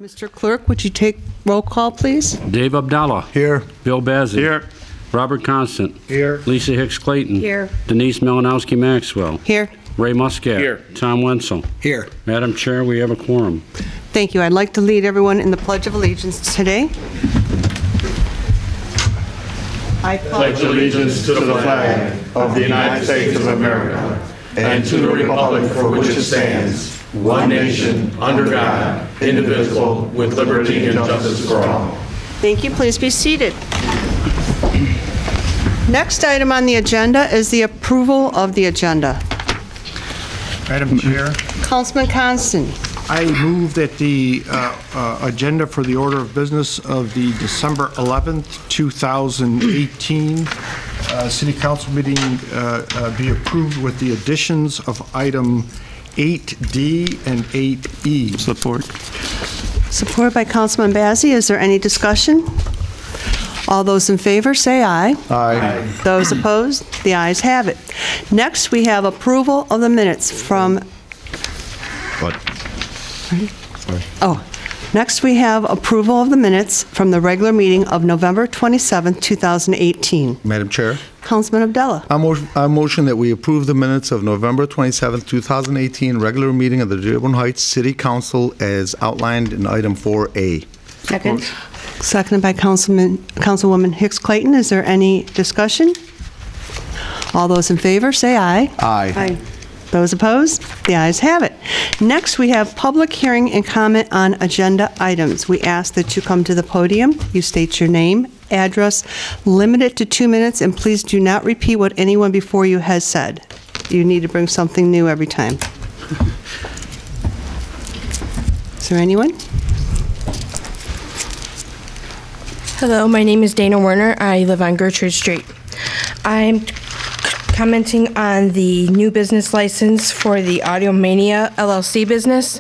Mr. Clerk, would you take roll call, please? Dave Abdallah. Here. Bill Bazzi. Here. Robert Constant. Here. Lisa Hicks Clayton. Here. Denise Malinowski Maxwell. Here. Ray Muscat. Here. Tom Wenzel. Here. Madam Chair, we have a quorum. Thank you. I'd like to lead everyone in the Pledge of Allegiance today. I pledge allegiance to the flag of the United States of America and to the republic for which it stands, one nation, under God, indivisible, with liberty and justice for all. Thank you. Please be seated. Next item on the agenda is the approval of the agenda. Madam Chair, Councilman Constant. I move that the agenda for the order of business of the December 11th, 2018 City Council meeting be approved with the additions of item 8D and 8E. Support. Supported by Councilman Bazzi. Is there any discussion? All those in favor say aye. Aye. Those opposed? The ayes have it. Next, we have approval of the minutes from... What? Sorry. Oh, next we have approval of the minutes from the regular meeting of November 27th, 2018. Madam Chair, Councilman Abdallah. I motion that we approve the minutes of November 27th, 2018 regular meeting of the Dearborn Heights City Council as outlined in item 4A. Second. Seconded by Councilwoman Hicks Clayton. Is there any discussion? All those in favor say aye. Aye. Aye. Those opposed? The ayes have it. Next, we have public hearing and comment on agenda items. We ask that you come to the podium, you state your name, address, limit it to 2 minutes, and please do not repeat what anyone before you has said. You need to bring something new every time. Is there anyone? Hello, my name is Dana Werner. I live on Gertrude Street. I'm commenting on the new business license for the Auto Mania LLC business.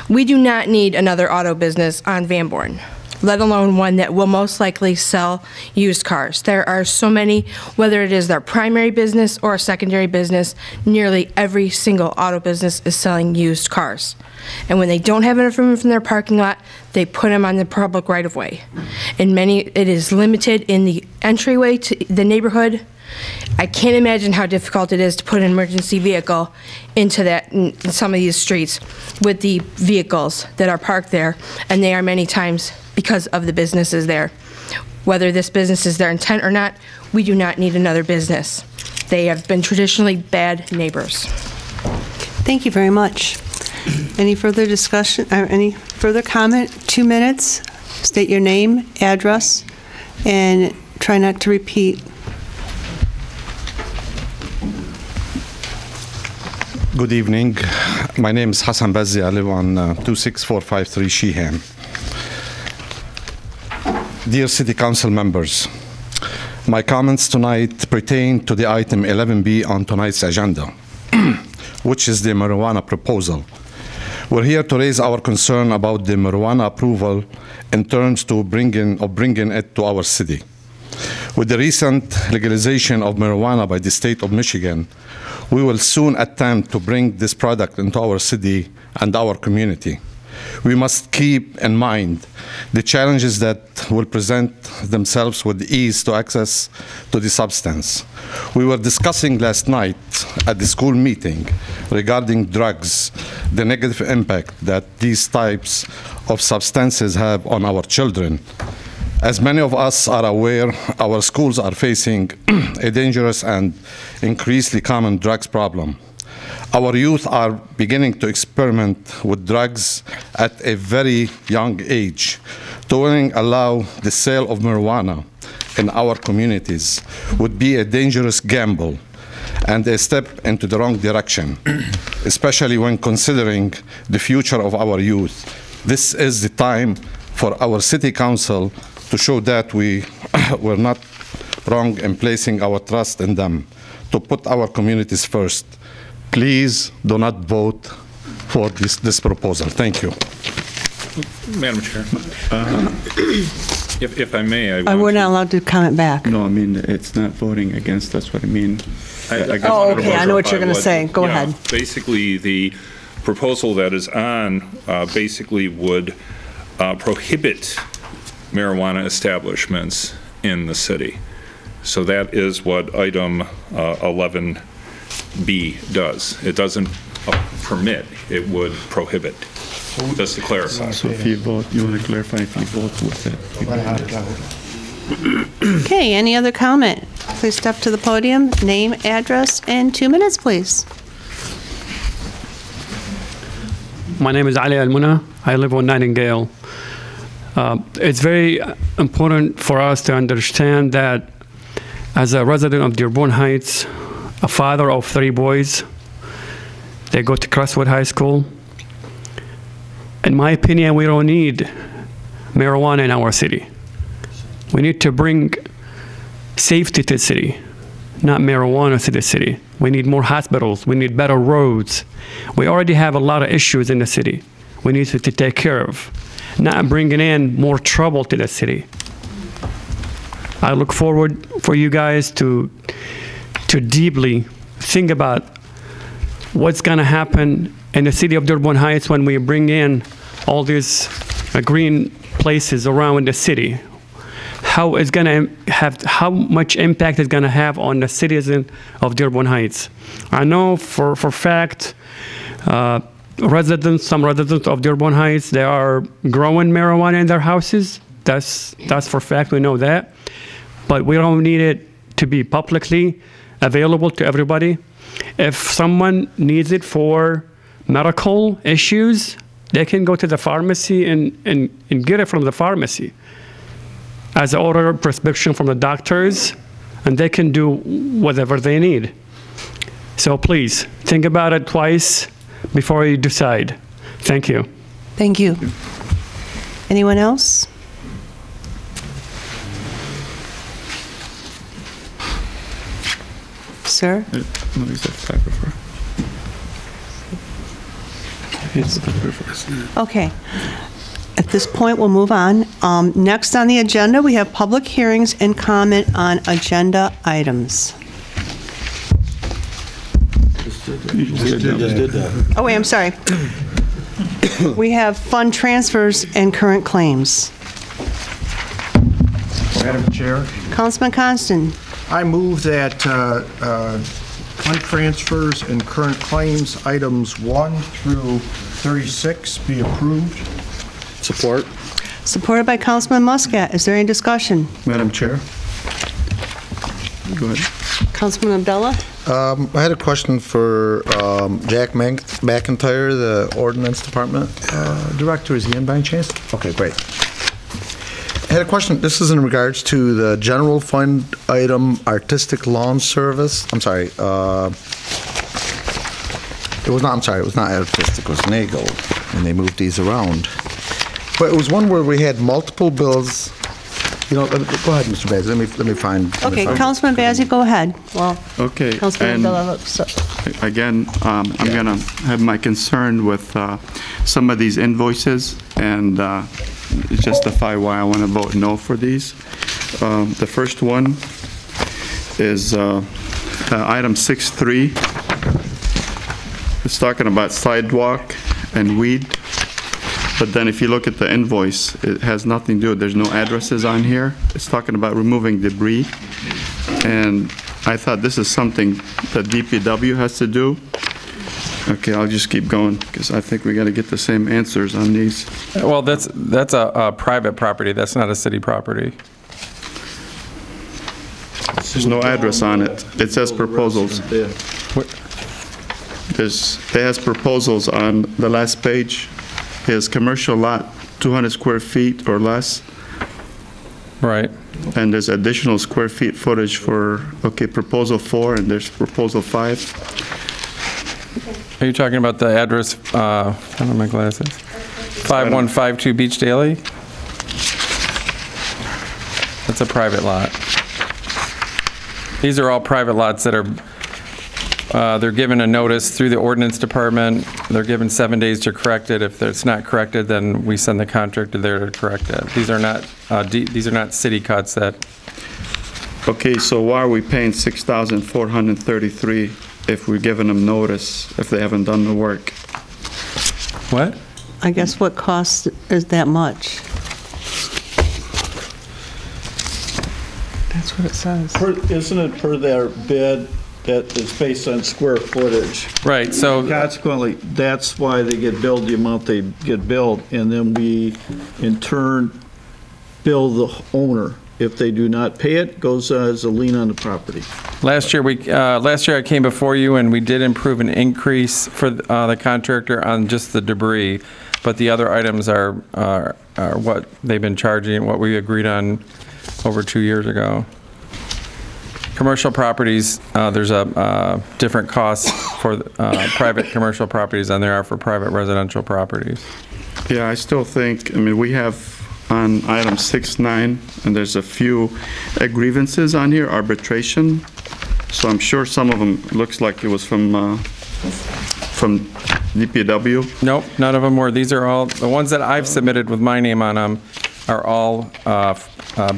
We do not need another auto business on Van Born, let alone one that will most likely sell used cars. There are so many, whether it is their primary business or a secondary business, nearly every single auto business is selling used cars. And when they don't have enough room from their parking lot, they put them on the public right-of-way. In many, it is limited in the entryway to the neighborhood. I can't imagine how difficult it is to put an emergency vehicle into that in some of these streets with the vehicles that are parked there, and they are many times because of the businesses there. Whether this business is their intent or not, we do not need another business. They have been traditionally bad neighbors. Thank you very much. Any further discussion or any further comment? 2 minutes. State your name, address, and try not to repeat. Good evening. My name is Hassan Bazzi. I live on 26453 Sheehan. Dear City Council members, my comments tonight pertain to the item 11B on tonight's agenda, which is the marijuana proposal. We're here to raise our concern about the marijuana approval in terms to bringing it to our city. With the recent legalization of marijuana by the state of Michigan, we will soon attempt to bring this product into our city and our community. We must keep in mind the challenges that will present themselves with ease to access to the substance. We were discussing last night at the school meeting regarding drugs, the negative impact that these types of substances have on our children. As many of us are aware, our schools are facing a dangerous and increasingly common drugs problem. Our youth are beginning to experiment with drugs at a very young age. To allow the sale of marijuana in our communities would be a dangerous gamble and a step into the wrong direction, especially when considering the future of our youth. This is the time for our City Council to show that we were not wrong in placing our trust in them, to put our communities first. Please do not vote for this proposal. Thank you. Madam Chair, if I may, we're not allowed to comment back. No, I mean, it's not voting against, that's what I mean. Oh, okay, I know what you're going to say. Go ahead. Basically, the proposal that is on basically would prohibit marijuana establishments in the city. So that is what item 11B does. It doesn't permit, it would prohibit, just to clarify. So if you vote, you want to clarify if you vote with it. Okay, any other comment? Please step to the podium, name, address, and 2 minutes, please. My name is Ali Al-Muna. I live on Nightingale. It's very important for us to understand that as a resident of Dearborn Heights, a father of 3 boys, they go to Crestwood High School. In my opinion, we don't need marijuana in our city. We need to bring safety to the city, not marijuana to the city. We need more hospitals. We need better roads. We already have a lot of issues in the city we need to take care of, not bringing in more trouble to the city. I look forward for you guys to deeply think about what's going to happen in the city of Dearborn Heights when we bring in all these green places around the city. How it's going to have, how much impact it's going to have on the citizen of Dearborn Heights. I know for fact, some residents of Dearborn Heights, they are growing marijuana in their houses. That's for fact, we know that. But we don't need it to be publicly available to everybody. If someone needs it for medical issues, they can go to the pharmacy and get it from the pharmacy as an order prescription from the doctors, and they can do whatever they need. So please, think about it twice before you decide. Thank you. Thank you. Anyone else? Sir? No, he's a typographer. He's a typographer. Okay. At this point, we'll move on. Next on the agenda, we have public hearings and comment on agenda items. Oh, wait, I'm sorry. We have fund transfers and current claims. Madam Chair, Councilman Constant. I move that fund transfers and current claims items 1 through 36 be approved. Support. Supported by Councilman Muscat. Is there any discussion? Madam Chair. Go ahead. Councilman Abdullah? I had a question for Jack McIntyre, the Ordinance Department Director. Is he in by any chance? Okay, great. I had a question. This is in regards to the general fund item, artistic lawn service. I'm sorry. It was not artistic. It was NAGO, and they moved these around. But it was one where we had multiple bills. You know, go ahead, Mr. Bazzi. Let me find. Okay, Councilman Bazzi, go ahead. Well, Okay. Councilman and Abdullah. Again, I'm going to have my concern with some of these invoices and justify why I want to vote no for these. The first one is item 6.3. It's talking about sidewalk and weed. But then if you look at the invoice, it has nothing to do, there's no addresses on here. It's talking about removing debris. And I thought this is something that DPW has to do. Okay, I'll just keep going because I think we got to get the same answers on these. Well, that's a private property. That's not a city property. There's no address on it. It says proposals. It has proposals on the last page. Is commercial lot 200 square feet or less. Right. And there's additional square feet footage for, okay, proposal 4 and there's proposal 5. Are you talking about the address, I don't know my glasses, 5152 Beach Daily? That's a private lot. These are all private lots that are, they're given a notice through the ordinance department. They're given 7 days to correct it. If it's not corrected, then we send the contractor there to correct it. These are not city cuts that. Okay, so why are we paying $6,433 if we're giving them notice if they haven't done the work? What? I guess what cost is that much? That's what it says. Isn't it per their bid that is based on square footage? Right, so Consequently, that's why they get billed the amount they get billed, and then we, in turn, bill the owner. If they do not pay it, goes as a lien on the property. last year I came before you and we did approve an increase for the contractor on just the debris, but the other items are what they've been charging, what we agreed on over 2 years ago. Commercial properties, there's a different cost for private commercial properties than there are for private residential properties. Yeah, I still think, I mean, we have on item 6.9, and there's a few grievances on here, arbitration. So I'm sure some of them looks like it was from DPW. Nope, none of them were. These are all, the ones that I've submitted with my name on them are all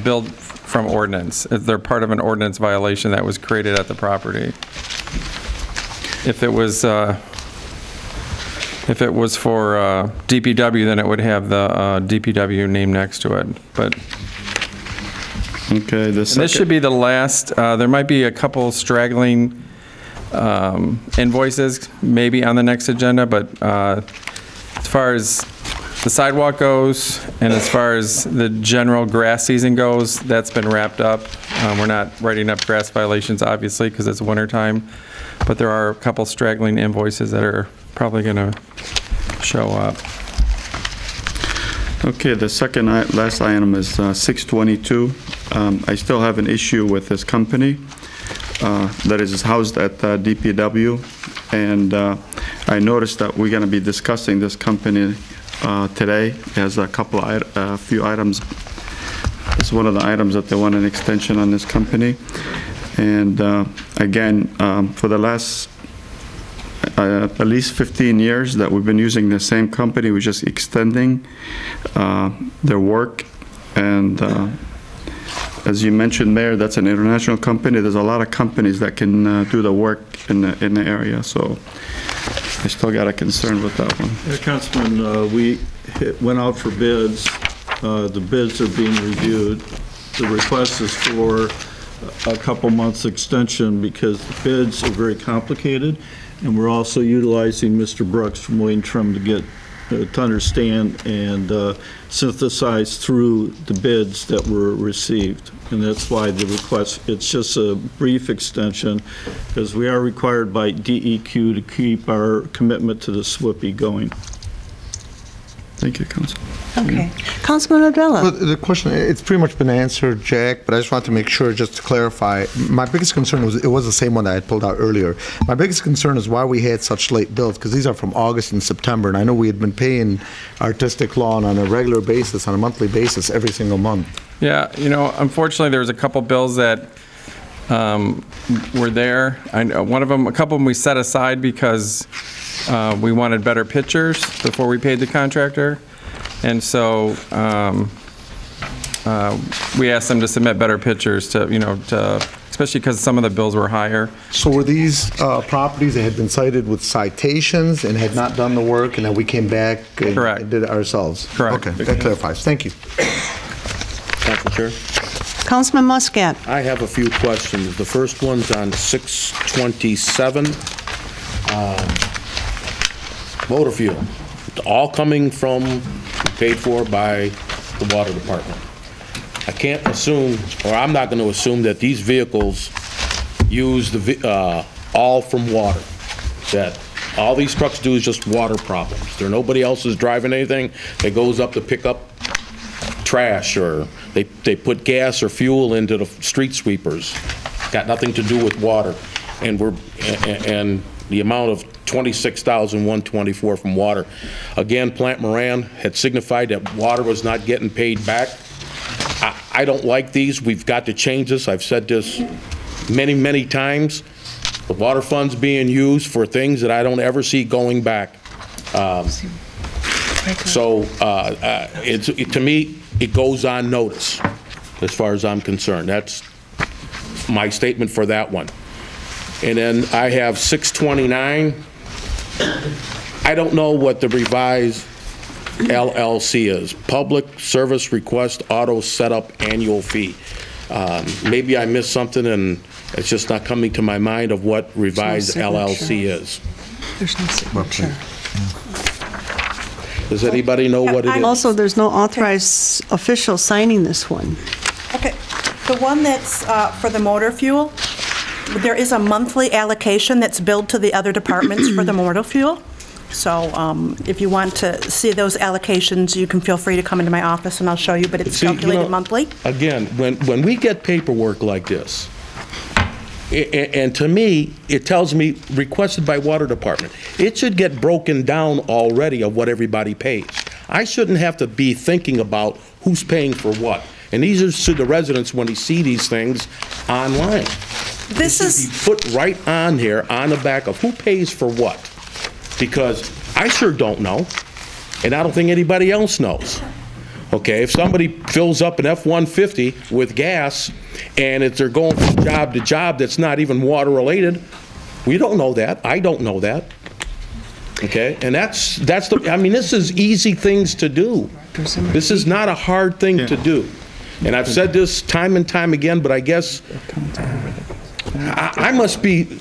billed from ordinance. They're part of an ordinance violation that was created at the property. If it was for DPW, then it would have the DPW name next to it. But okay, this should be the last. There might be a couple straggling invoices maybe on the next agenda, but as far as the sidewalk goes and as far as the general grass season goes, that's been wrapped up. We're not writing up grass violations, obviously, because it's winter time, but there are a couple straggling invoices that are probably going to show up. Okay, the second last item is 622. I still have an issue with this company that is housed at DPW, and I noticed that we're going to be discussing this company today. It has a few items. It's one of the items that they want an extension on this company. And again, for the last at least 15 years that we've been using the same company, we're just extending their work. And as you mentioned, Mayor, that's an international company. There's a lot of companies that can do the work in the area. So I still got a concern with that one. Yeah, Councilman, we went out for bids. The bids are being reviewed. The request is for a couple months extension because the bids are very complicated, and we're also utilizing Mr. Brooks from Wayne Trim to get to understand and synthesize through the bids that were received. And that's why the request, it's just a brief extension, because we are required by DEQ to keep our commitment to the SWIPI going. Thank you, Council. Okay. Councilman Abdullah. Well, the question, it's pretty much been answered, Jack, but I just want to make sure, just to clarify, my biggest concern was, it was the same one that I had pulled out earlier. My biggest concern is why we had such late bills, because these are from August and September, and I know we had been paying artistic lawn on a regular basis, on a monthly basis, every single month. Yeah, you know, unfortunately, there was a couple bills that were there. I know one of them, a couple of them we set aside because we wanted better pictures before we paid the contractor. And so we asked them to submit better pictures to, you know, especially because some of the bills were higher. So were these properties that had been cited with citations and had not done the work, and then we came back and, Correct. and did it ourselves? Correct. Okay, that clarifies. Thank you. Council Chair. Councilman Muscat. I have a few questions. The first one's on 627. Motor fuel, all coming from, paid for by the water department. I can't assume, or I'm not going to assume, that these vehicles use all from water. That all these trucks do is just water problems. There nobody else is driving anything that goes up to pick up trash, or they put gas or fuel into the street sweepers. Got nothing to do with water. And and the amount of $26,124 from water. Again, Plant Moran had signified that water was not getting paid back. I don't like these. We've got to change this. I've said this many, many times. The water fund's being used for things that I don't ever see going back. To me, it goes on notice as far as I'm concerned. That's my statement for that one. And then I have 629. I don't know what the revised LLC is, Public Service Request Auto Setup Annual Fee. Maybe I missed something and it's just not coming to my mind of what revised LLC is. There's no signature. Does anybody know what it is? Also, there's no authorized official signing this one. Okay, the one that's for the motor fuel, there is a monthly allocation that's billed to the other departments for the motor fuel. So if you want to see those allocations, you can feel free to come into my office and I'll show you, but it's calculated monthly. Again, when we get paperwork like this, and to me, it tells me requested by water department. It should get broken down already of what everybody pays. I shouldn't have to be thinking about who's paying for what. And these are to the residents when they see these things online. This is put right on here on the back of who pays for what. Because I sure don't know, and I don't think anybody else knows. Okay, if somebody fills up an F-150 with gas and if they're going from job to job that's not even water related, we don't know that. I don't know that. Okay, and that's the, I mean, this is easy things to do. This is not a hard thing to do. And I've said this time and time again, but I guess I must be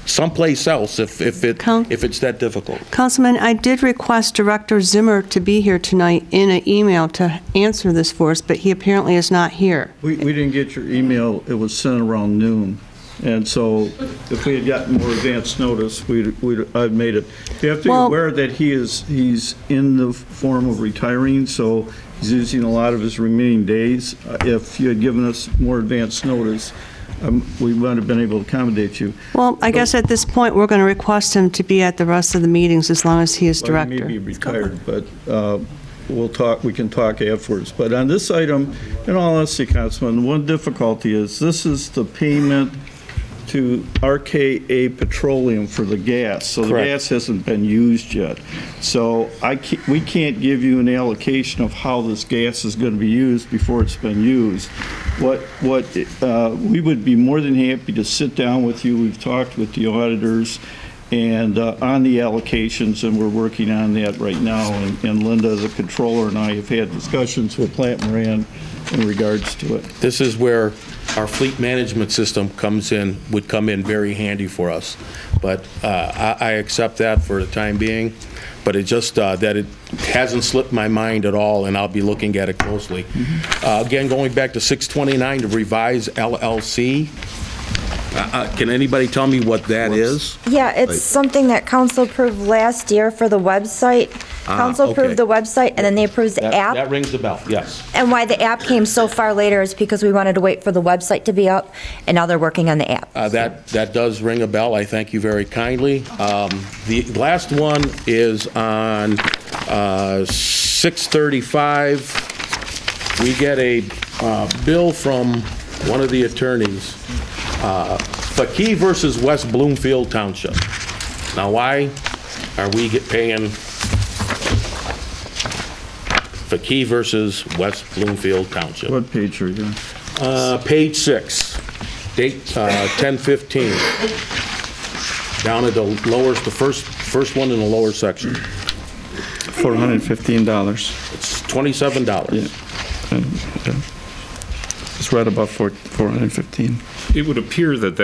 someplace else if it's that difficult. Councilman, I did request Director Zimmer to be here tonight in an email to answer this for us, but he apparently is not here. We didn't get your email. It was sent around noon. And so if we had gotten more advance notice, I'd made it. You have to be aware that he's in the form of retiring, so he's using a lot of his remaining days. If you had given us more advance notice, we might have been able to accommodate you. Well, I guess at this point, we're going to request him to be at the rest of the meetings as long as he is director. He may be retired, but we'll talk. We can talk afterwards. But on this item, in all honesty, Councilman, one difficulty is this is the payment to RKA Petroleum for the gas. So Correct. The gas hasn't been used yet. So we can't give you an allocation of how this gas is going to be used before it's been used. We would be more than happy to sit down with you. We've talked with the auditors and on the allocations, and we're working on that right now. And Linda, the controller, and I have had discussions with Plant Moran in regards to it. This is where our fleet management system would come in very handy for us. But I accept that for the time being. But it just that it hasn't slipped my mind at all, and I'll be looking at it closely. Again, going back to 629, to revise LLC. Can anybody tell me what that is? Yeah, it's something that council approved last year for the website. Council approved the website, and then they approved the app. That rings a bell, yes. And why the app came so far later is because we wanted to wait for the website to be up, and now they're working on the app. That does ring a bell. I thank you very kindly. The last one is on 635. We get a bill from one of the attorneys, Fakey versus West Bloomfield Township. Now, why are we paying Fakey versus West Bloomfield Township? What page are you on? Page 6, date 10/15. Down at the first one in the lower section. $415. It's $27. Yeah. It's right above 415. It would appear that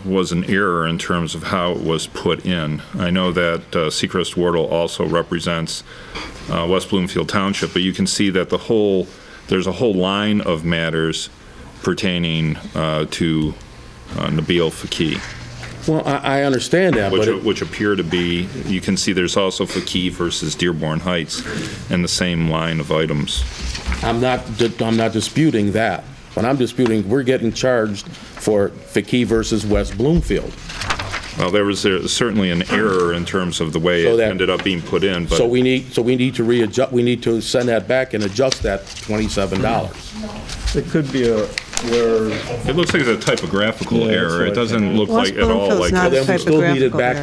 was an error in terms of how it was put in. I know that Seacrest Wardle also represents West Bloomfield Township, but you can see that there's a whole line of matters pertaining to Nabil Fakey. Well, I understand that, which appear to be, you can see there's also Fakey versus Dearborn Heights in the same line of items. I'm not disputing that, but I'm disputing we're getting charged for Fakey versus West Bloomfield. Well, there was certainly an error in terms of the way it ended up being put in. But so we need to readjust. We need to send that back and adjust that $27. It could be where it looks like it's a typographical error. It doesn't look like at all like that. Then we still need it back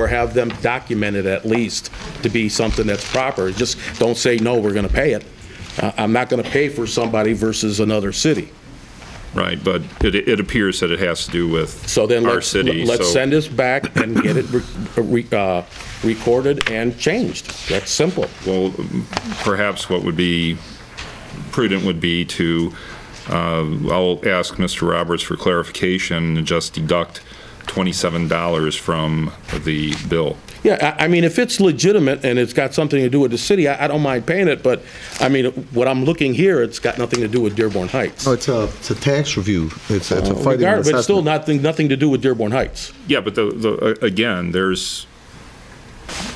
have them documented at least to be something that's proper. Just don't say no. We're going to pay it. I'm not going to pay for somebody versus another city. Right, but it appears that it has to do with our city. Let's send this back and get it recorded and changed. That's simple. Well, perhaps what would be prudent would be to, I'll ask Mr. Roberts for clarification and just deduct $27 from the bill. Yeah, I mean, if it's legitimate and it's got something to do with the city, I don't mind paying it, but, I mean, what I'm looking here, it's got nothing to do with Dearborn Heights. No, it's a tax review. It's a fighting But it's still assessment. nothing to do with Dearborn Heights. Yeah, but again, there's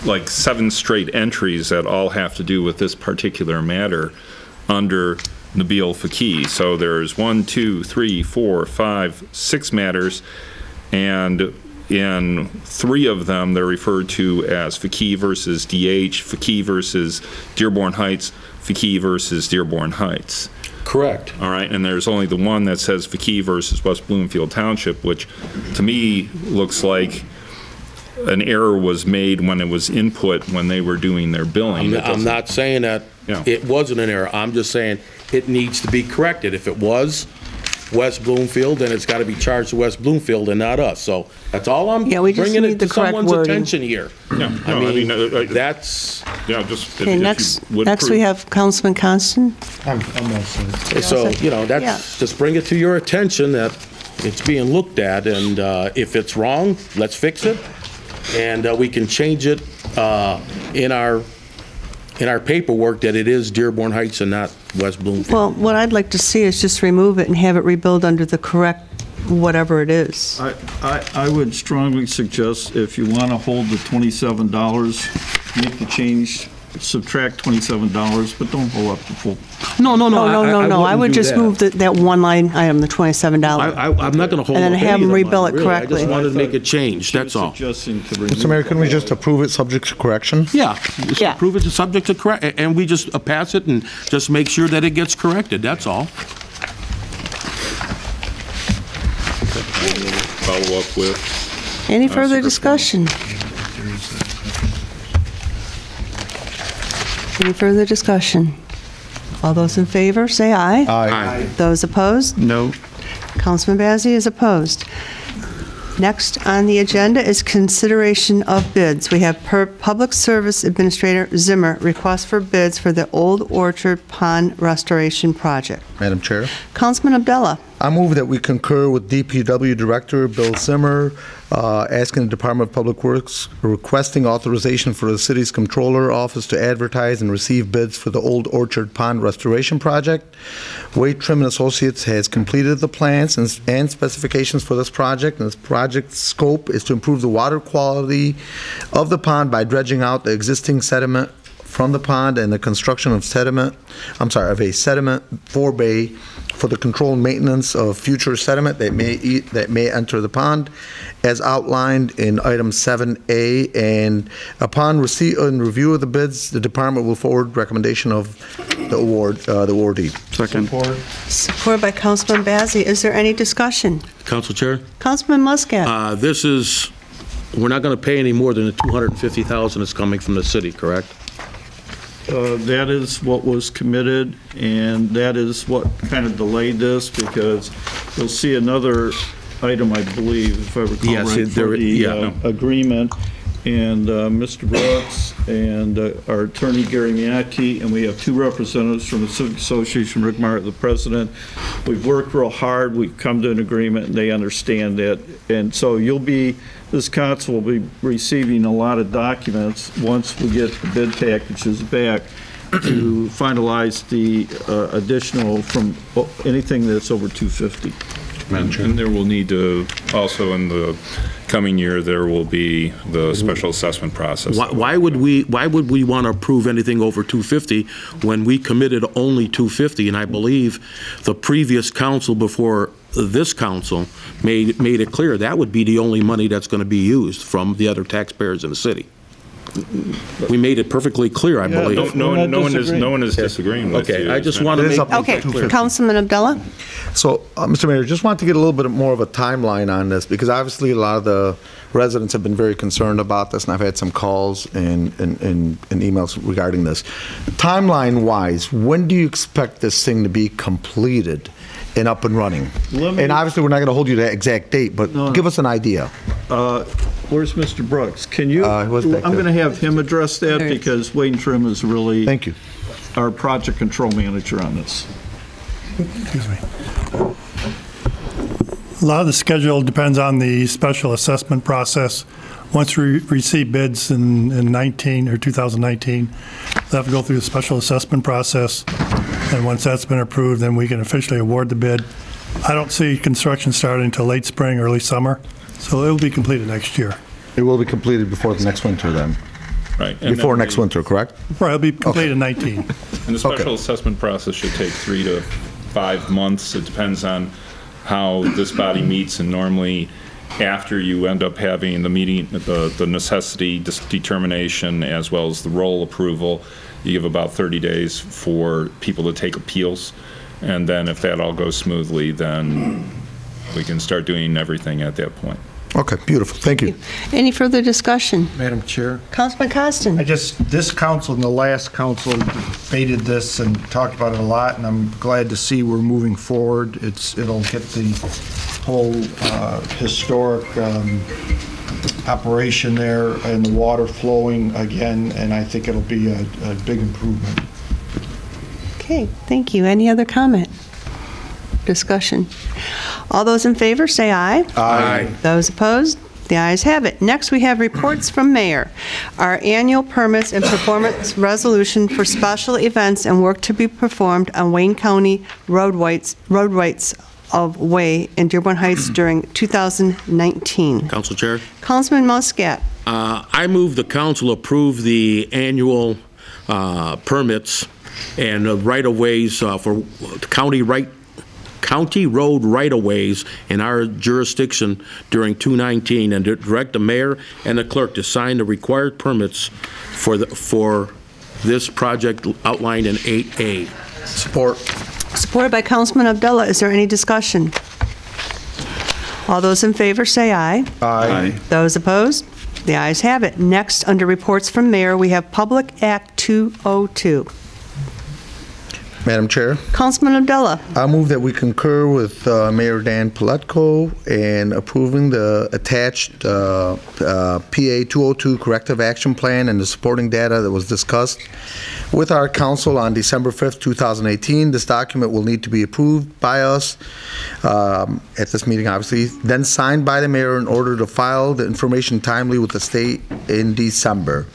like 7 straight entries that all have to do with this particular matter under Nabil Faqih. So there's 1, 2, 3, 4, 5, 6 matters, and in 3 of them, they're referred to as Faqih versus DH, Faqih versus Dearborn Heights, Faqih versus Dearborn Heights. Correct. All right, and there's only the one that says Faqih versus West Bloomfield Township, which to me looks like an error was made when it was input when they were doing their billing. I'm not saying that it wasn't an error. I'm just saying it needs to be corrected. If it was West Bloomfield, then it's got to be charged to West Bloomfield and not us. So that's all I'm bringing it to someone's attention here. I mean, that's... Yeah, just... Okay, next we have Councilman Constant. I'm also. So, you know, that's, just bring it to your attention that it's being looked at, and if it's wrong, let's fix it, and we can change it in our paperwork that it is Dearborn Heights and not West Bloomfield. Well, what I'd like to see is just remove it and have it rebuild under the correct whatever it is. I would strongly suggest if you want to hold the $27, make the change, subtract $27, but don't hold up the full. No. I would just move that one line item, the $27. I'm not going to hold and then up have them any of rebill it really. correctly. I just wanted to make a change, that's all. Mr. Mayor, can we just approve it subject to correction? Yeah, just approve it to subject to correct, and we just pass it and just make sure that it gets corrected, that's all. Follow up with... Any further discussion? Any further discussion? All those in favor, say aye. Aye. Those opposed? No. Councilman Bazey is opposed. Next on the agenda is consideration of bids. We have Public Service Administrator Zimmer, request for bids for the Old Orchard Pond Restoration Project. Madam Chair. Councilman Abdullah. I move that we concur with DPW Director Bill Zimmer, asking the Department of Public Works, requesting authorization for the city's controller office to advertise and receive bids for the Old Orchard Pond Restoration Project. Wade Trim and Associates has completed the plans and specifications for this project, and this project scope is to improve the water quality of the pond by dredging out the existing sediment from the pond and the construction of a sediment forebay for the controlled maintenance of future sediment that may enter the pond, as outlined in item 7A. And upon receipt and review of the bids, the department will forward recommendation of the awardee. Second. Supported by Councilman Bazey. Is there any discussion? Council Chair? Councilman Muscat. We're not going to pay any more than the $250,000 that's coming from the city, correct? That is what was committed, and that is what kind of delayed this, because you'll see another item, I believe, if I recall right, for the agreement, and Mr. Brooks and our attorney, Gary Miyake, and we have 2 representatives from the Civic Association, Rick Martin, the president. We've worked real hard. We've come to an agreement, and they understand that. And so this council will be receiving a lot of documents once we get the bid packages back to finalize the additional from anything that's over $250. And there will need to, also in the coming year, there will be the special assessment process. Why would we want to approve anything over $250 when we committed only $250? And I believe the previous council before this council made it clear that would be the only money that's going to be used from the other taxpayers in the city. We made it perfectly clear, I believe. No one is disagreeing with you. Okay, I just want to make it clear. Councilman Abdullah? So, Mr. Mayor, just want to get a little bit more of a timeline on this, because obviously a lot of the residents have been very concerned about this, and I've had some calls and emails regarding this. Timeline-wise, when do you expect this thing to be completed and up and running? And obviously, we're not going to hold you to that exact date, but give us an idea. Where's Mr. Brooks? Can you, I'm was back going to there. have him address that There he is. because Wayne Trim is really Thank you. our project control manager on this. Excuse me. A lot of the schedule depends on the special assessment process. Once we receive bids in 19 or 2019, they'll have to go through the special assessment process. And once that's been approved, then we can officially award the bid. I don't see construction starting until late spring, early summer, so it will be completed next year. It will be completed before the next winter then? Right. And Before then next winter, correct? Right, it'll be completed in 19. And the special assessment process should take 3 to 5 months. It depends on how this body meets, and normally after you end up having the meeting, the necessity determination as well as the role approval, you give about 30 days for people to take appeals. And then if that all goes smoothly, then we can start doing everything at that point. Okay, beautiful. Thank you. Any further discussion? Madam Chair? Councilman Constant? This council and the last council debated this and talked about it a lot, and I'm glad to see we're moving forward. It'll get the whole historic operation there and the water flowing again, and I think it'll be a big improvement. Okay, thank you. Any other comment? Discussion? All those in favor, say aye. Aye. Those opposed? The ayes have it. Next, we have reports from Mayor. Our annual permits and performance resolution for special events and work to be performed on Wayne County roadways of way in Dearborn Heights during 2019. Council Chair? Councilman Muscat. I move the council approve the annual permits and right-of-ways for county road right-of-ways in our jurisdiction during 2019, and to direct the mayor and the clerk to sign the required permits for this project outlined in 8A. Support. Supported by Councilman Abdullah. Is there any discussion? All those in favor say aye. Aye. Those opposed? The ayes have it. Next, under reports from Mayor, we have Public Act 202. Madam Chair, Councilman Abdullah. I move that we concur with Mayor Dan Paletko in approving the attached PA 202 corrective action plan and the supporting data that was discussed with our council on December 5th, 2018. This document will need to be approved by us at this meeting, obviously, then signed by the mayor in order to file the information timely with the state in December.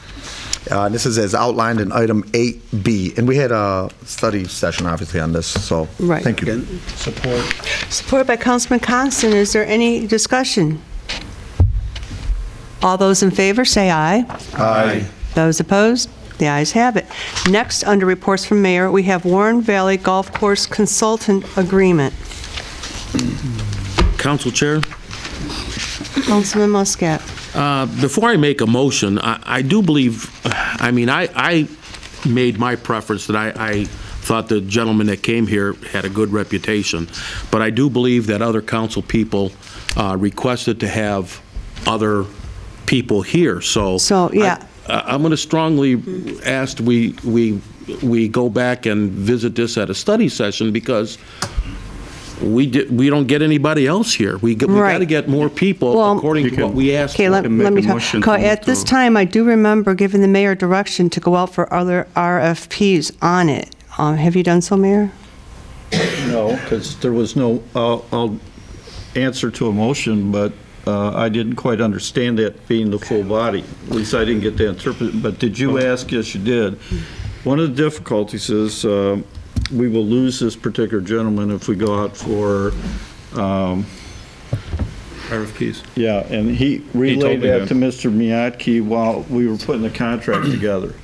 This is as outlined in item 8B. And we had a study session, obviously, on this, so Right. thank you. Support. Supported by Councilman Constant. Is there any discussion? All those in favor say aye. Aye. Those opposed? The ayes have it. Next, under reports from Mayor, we have Warren Valley Golf Course Consultant Agreement. Council Chair? Councilman Muscat. Before I make a motion, I do believe, I made my preference that I thought the gentleman that came here had a good reputation, but I do believe that other council people requested to have other people here, so yeah. I'm going to strongly ask we go back and visit this at a study session, because we don't get anybody else here. We got to get more people according to what we asked for. Okay, let me talk. At this time, I do remember giving the mayor direction to go out for other RFPs on it. Have you done so, Mayor? No, because there was no I'll answer to a motion, but I didn't quite understand that being the full body. At least I didn't get that interpreted. But did you ask? Yes, you did. One of the difficulties is we will lose this particular gentleman if we go out for RFPs. Yeah, and he relayed that to Mr. Miyake while we were putting the contract together.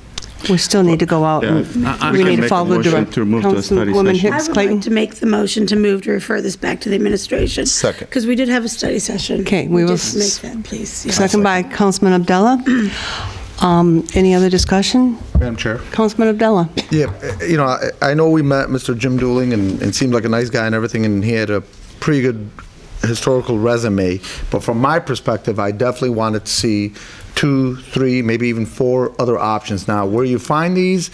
We still need to go out. And we need to follow the direction. Councilwoman Hicks Clayton. I would like to make the motion to move to refer this back to the administration. Second. Because we did have a study session. Okay, we will just make that, please. Yeah. Second by Councilman Abdullah. Any other discussion? Madam Chair. Councilman Abdullah. Yeah, I know we met Mr. Jim Dooling and seemed like a nice guy and everything, and he had a pretty good historical resume. But from my perspective, I definitely wanted to see 2, 3, maybe even 4 other options. Now, where you find these,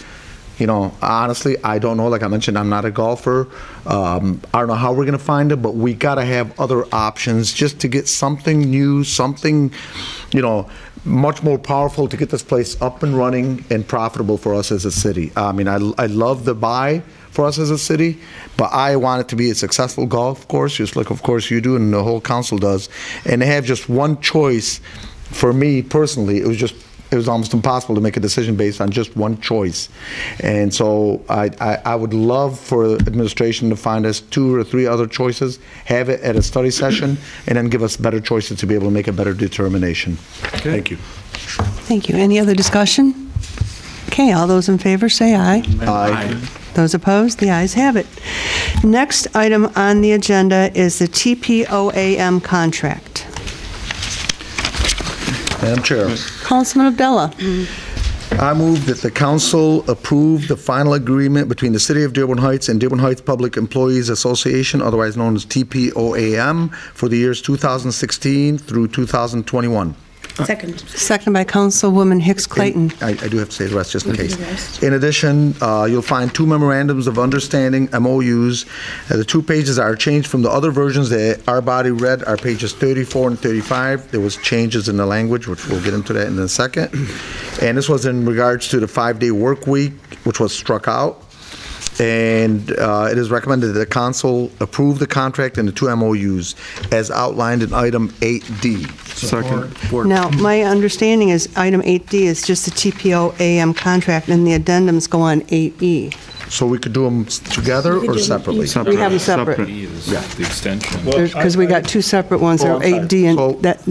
You know, honestly, I don't know. Like I mentioned, I'm not a golfer. I don't know how we're going to find it, but we got to have other options just to get something new, something, you know, much more powerful to get this place up and running and profitable for us as a city. I mean, I love the buy for us as a city, but I want it to be a successful golf course, just like, of course, you do and the whole council does. And to have just one choice, for me personally, it was almost impossible to make a decision based on just one choice. And so I would love for administration to find us 2 or 3 other choices, have it at a study session, and then give us better choices to be able to make a better determination. Okay. Thank you. Thank you. Any other discussion? Okay, all those in favor say aye. Aye. Those opposed, the ayes have it. Next item on the agenda is the TPOAM contract. Madam Chair. Councilman Abdullah. I move that the council approve the final agreement between the City of Dearborn Heights and Dearborn Heights Public Employees Association, otherwise known as TPOAM, for the years 2016 through 2021. Second. Second by Councilwoman Hicks Clayton. I do have to say the rest just in case. In addition, you'll find 2 memorandums of understanding, MOUs. The 2 pages are changed from the other versions that our body read are pages 34 and 35. There was changes in the language, which we'll get into that in a second. And this was in regards to the 5-day work week, which was struck out. And it is recommended that the council approve the contract and the 2 MOUs as outlined in item 8D. Second. Now, my understanding is item 8D is just the TPOAM contract, and the addendums go on 8E. So we could do them together or separately? We have them separate. Yeah, the extension. Because we got 2 separate ones. There are 8D and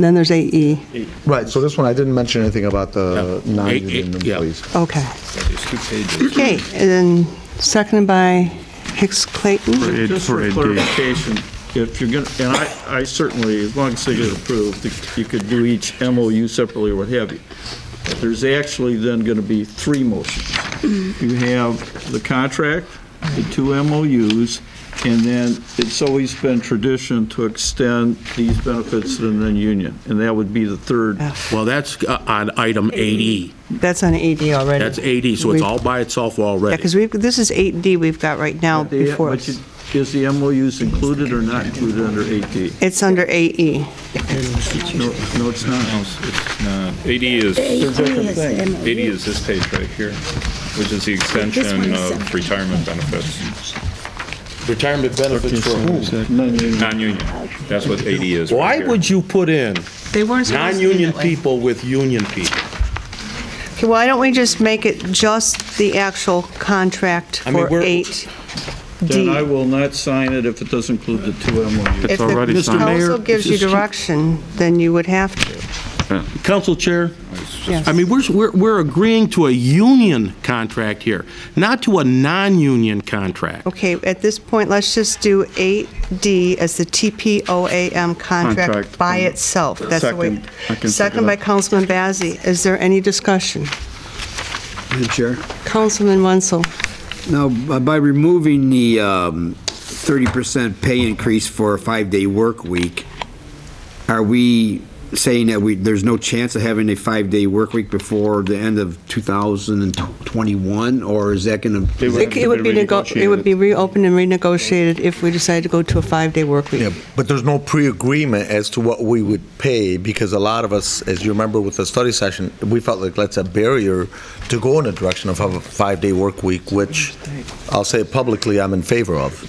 then there's 8E. Right, so this one, I didn't mention anything about the non-union employees. Okay. There's 2 pages. Okay, and then seconded by Hicks Clayton. Just for clarification, if you're going to, and I certainly, as long as they get approved, you could do each MOU separately or what have you. But there's actually then going to be 3 motions. You have the contract, the 2 MOUs, and then it's always been tradition to extend these benefits to the non-union, and that would be the 3rd. Well, that's on item 8E. That's on 8D already. That's 8E, so it's all by itself already. Yeah, because this is 8D we've got right now before us. Is the MOUs included or not included under 8D? It's under 8E. No, it's not. No, it's not. 80 is, 80 is this page right here, which is the extension of retirement benefits. Retirement benefits for whom? Non-union. That's what 80 is. Why would you put in They weren't non-union people with union people? Okay, why don't we just make it just the actual contract for 8D? Then I will not sign it if it doesn't include the 2 MOUs. If the council gives you direction, then you would have to. Council Chair? Yes. I mean, we're agreeing to a union contract here, not to a non-union contract. Okay, at this point, let's just do 8D as the TPOAM contract by itself. That's the way. Second by Councilman Bazey. Is there any discussion? Madam Chair. Councilman Wenzel. Now, by removing the 30% pay increase for a 5-day work week, are we saying that there's no chance of having a 5-day work week before the end of 2021, or is that going to? It would be reopened and renegotiated if we decide to go to a 5-day work week. Yeah, but there's no pre-agreement as to what we would pay, because a lot of us, as you remember with the study session, we felt like that's a barrier to go in the direction of a 5-day work week, which I'll say publicly I'm in favor of.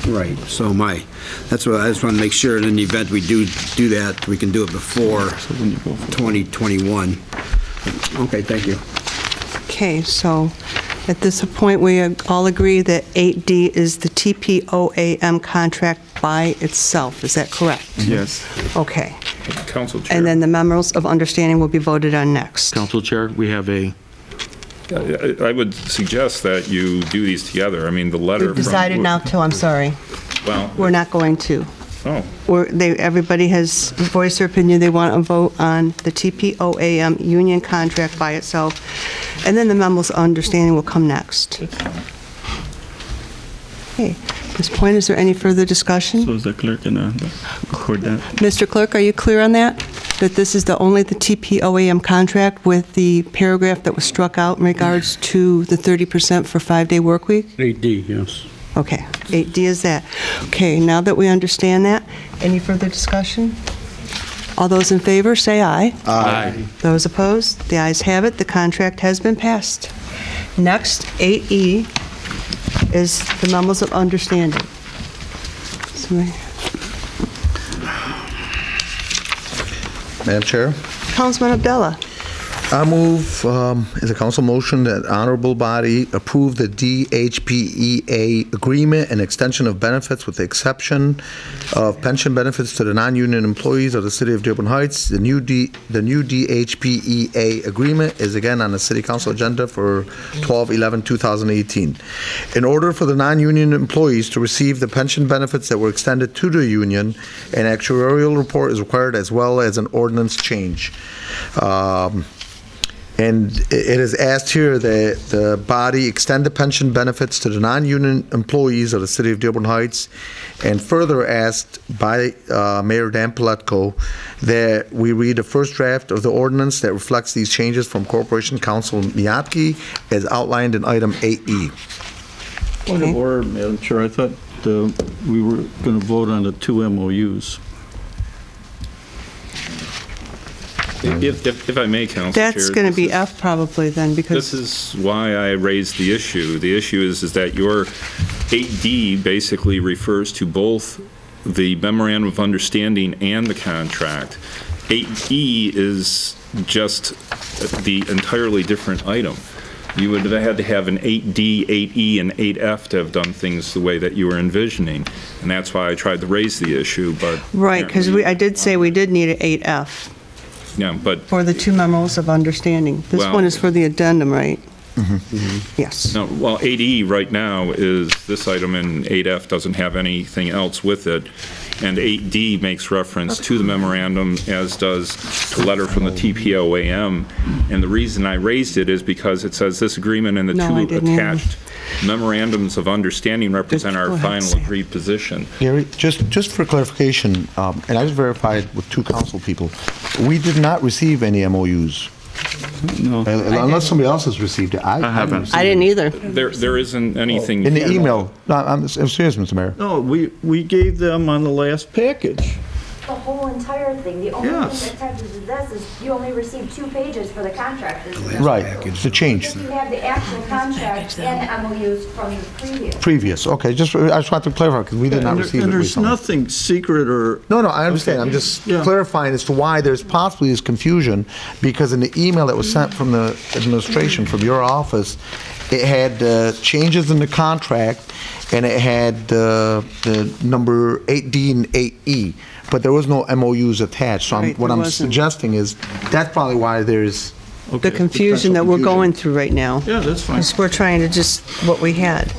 Right, so am I. That's what I just want to make sure in the event we do that, we can do it before 2021. Okay, thank you. Okay, so at this point, we all agree that 8D is the TPOAM contract by itself. Is that correct? Yes. Okay. Council Chair. And then the memos of understanding will be voted on next. Council Chair, we have a... I would suggest that you do these together. I mean, the letter We've decided not to, I'm sorry. Well... We're not going to. Oh. Everybody has voiced their opinion. They want to vote on the TPOAM union contract by itself, and then the memos of understanding will come next. Okay. At this point, is there any further discussion? So is the clerk going to record that? Mr. Clerk, are you clear on that? that this is only the TPOAM contract with the paragraph that was struck out in regards to the 30% for 5-day work week? 8D, yes. Okay, 8D is that. Okay, now that we understand that, any further discussion? All those in favor, say aye. Aye. Those opposed? The ayes have it. The contract has been passed. Next, 8E is the memos of understanding. Madam Chair? Councilman Abdullah. I move, as a council motion, that honorable body approve the DHPEA agreement and extension of benefits with the exception of pension benefits to the non-union employees of the city of Dearborn Heights. The new DHPEA agreement is again on the city council agenda for 12/11/2018. In order for the non-union employees to receive the pension benefits that were extended to the union, an actuarial report is required as well as an ordinance change. And it is asked here that the body extend the pension benefits to the non-union employees of the city of Dearborn Heights, and further asked by Mayor Dan Paletko that we read the first draft of the ordinance that reflects these changes from Corporation Counsel Miyake as outlined in item 8E. Point of order, Madam Chair. I thought we were going to vote on the 2 MOUs. If I may, Council Chair. That's going to be F probably then, because... This is why I raised the issue. The issue is that your 8D basically refers to both the memorandum of understanding and the contract. 8E is just the entirely different item. You would have had to have an 8D, 8E, and 8F to have done things the way that you were envisioning. And that's why I tried to raise the issue, but... Right, because I did say we did need an 8F. Yeah, but... For the 2 memos of understanding. This one is for the addendum, right? Yes. No, well, 8E right now is this item, and 8F doesn't have anything else with it. And 8D makes reference to the memorandum, as does the letter from the TPOAM. And the reason I raised it is because it says this agreement and the 2 attached memorandums of understanding represent our final agreed position. Gary, just for clarification, and I just verified with 2 council people, we did not receive any MOUs. No. Unless somebody else has received it. I haven't. I didn't either. There isn't anything... In the email. No, I'm serious, Mr. Mayor. No, we gave them on the last package. The whole entire thing. The only thing that touches this is you only received 2 pages for the contract. Right, the change. You have the actual contract and MOUs from the Previous, okay. I just want to clarify, because we did not receive it. And there's nothing secret or... No, I understand. I'm just clarifying as to why there's possibly this confusion, because in the email that was sent from the administration, from your office, it had changes in the contract, and it had the number 8D and 8E. But there was no MOUs attached. So what I'm suggesting is that's probably why there's the confusion that we're going through right now. Yeah, that's fine. Because we're trying to just what we had.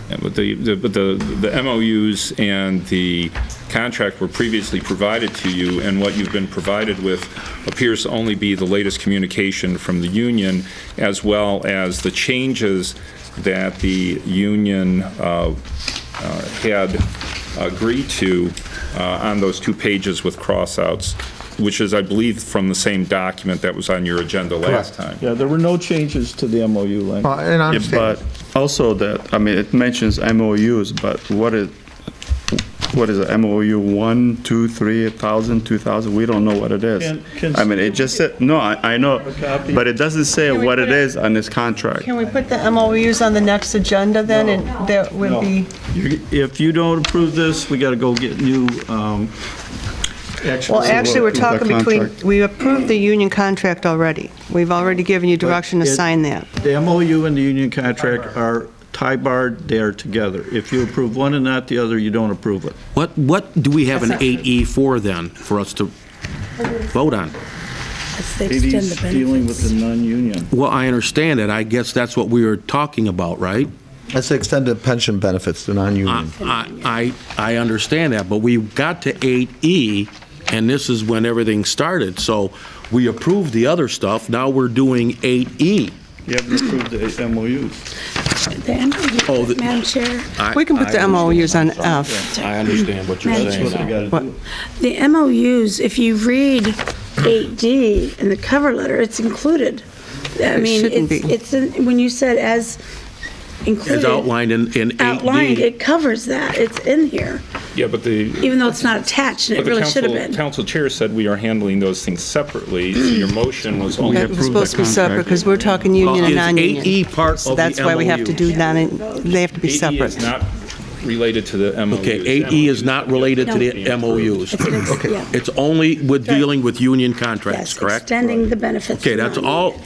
Yeah, but the MOUs and the contract were previously provided to you, and what you've been provided with appears to only be the latest communication from the union, as well as the changes that the union had agreed to on those 2 pages with crossouts, which is, I believe, from the same document that was on your agenda last time. Yeah, there were no changes to the MOU language. And I understand. But also that, I mean, it mentions MOUs, but what is it, MOU 1, 2, 3, 1,000, 2,000? We don't know what it is. I mean, it just said, no, I know, but it doesn't say what it is on this contract. Can we put the MOUs on the next agenda then, and that will be... If you don't approve this, we got to go get new Well, actually, we're talking between, we approved the union contract already. We've already given you direction to sign that. The MOU and the union contract are tie-barred, they are together. If you approve one and not the other, you don't approve it. What do we have an 8E for then, for us to vote on? It's dealing with the non-union. Well, I understand it. I guess that's what we were talking about, right? That's the extended pension benefits to non-union. I understand that, but we got to 8E, and this is when everything started. So we approved the other stuff. Now we're doing 8E. You haven't approved the MOUs. The MOU, Madam Chair. We can put the MOUs on F. I understand what you're saying now. The MOUs, if you read 8D in the cover letter, it's included. I mean, it's when you said as included. As outlined in 8D. Outlined, it covers that. It's in here. Yeah, but even though it's not attached, and it really should have been. Council chair said we are handling those things separately, so your motion was only That was supposed to be separate, because we're talking union and non-union. Is 8E part So of the that's why we have to do that, they have to be 8E separate. is not related to the MOUs. Okay, 8E is not related to the MOUs. Okay, it's only with dealing with union contracts, correct? Extending the benefits. Okay, that's all,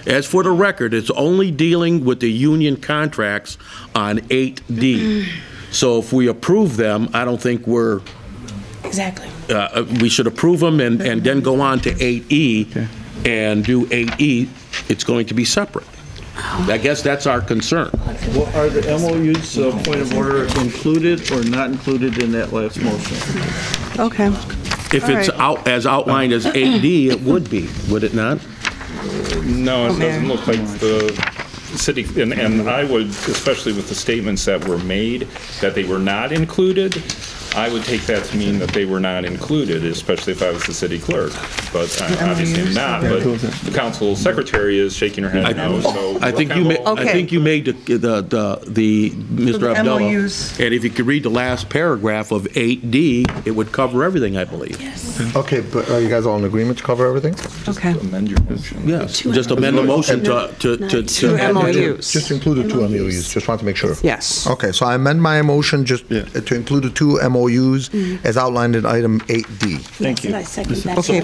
as for the record, it's only dealing with the union contracts on 8D. So if we approve them, I don't think we're... Exactly. We should approve them and then go on to 8E and do 8E. It's going to be separate. I guess that's our concern. Well, are the MOUs, point of order, included or not included in that last motion? Okay. If it's as outlined as 8D, it would be, would it not? No, it doesn't look like the city, and I would, especially with the statements that were made, that they were not included, I would take that to mean that they were not included, especially if I was the city clerk. But obviously I'm not, but the council secretary is shaking her head no, so. I think you made the Mr. Abdullah. MOUs. And if you could read the last paragraph of 8D, it would cover everything, I believe. Yes. Okay, but are you guys all in agreement to cover everything? Okay. Amend your motion. Yes, just amend the motion to MOUs. Just include the two MOUs, just want to make sure. Yes. Okay, so I amend my motion just to include the two MOUs as outlined in item 8D. Thank you. I second that. Okay,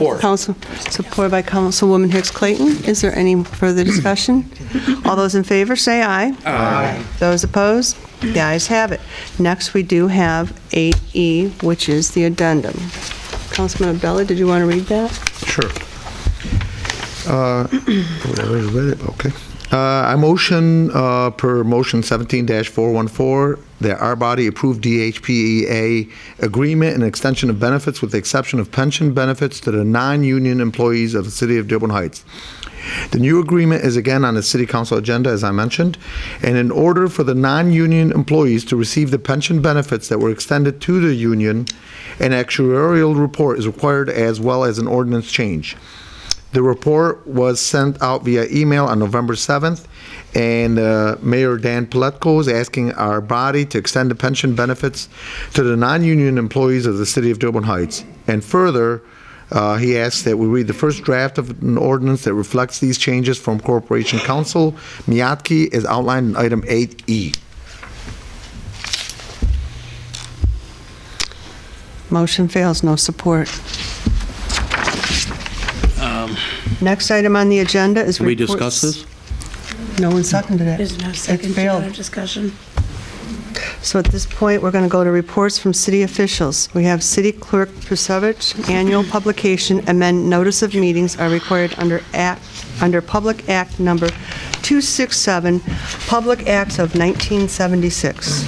support by Councilwoman Hicks Clayton. Is there any further discussion? All those in favor say aye. Aye. Those opposed? The ayes have it. Next, we do have 8E, which is the addendum. Councilman Abdullah, did you want to read that? Sure. I already read it, okay. I motion per motion 17-414 that our body approve DHPEA agreement and extension of benefits with the exception of pension benefits to the non-union employees of the city of Dearborn Heights. The new agreement is again on the city council agenda, as I mentioned, and in order for the non-union employees to receive the pension benefits that were extended to the union, an actuarial report is required as well as an ordinance change. The report was sent out via email on November 7th, and Mayor Dan Paletko is asking our body to extend the pension benefits to the non-union employees of the city of Dearborn Heights. And further, he asks that we read the first draft of an ordinance that reflects these changes from Corporation Counsel Miyake as outlined in item 8E. Motion fails, no support. Next item on the agenda is Can we reports. discuss this? No one seconded it. There's no second failed. discussion. So at this point, we're going to go to reports from city officials. We have City Clerk Prusevich, annual publication, amend notice of meetings are required under Public Act number 267, Public Acts of 1976.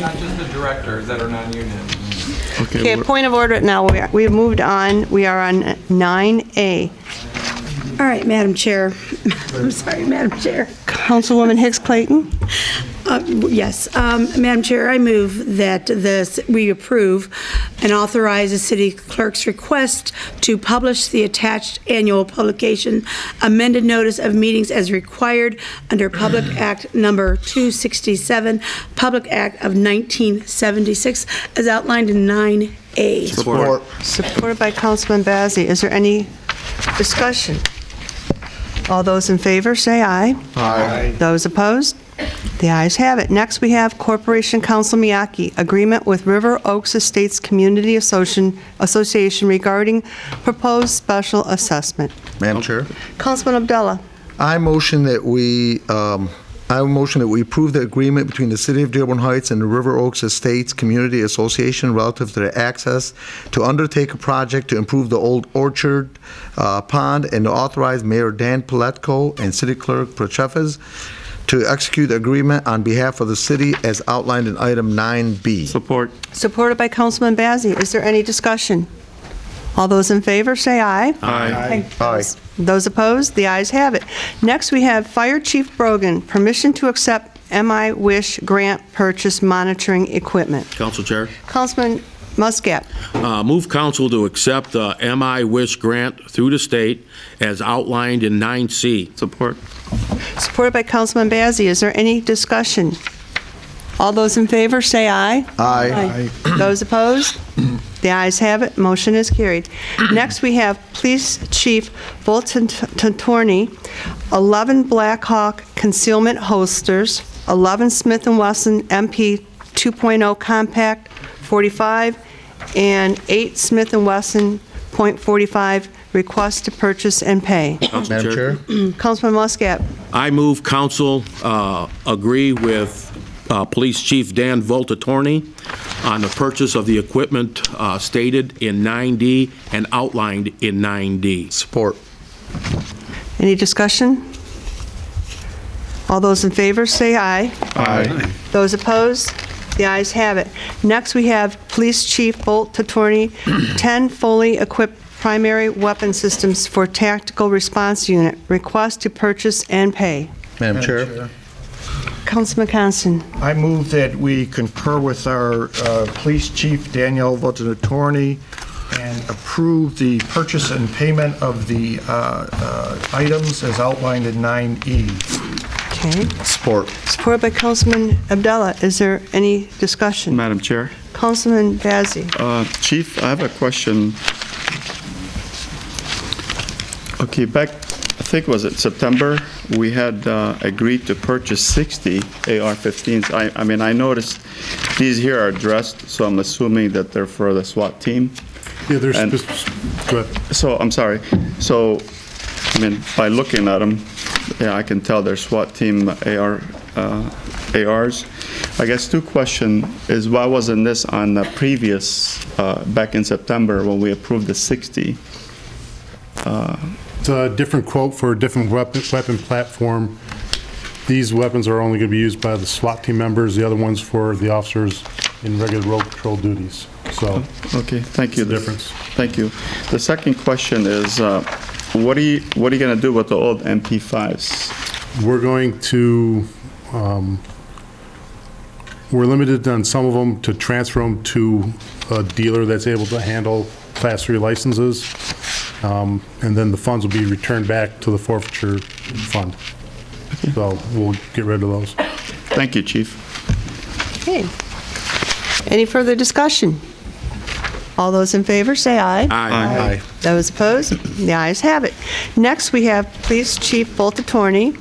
Not just the directors that are non-union. Okay, point of order now. We have moved on. We are on 9A. All right, Madam Chair. I'm sorry, Madam Chair. Councilwoman Hicks Clayton. Yes, Madam Chair, I move that we approve and authorize the city clerk's request to publish the attached annual publication amended notice of meetings as required under Public Act number 267, Public Act of 1976, as outlined in 9A. Support. Supported by Councilman Bazey. Is there any discussion? All those in favor say aye. Aye. Those opposed? The ayes have it. Next, we have Corporation Counsel Miyake, agreement with River Oaks Estates Community Association regarding proposed special assessment. Madam Chair. Councilman Abdullah. I motion that we approve the agreement between the City of Dearborn Heights and the River Oaks Estates Community Association relative to the access to undertake a project to improve the old orchard pond and to authorize Mayor Dan Paletko and City Clerk Prusevich to execute the agreement on behalf of the city as outlined in item 9B. Support. Supported by Councilman Bazey. Is there any discussion? All those in favor say aye. Aye. Aye. Those opposed? The ayes have it. Next, we have Fire Chief Brogan, permission to accept MI Wish grant purchase monitoring equipment. Council Chair. Councilman Muscat. Move council to accept the MI Wish grant through the state as outlined in 9C. Support. Supported by Councilman Bazey. Is there any discussion? All those in favor say aye. Aye. Those opposed? The ayes have it. Motion is carried. Next, we have Police Chief Bolton Torney, 11 Black Hawk concealment holsters, 11 Smith & Wesson MP 2.0 compact 45, and 8 Smith & Wesson .45 request to purchase and pay. Madam Chair. Councilman Muscat. I move council agree with Police Chief Dan Voltatorni on the purchase of the equipment stated in 9D and outlined in 9D. Support. Any discussion? All those in favor say aye. Aye. Those opposed? The ayes have it. Next, we have Police Chief Voltatorni, 10 fully equipped primary weapon systems for Tactical Response Unit. Request to purchase and pay. Madam Chair. Councilman Constant. I move that we concur with our Police Chief Daniel Voltatorni and approve the purchase and payment of the items as outlined in 9E. Okay. Support. Supported by Councilman Abdullah. Is there any discussion? Madam Chair. Councilman Bazey. Chief, I have a question. Okay, back, I think was it September, we had agreed to purchase 60 AR-15s. I mean, I noticed these here are addressed, so I'm assuming that they're for the SWAT team. Yeah, there's, go ahead. So, I'm sorry. So, I mean, by looking at them, yeah, I can tell they're SWAT team ARs. I guess two questions is why wasn't this on the previous, back in September when we approved the 60? It's a different quote for a different weapon platform. These weapons are only going to be used by the SWAT team members, the other ones for the officers in regular road patrol duties. So, okay, thank you. The difference. Thank you. The second question is, what are you going to do with the old MP5s? We're going to, we're limited on some of them to transfer them to a dealer that's able to handle Class 3 licenses. And then the funds will be returned back to the forfeiture fund. So we'll get rid of those. Thank you, Chief. Okay. Any further discussion? All those in favor say aye. Aye. Those opposed? The ayes have it. Next, we have Police Chief Voltatorni,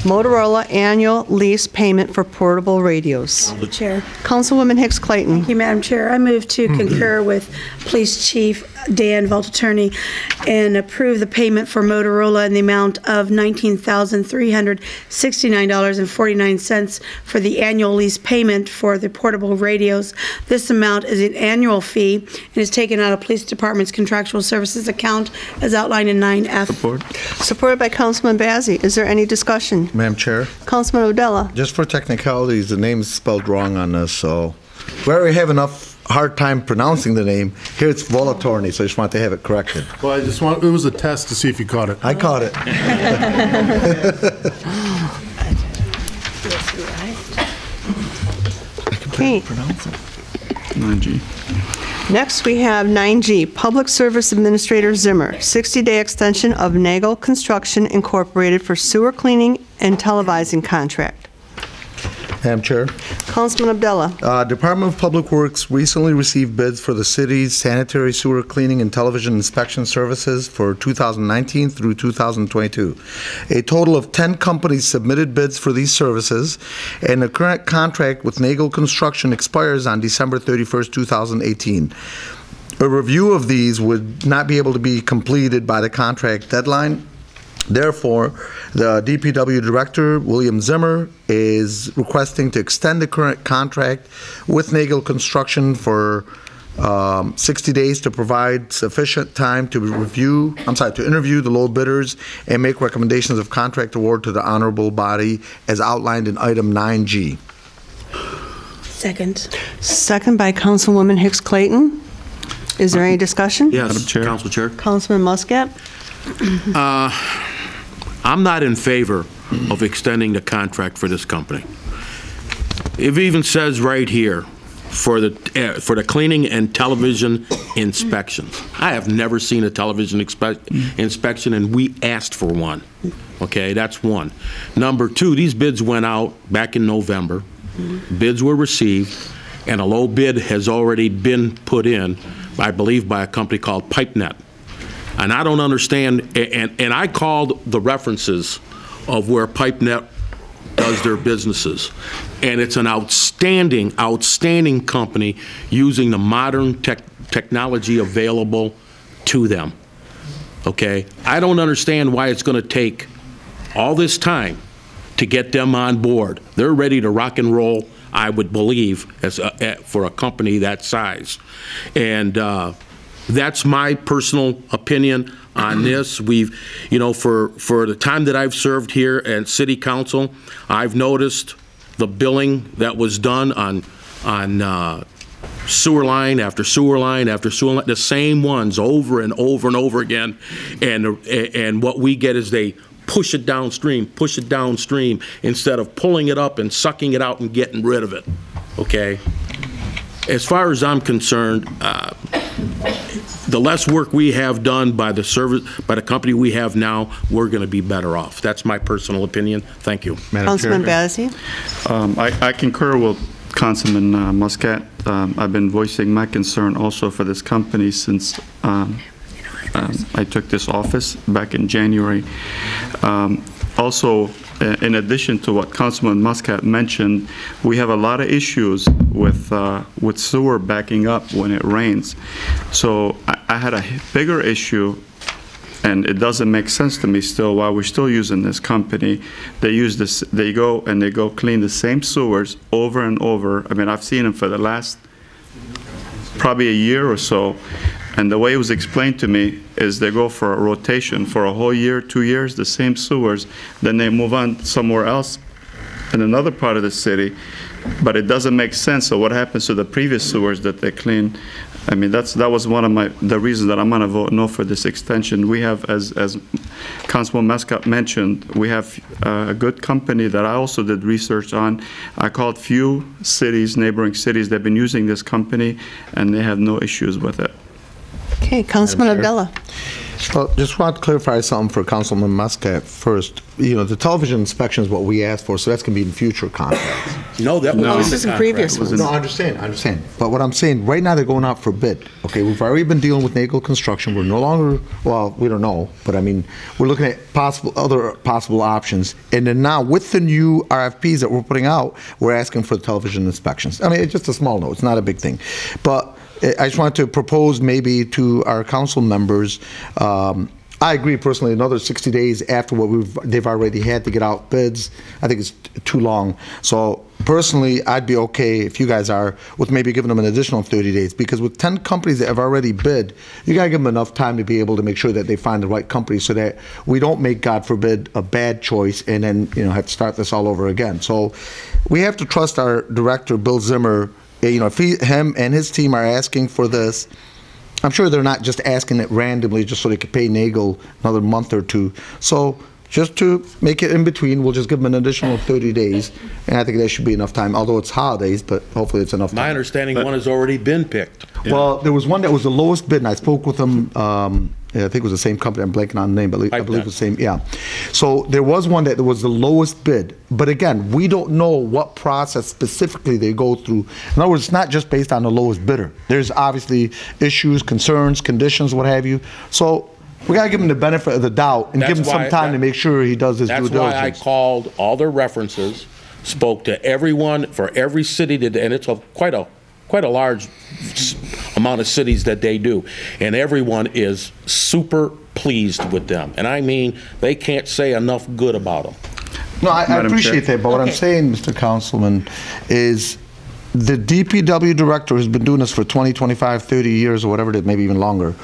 Motorola annual lease payment for portable radios. Chair. Councilwoman Hicks Clayton. Thank you, Madam Chair. I move to concur with Police Chief Dan Voltatorni and approve the payment for Motorola in the amount of $19,369.49 for the annual lease payment for the portable radios. This amount is an annual fee and is taken out of Police Department's contractual services account as outlined in 9F. Support. Supported by Councilman Bazey. Is there any discussion? Madam Chair. Councilman Odella. Just for technicalities, the name is spelled wrong on this, so we already have enough hard time pronouncing the name. Here it's Voltatorni, so I just want to have it corrected. Well, I just want, it was a test to see if you caught it. I caught it. Okay. 9G. Next, we have 9G, Public Service Administrator Zimmer, 60-day extension of Nagel Construction Incorporated for sewer cleaning and televising contract. Madam Chair. Councilman Abdullah. Department of Public Works recently received bids for the city's sanitary sewer cleaning and television inspection services for 2019 through 2022. A total of 10 companies submitted bids for these services, and the current contract with Nagel Construction expires on December 31st, 2018. A review of these would not be able to be completed by the contract deadline. Therefore, the DPW Director, William Zimmer, is requesting to extend the current contract with Nagel Construction for 60 days to provide sufficient time to interview the low bidders and make recommendations of contract award to the honorable body as outlined in item 9G. Second. Second by Councilwoman Hicks Clayton. Is there any discussion? Yes, Council Chair. Councilman Muscat. I'm not in favor of extending the contract for this company. It even says right here, for the cleaning and television inspections. I have never seen a television inspection, and we asked for one. Okay, that's one. Number two, these bids went out back in November. Bids were received, and a low bid has already been put in, I believe, by a company called PipeNet. And I don't understand, and I called the references of where PipeNet does their businesses. And it's an outstanding, outstanding company using the modern technology available to them. Okay? I don't understand why it's going to take all this time to get them on board. They're ready to rock and roll, I would believe, as for a company that size. And that's my personal opinion on this. We've, you know, for the time that I've served here at City Council, I've noticed the billing that was done on sewer line after sewer line after sewer line, the same ones over and over and over again. And what we get is they push it downstream instead of pulling it up and sucking it out and getting rid of it. Okay? As far as I'm concerned, the less work we have done by the company we have now, we're going to be better off. That's my personal opinion. Thank you. Councilman Bazey? I concur with Councilman Muscat. I've been voicing my concern also for this company since I took this office back in January. Also, in addition to what Councilman Muscat mentioned, we have a lot of issues with sewer backing up when it rains. So I had a bigger issue, and it doesn't make sense to me still why we're still using this company. They use this, they go clean the same sewers over and over. I mean, I've seen them for the last probably a year or so. And the way it was explained to me is they go for a rotation for a whole year, 2 years, the same sewers, then they move on somewhere else in another part of the city, but it doesn't make sense. So what happens to the previous sewers that they clean? I mean, that was one of the reasons that I'm going to vote no for this extension. We have, as Councilman Muscat mentioned, we have a good company that I also did research on. I called few cities, neighboring cities, they've been using this company, and they have no issues with it. Okay, Councilman Abdullah. Well, just want to clarify something for Councilman Muscat first. You know, the television inspection is what we asked for, so that's going to be in future contracts. No, that was this is in previous ones. No, I understand. But what I'm saying, right now they're going out for bid. Okay, we've already been dealing with Nagel Construction. We're no longer, well, we don't know, but I mean, we're looking at other possible options. And then now, with the new RFPs that we're putting out, we're asking for the television inspections. I mean, it's just a small note. It's not a big thing. But I just want to propose maybe to our council members, I agree personally, another 60 days after what they've already had to get out bids, I think it's too long. So personally, I'd be okay if you guys are with maybe giving them an additional 30 days, because with 10 companies that have already bid, you gotta give them enough time to be able to make sure that they find the right company so that we don't make, God forbid, a bad choice and then, you know, have to start this all over again. So we have to trust our director, Bill Zimmer. You know, if him and his team are asking for this, I'm sure they're not just asking it randomly just so they could pay Nagel another month or two. So just to make it in between, we'll just give them an additional 30 days, and I think that should be enough time, although it's holidays, but hopefully it's enough time. My understanding, one has already been picked. Yeah. Well, there was one that was the lowest bid, and I spoke with them, yeah, I think it was the same company, I'm blanking on the name, but I believe it was the same, yeah. So there was one that was the lowest bid, but again, we don't know what process specifically they go through. In other words, it's not just based on the lowest bidder. There's obviously issues, concerns, conditions, what have you. So we gotta give him the benefit of the doubt and give him some time to make sure he does his due diligence. That's why I called all their references, spoke to everyone for every city, and it's quite a large amount of cities that they do, and everyone is super pleased with them. And I mean, they can't say enough good about them. No, I appreciate that, but what I'm saying, Mr. Councilman, is the DPW director has been doing this for 20, 25, 30 years or whatever it is, maybe even longer.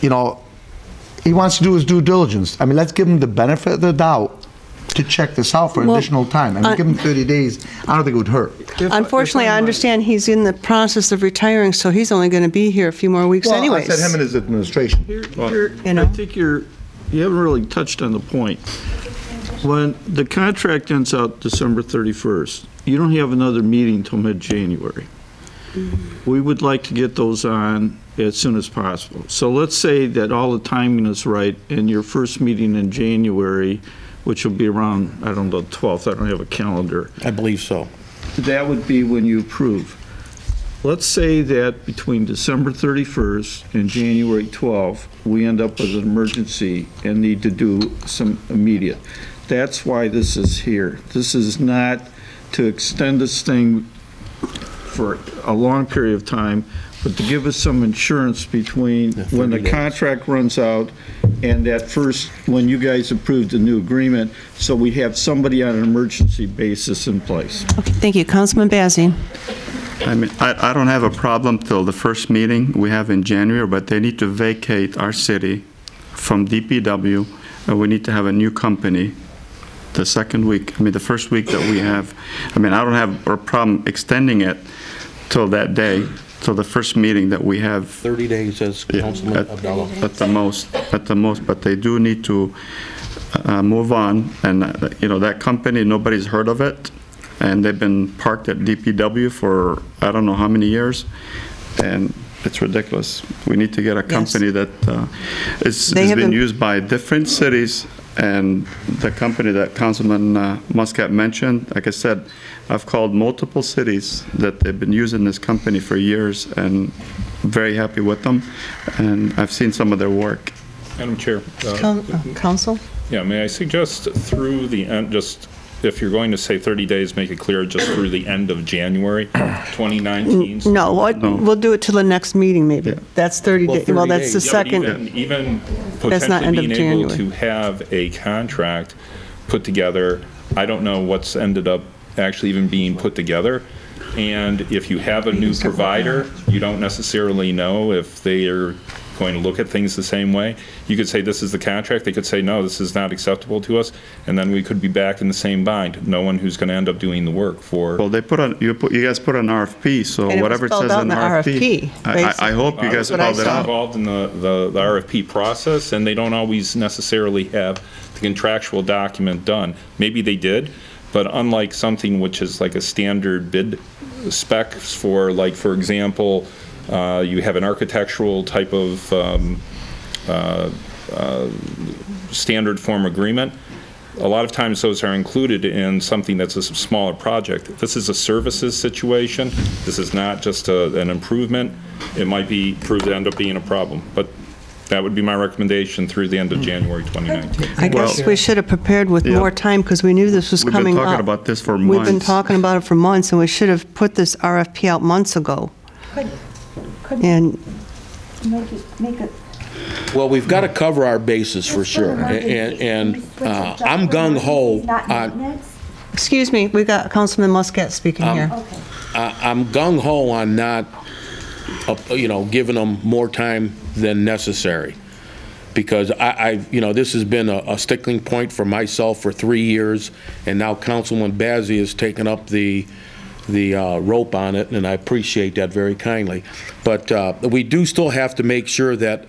You know, he wants to do his due diligence. I mean, let's give him the benefit of the doubt to check this out for additional time. I mean, give him 30 days. I don't think it would hurt. Unfortunately, I understand he's in the process of retiring, so he's only going to be here a few more weeks anyways. I said him and his administration. I think you're you haven't really touched on the point. When the contract ends out December 31st, you don't have another meeting till mid-January. We would like to get those on as soon as possible. So let's say that all the timing is right and your first meeting in January, which will be around, I don't know, 12th, I don't have a calendar. I believe so. That would be when you approve. Let's say that between December 31st and January 12th, we end up with an emergency and need to do some immediate. That's why this is here. This is not to extend this thing for a long period of time, but to give us some insurance between when the contract runs out and that first, when you guys approved the new agreement, so we have somebody on an emergency basis in place. Okay, thank you. Councilman Bazey. I mean, I don't have a problem till the first meeting we have in January, but they need to vacate our city from DPW, and we need to have a new company the second week. I mean, the first week that we have. I mean, I don't have a problem extending it till that day, till the first meeting that we have. 30 days, as Councilman Abdallah. At the most, but they do need to move on. And, you know, that company, nobody's heard of it. And they've been parked at DPW for I don't know how many years. And it's ridiculous. We need to get a company that has been used by different cities. And the company that Councilman Muscat mentioned, like I said, I've called multiple cities that they've been using this company for years and very happy with them. And I've seen some of their work. Madam Chair. Council? Yeah, may I suggest through the end, just if you're going to say 30 days, make it clear just through the end of January 2019? No, we'll do it till the next meeting maybe. Yeah. That's 30 days. Well, that's the second. Even that's not potentially end of being able January. to have a contract put together, I don't know what's ended up actually even being put together. And if you have a new provider, you don't necessarily know if they are going to look at things the same way. You could say this is the contract. They could say, no, this is not acceptable to us. And then we could be back in the same bind. No one who's going to end up doing the work for. Well, they put on, you guys put an RFP, so whatever it says in the RFP. I hope you guys spelled it out. Involved in the RFP process, and they don't always necessarily have the contractual document done. Maybe they did, but unlike something which is like a standard bid spec for, like, for example, you have an architectural type of standard form agreement. A lot of times those are included in something that's a smaller project. This is a services situation. This is not just an improvement. It might be proved to end up being a problem, but that would be my recommendation through the end of January 2019. I guess we should have prepared with more time because we knew this was coming up. We've been talking about this for months. We've been talking about it for months, and we should have put this RFP out months ago. And make it. Well, we've got to cover our bases for sure, and I'm gung-ho on. Excuse me, we got Councilman Muscat speaking here. I'm gung-ho on not, giving them more time than necessary, because this has been a sticking point for myself for 3 years, and now Councilman Bazey has taken up the rope on it, and I appreciate that very kindly. But we do still have to make sure that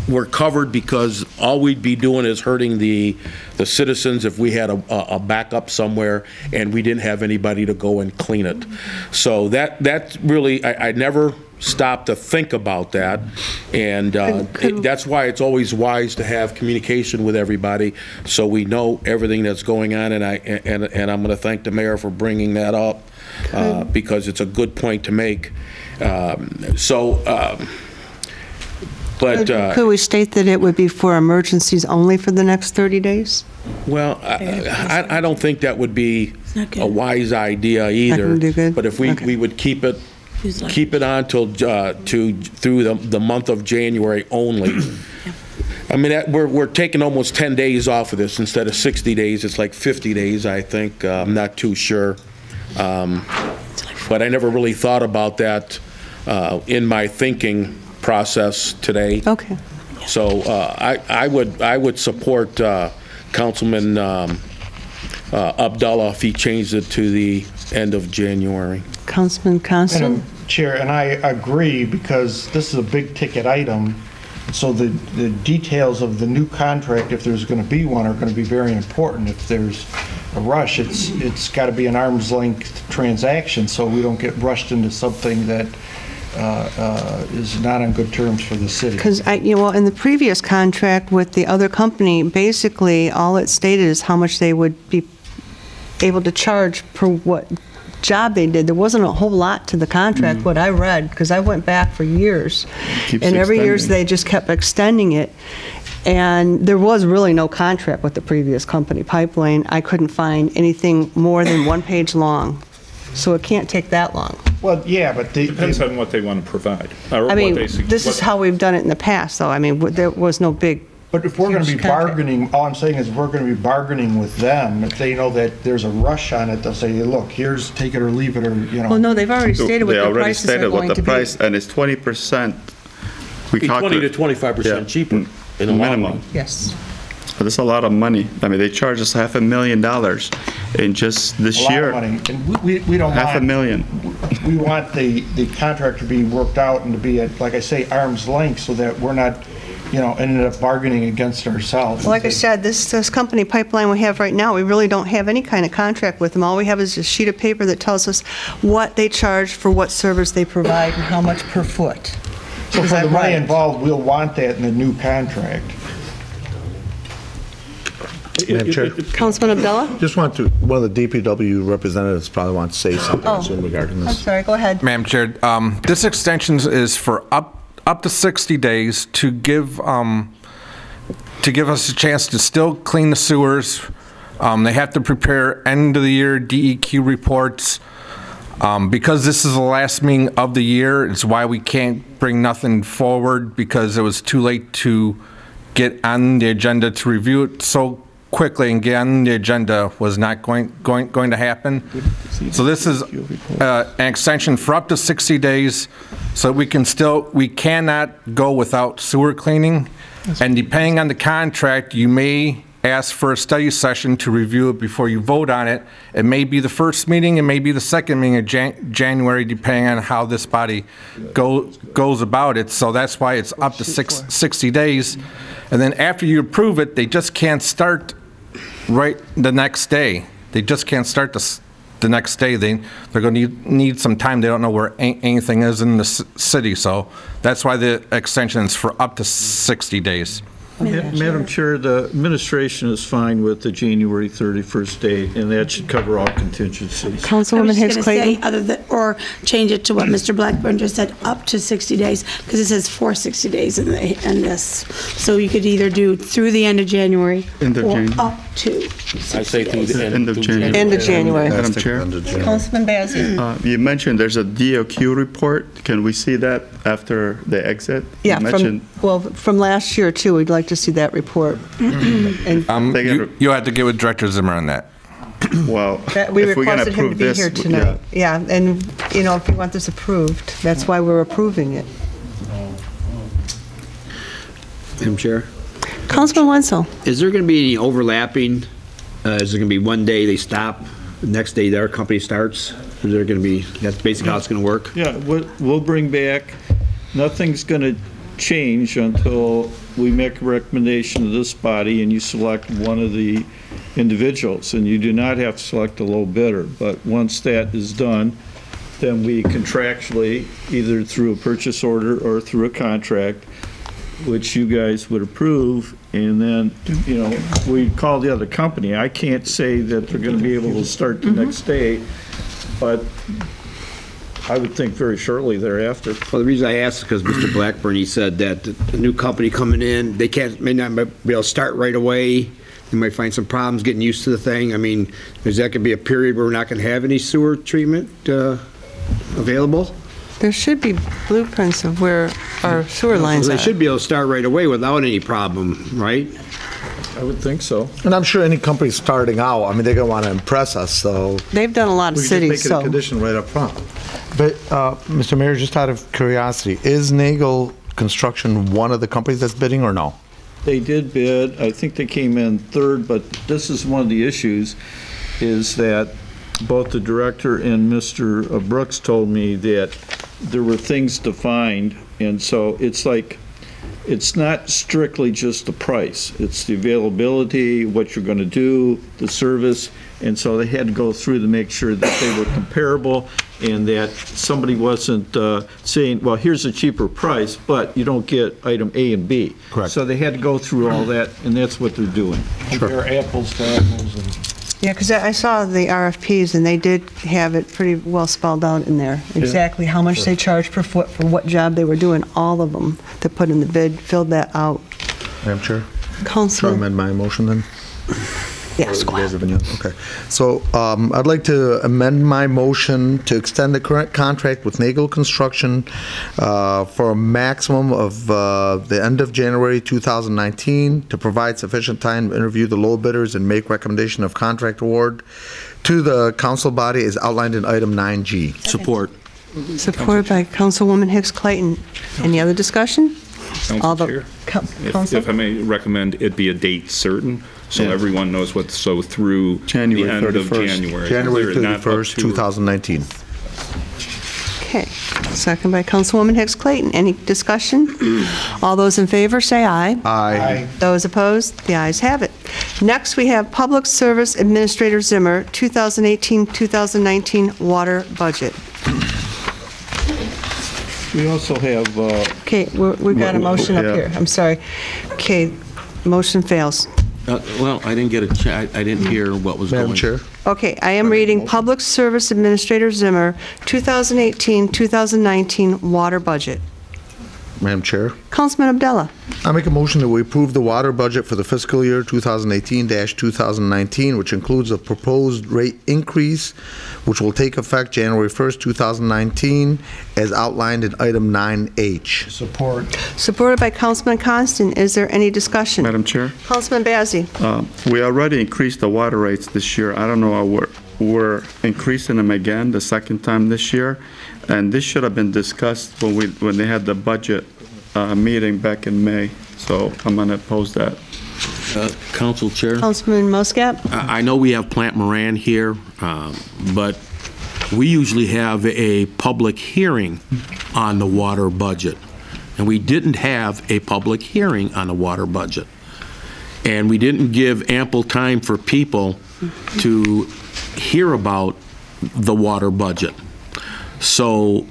we're covered, because all we'd be doing is hurting the citizens if we had a backup somewhere and we didn't have anybody to go and clean it. So that's really, I never stop to think about that, and that's why it's always wise to have communication with everybody so we know everything that's going on. And I'm going to thank the mayor for bringing that up, because it's a good point to make. Could we state that it would be for emergencies only for the next 30 days? Well, I don't think that would be a wise idea either. But if we would keep it on till through the month of January only. I mean, we're taking almost 10 days off of this instead of 60 days. It's like 50 days, I think. I'm not too sure. But I never really thought about that in my thinking process today. Okay. So I would support Councilman Abdallah if he changed it to the end of January. Councilman Constant? Chair, and I agree, because this is a big ticket item, So the details of the new contract, if there's going to be one, are going to be very important. If there's a rush, it's got to be an arm's length transaction, so we don't get rushed into something that is not on good terms for the city. Because, in the previous contract with the other company, basically, all it stated is how much they would be able to charge per what job they did. There wasn't a whole lot to the contract, what I read, because I went back for years. And every year they just kept extending it. And there was really no contract with the previous company, Pipeline. I couldn't find anything more than 1 page long. So it can't take that long. Well, yeah, but depends on what they want to provide. Or I mean, what they, this is how we've done it in the past, though. I mean, there was no big. But if we're going to be bargaining, all I'm saying is if we're going to be bargaining with them, if they know that there's a rush on it, they'll say, look, here's take it or leave it, or, Well, no, they've already stated what the prices are going to be. And it's 20%. We 20 to 25% cheaper in the minimum. Yes. But that's a lot of money. I mean, they charge us $500,000 in just this year. A lot of money. And we don't want $500,000. We want the contract to be worked out and to be at, like I say, arm's length, so that we're not, ended up bargaining against ourselves. Well, like I said, this company Pipeline we have right now, we really don't have any kind of contract with them. All we have is a sheet of paper that tells us what they charge for what service they provide and how much per foot. So for the money involved, we'll want that in the new contract. Madam Chair? Councilman Abdullah? Just want to, one of the DPW representatives probably wants to say something regarding this. I'm sorry, go ahead. Madam Chair, this extension is for up to 60 days to give us a chance to still clean the sewers. They have to prepare end of the year DEQ reports. Because this is the last meeting of the year, it's why we can't bring nothing forward, because it was too late to get on the agenda to review it so quickly and get on the agenda was not going to happen. So this is an extension for up to 60 days, so we cannot go without sewer cleaning. And depending on the contract, you may ask for a study session to review it before you vote on it. It may be the first meeting, it may be the second meeting of January, depending on how this body goes about it. So that's why it's up to 60 days. And then after you approve it, they just can't start right the next day. They just can't start the next day. They're going to need some time. They don't know where anything is in the city. So that's why the extension is for up to 60 days. Madam Chair, the administration is fine with the January 31st date, and that should cover all contingencies. Councilwoman Hicks Clayton? Or change it to what Mr. Blackburn just said, up to 60 days, because it says for 60 days in this. So you could either do through the end of January or up to 60 I say through days. the end of January. End of January. Madam Chair, Councilman Bazey? you mentioned there's a DOQ report. Can we see that after they exit? Yeah, from last year too. We'd like to see that report. And you had to get with Director Zimmer on that. Well, we requested him to be here tonight. Yeah, and if you want this approved, that's why we're approving it. Madam Chair? Councilman Wenzel? Is there going to be any overlapping? Is there going to be one day they stop, the next day their company starts? Is there going to be, that's basically how it's going to work? Yeah, we'll bring back, nothing's going to change until we make a recommendation to this body and you select one of the individuals, and you do not have to select a low bidder. But once that is done, then we contractually, either through a purchase order or through a contract, which you guys would approve, and then, we call the other company. I can't say that they're going to be able to start the next day, but I would think very shortly thereafter. Well, the reason I asked is because Mr. Blackburn, he said that the new company coming in, they may not be able to start right away. They might find some problems getting used to the thing. I mean, is that going to be a period where we're not going to have any sewer treatment available? There should be blueprints of where our sewer lines are. They should be able to start right away without any problem, right? I would think so. And I'm sure any company starting out, I mean, they're going to want to impress us, so. They've done a lot of cities, We just make it a condition right up front. But, Mr. Mayor, just out of curiosity, is Nagel Construction one of the companies that's bidding or no? They did bid. I think they came in third, but this is one of the issues, is that both the director and Mr. Brooks told me that there were things defined, and so it's like, it's not strictly just the price. It's the availability, what you're going to do, the service, and so they had to go through to make sure that they were comparable and that somebody wasn't saying, well, here's a cheaper price, but you don't get item A and B. Correct. So they had to go through all that, and that's what they're doing. Compare apples to apples. Yeah, because I saw the RFPs, and they did have it pretty well spelled out in there, exactly how much they charged per foot for what job they were doing. All of them that put in the bid filled that out. Madam Chair? Councilman. Shall I amend my motion then? Yes, go ahead. Okay. So I'd like to amend my motion to extend the current contract with Nagel Construction for a maximum of the end of January 2019 to provide sufficient time to interview the low bidders and make recommendation of contract award to the council body as outlined in item 9G. Support. Supported by Councilwoman Hicks Clayton. Any other discussion? Council Chair, if I may recommend it be a date certain, so everyone knows what, so through January the end 31st. of January. January Not up 31st, to- 2019. Okay. Second by Councilwoman Hicks Clayton. Any discussion? All those in favor, say aye. Aye. Those opposed? The ayes have it. Next, we have Public Service Administrator Zimmer, 2018-2019 water budget. We also have... Okay, we've got a motion up here. I'm sorry. Okay, motion fails. Well, I didn't get a I didn't hear what was going on. Madam Chair? Okay, I am reading Public Service Administrator Zimmer, 2018-2019 water budget. Madam Chair? Councilman Abdullah. I make a motion that we approve the water budget for the fiscal year 2018-2019, which includes a proposed rate increase, which will take effect January 1st, 2019, as outlined in item 9H. Support. Supported by Councilman Constant. Is there any discussion? Madam Chair? Councilman Bazey. We already increased the water rates this year. I don't know how we're increasing them again the second time this year. And this should have been discussed when they had the budget meeting back in May. So I'm going to oppose that. Council Chair? Councilman Muscat. I know we have Plant Moran here, but we usually have a public hearing on the water budget. And we didn't have a public hearing on the water budget. And we didn't give ample time for people to hear about the water budget. So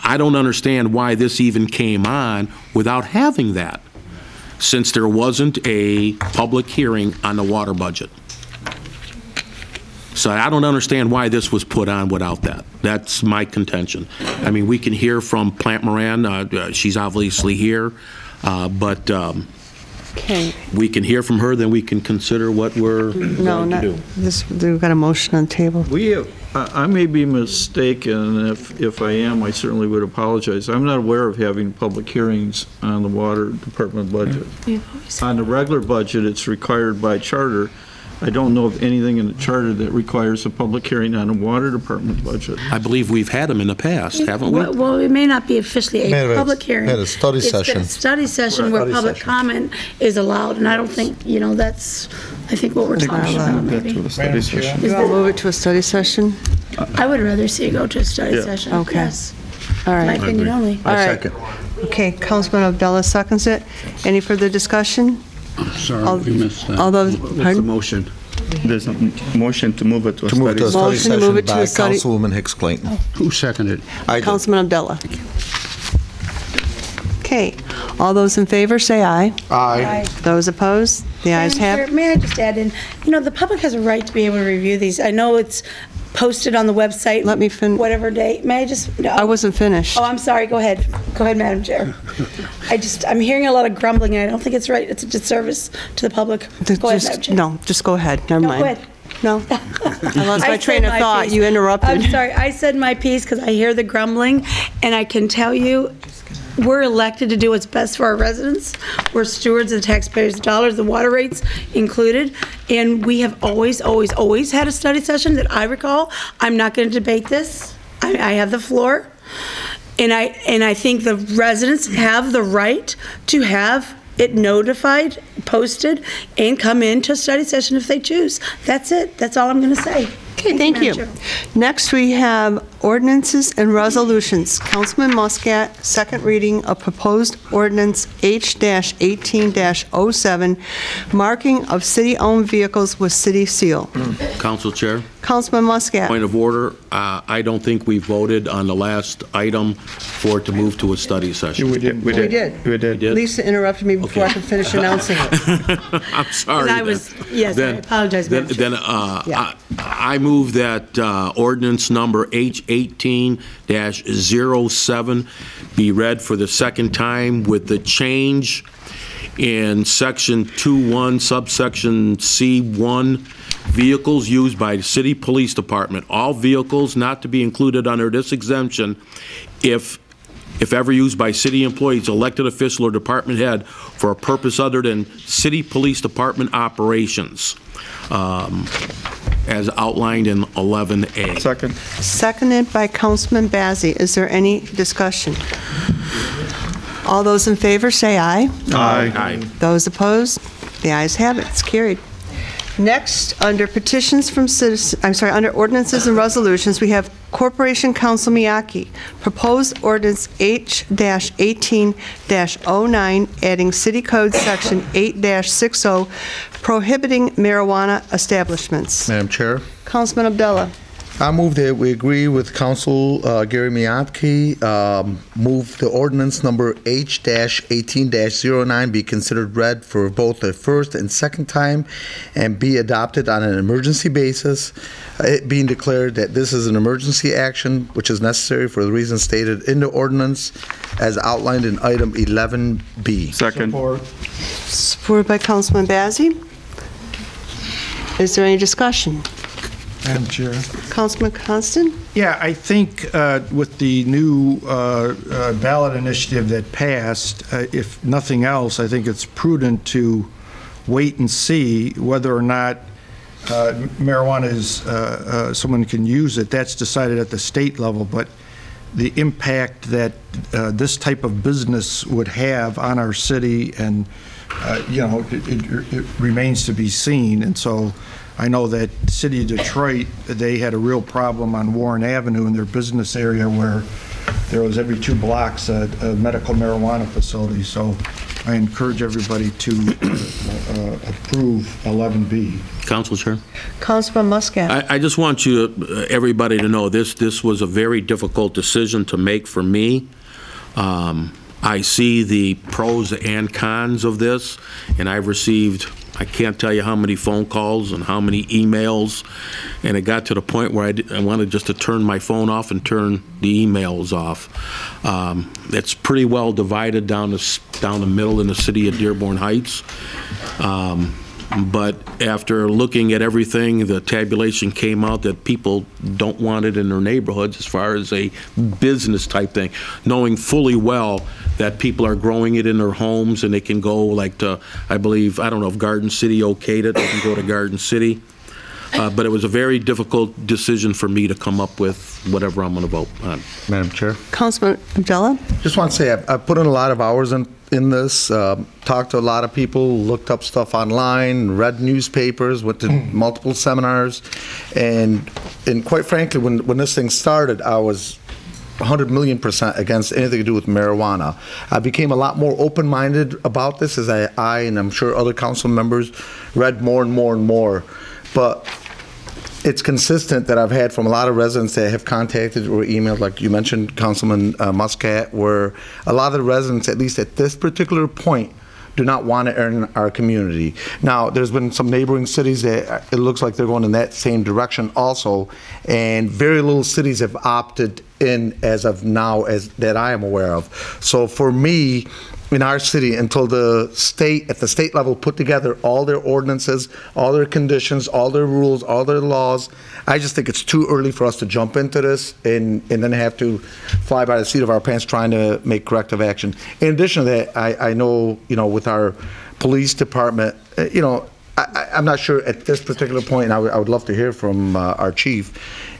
I don't understand why this even came on without having that, since there wasn't a public hearing on the water budget. So I don't understand why this was put on without that. That's my contention. I mean, we can hear from Plant Moran. She's obviously here. But we can hear from her, then we can consider what we're going to do. We've got a motion on the table. I may be mistaken, and if I am, I certainly would apologize. I'm not aware of having public hearings on the water department budget. On the regular budget, it's required by charter. I don't know of anything in the charter that requires a public hearing on a water department budget. I believe we've had them in the past, haven't we? Well, it may not be officially a public hearing. Had a study session. It's a study session where public comment is allowed, and I don't think, that's, I think what we're talking about, maybe. You want to move it to a study session? I would rather see it go to a study Yeah. session, Okay. yes. All right. My opinion only. All right. second. Okay, Councilman Abdullah seconds it. Any further discussion? Sorry, we missed that. All those, What's the pardon? motion? There's a motion to move it to a To move to a study. study Motion to move session it to by a study- Councilwoman Hicks Clayton. Who seconded? I did. Councilman Abdullah. Okay, all those in favor, say aye. Aye. Those opposed? The ayes have it. May I just add in, the public has a right to be able to review these. I know it's posted on the website. Let me finish. Whatever day. May I just? No. I wasn't finished. Oh, I'm sorry. Go ahead. Go ahead, Madam Chair. I'm hearing a lot of grumbling, and I don't think it's right. It's a disservice to the public. Go ahead, Madam Chair. No, just go ahead. Never No, mind. go ahead. No. I lost my I train said of my thought. piece. You interrupted. I'm sorry. I said my piece because I hear the grumbling, and I can tell you, we're elected to do what's best for our residents. We're stewards of the taxpayers' dollars, the water rates included, and we have always, always, always had a study session that I recall. I'm not going to debate this. I have the floor, and I think the residents have the right to have it notified, posted, and come into a study session if they choose. That's it. That's all I'm going to say. Okay, thank you. Next, we have ordinances and resolutions. Councilman Muscat, second reading of proposed ordinance H-18-07, marking of city-owned vehicles with city seal. Council Chair, Councilman Muscat. point of order. I don't think we voted on the last item for it to move to a study session. We did. We did. Lisa interrupted me before I could finish announcing it. I'm sorry. And I was, yes, I apologize, Madam Chair. Then I move that ordinance number H-18-07 be read for the second time with the change in section 2.1, subsection C1, vehicles used by the city police department. All vehicles not to be included under this exemption if ever used by city employees, elected official, or department head for a purpose other than city police department operations, as outlined in 11A. Second. Seconded by Councilman Bazey. Is there any discussion? All those in favor say aye. Aye. Those opposed? The ayes have it. It's carried. Next, under petitions from citizens, under ordinances and resolutions, we have Corporation Council Miyake, proposed ordinance H-18-09, adding City Code Section 8-60, prohibiting marijuana establishments. Madam Chair, Councilman Abdullah. I move that we agree with Council Gary Miyake, move the ordinance number H-18-09 be considered read for both the first and second time and be adopted on an emergency basis, it being declared that this is an emergency action which is necessary for the reasons stated in the ordinance as outlined in item 11B. Second. Supported by Councilman Bazey. Is there any discussion? Madam Chair. Councilman Constant? Yeah, I think with the new ballot initiative that passed, if nothing else, I think it's prudent to wait and see whether or not marijuana is, someone can use it. That's decided at the state level, but the impact that this type of business would have on our city and, it remains to be seen. And so I know that City of Detroit, they had a real problem on Warren Avenue in their business area where there was every 2 blocks a medical marijuana facility. So I encourage everybody to approve 11B. Council Chair. Councilman Muscat. I just want everybody to know this was a very difficult decision to make for me. I see the pros and cons of this, and I've received, I can't tell you how many phone calls and how many emails, and it got to the point where I wanted just to turn my phone off and turn the emails off. It's pretty well divided down the middle in the city of Dearborn Heights. But after looking at everything, the tabulation came out that people don't want it in their neighborhoods as far as a business type thing, knowing fully well that people are growing it in their homes and they can go like to, I believe, I don't know if Garden City okayed it, they can go to Garden City. But it was a very difficult decision for me to come up with whatever I'm going to vote on. Madam Chair. Councilman Abdullah. Just want to say I've put in a lot of hours in this, talked to a lot of people, looked up stuff online, read newspapers, went to multiple seminars, and quite frankly, when this thing started, I was 100 million% against anything to do with marijuana. I became a lot more open-minded about this as I and I'm sure other council members read more and more and more. But it's consistent that I've had from a lot of residents that have contacted or emailed, like you mentioned, Councilman Muscat, where a lot of the residents, at least at this particular point, do not want to earn our community. Now, there's been some neighboring cities that it looks like they're going in that same direction also, and very little cities have opted in as of now as that I am aware of. So for me, in our city, until the state, at the state level, put together all their ordinances, all their conditions, all their rules, all their laws, I just think it's too early for us to jump into this and then have to fly by the seat of our pants trying to make corrective action. In addition to that, I know, with our police department, I'm not sure at this particular point, and I would love to hear from our chief,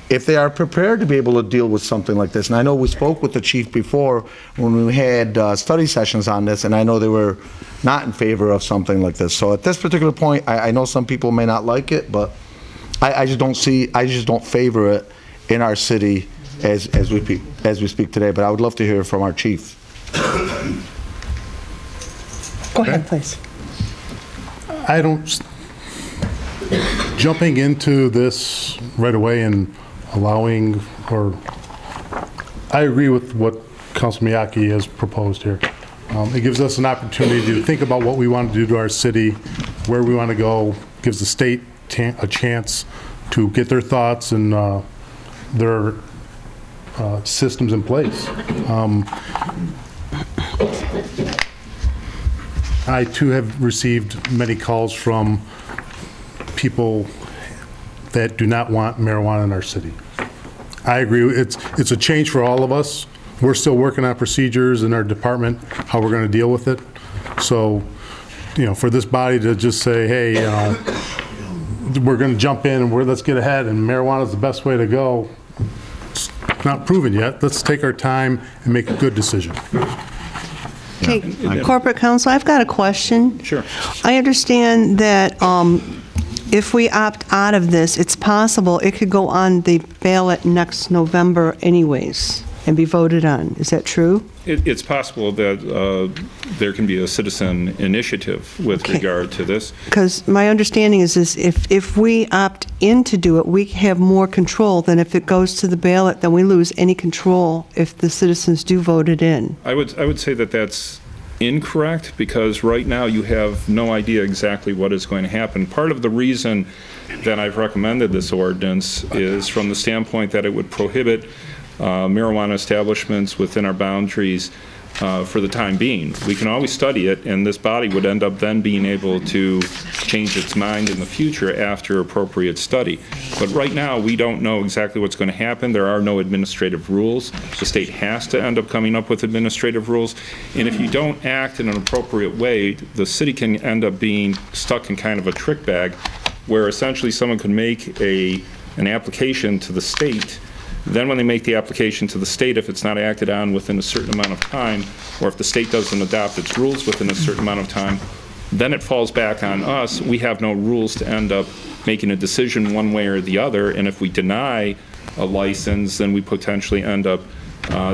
if they are prepared to be able to deal with something like this. And I know we spoke with the chief before when we had study sessions on this, and I know they were not in favor of something like this. So at this particular point, I know some people may not like it, but I just don't favor it in our city as we speak today, but I would love to hear from our chief. Go ahead, please. I don't, jumping into this right away and allowing, or I agree with what Council Miyake has proposed here. It gives us an opportunity to think about what we want to do to our city, where we want to go, gives the state a chance to get their thoughts and their systems in place. I too have received many calls from people that do not want marijuana in our city. I agree, it's a change for all of us. We're still working on procedures in our department, how we're going to deal with it. So, you know, for this body to just say, hey, we're going to jump in and let's get ahead and marijuana is the best way to go, it's not proven yet. Let's take our time and make a good decision. Okay, Corporate Counsel, I've got a question. Sure. I understand that if we opt out of this, it's possible it could go on the ballot next November anyways and be voted on. Is that true? It's possible that there can be a citizen initiative with regard to this. Because my understanding is if we opt in to do it, we have more control than if it goes to the ballot, then we lose any control if the citizens do vote it in. I would say that that's incorrect, because right now you have no idea exactly what is going to happen. Part of the reason that I've recommended this ordinance is from the standpoint that it would prohibit marijuana establishments within our boundaries for the time being. We can always study it, and this body would end up then being able to change its mind in the future after appropriate study. But right now, we don't know exactly what's going to happen. There are no administrative rules. The state has to end up coming up with administrative rules. And if you don't act in an appropriate way, the city can end up being stuck in kind of a trick bag where essentially someone can make an application to the state. Then when they make the application to the state, if it's not acted on within a certain amount of time, or if the state doesn't adopt its rules within a certain amount of time, then it falls back on us. We have no rules to end up making a decision one way or the other, and if we deny a license, then we potentially end up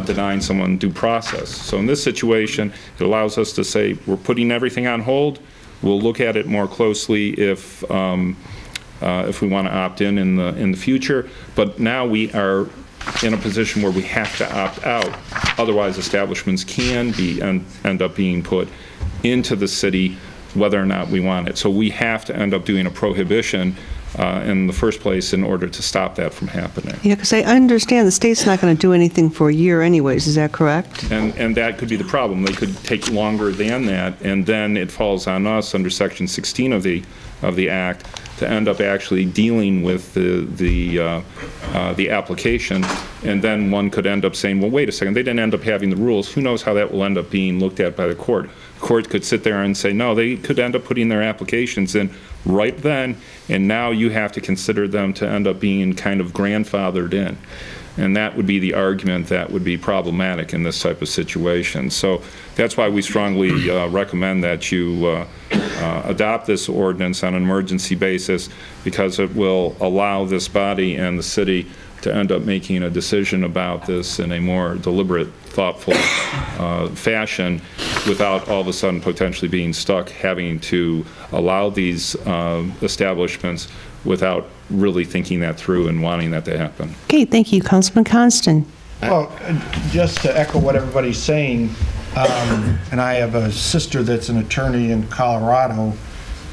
denying someone due process. So in this situation, it allows us to say, we're putting everything on hold. We'll look at it more closely if we want to opt in the future. But now we are in a position where we have to opt out. Otherwise, establishments can end up being put into the city whether or not we want it. So we have to end up doing a prohibition in the first place in order to stop that from happening. Yeah, because I understand the state's not going to do anything for a year anyways. Is that correct? And that could be the problem. They could take longer than that, and then it falls on us under Section 16 of the Act to end up actually dealing with the application, and then one could end up saying, well, wait a second, they didn't end up having the rules. Who knows how that will end up being looked at by the court? The court could sit there and say, no, they could end up putting their applications in right then, and now you have to consider them to end up being kind of grandfathered in. And that would be the argument that would be problematic in this type of situation. So that's why we strongly recommend that you adopt this ordinance on an emergency basis, because it will allow this body and the city to end up making a decision about this in a more deliberate, thoughtful fashion, without all of a sudden potentially being stuck having to allow these establishments without really thinking that through and wanting that to happen. Okay, thank you. Councilman Constant. Well, just to echo what everybody's saying, and I have a sister that's an attorney in Colorado,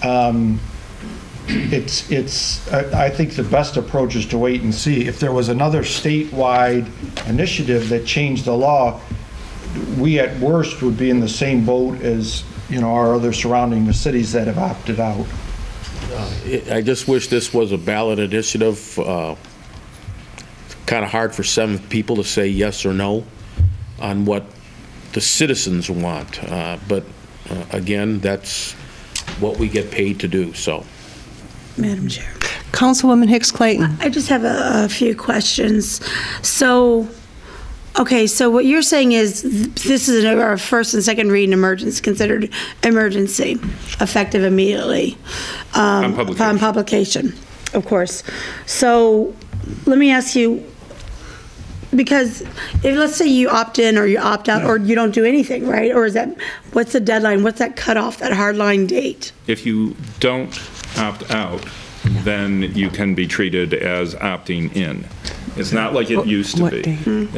I think the best approach is to wait and see. If there was another statewide initiative that changed the law, we at worst would be in the same boat as, you know, our other surrounding cities that have opted out. I just wish this was a ballot initiative. Kind of hard for some people to say yes or no on what the citizens want. But again, that's what we get paid to do, so. Madam Chair. Councilwoman Hicks Clayton. I just have a few questions. So, okay, so what you're saying is this is our first and second reading emergency, considered emergency, effective immediately on publication. Of course. So let me ask you, because if, let's say you opt in or you opt out or you don't do anything, right? Or is that, what's the deadline? What's that cutoff, that hard line date? If you don't opt out, then you can be treated as opting in. It's not like it used to be.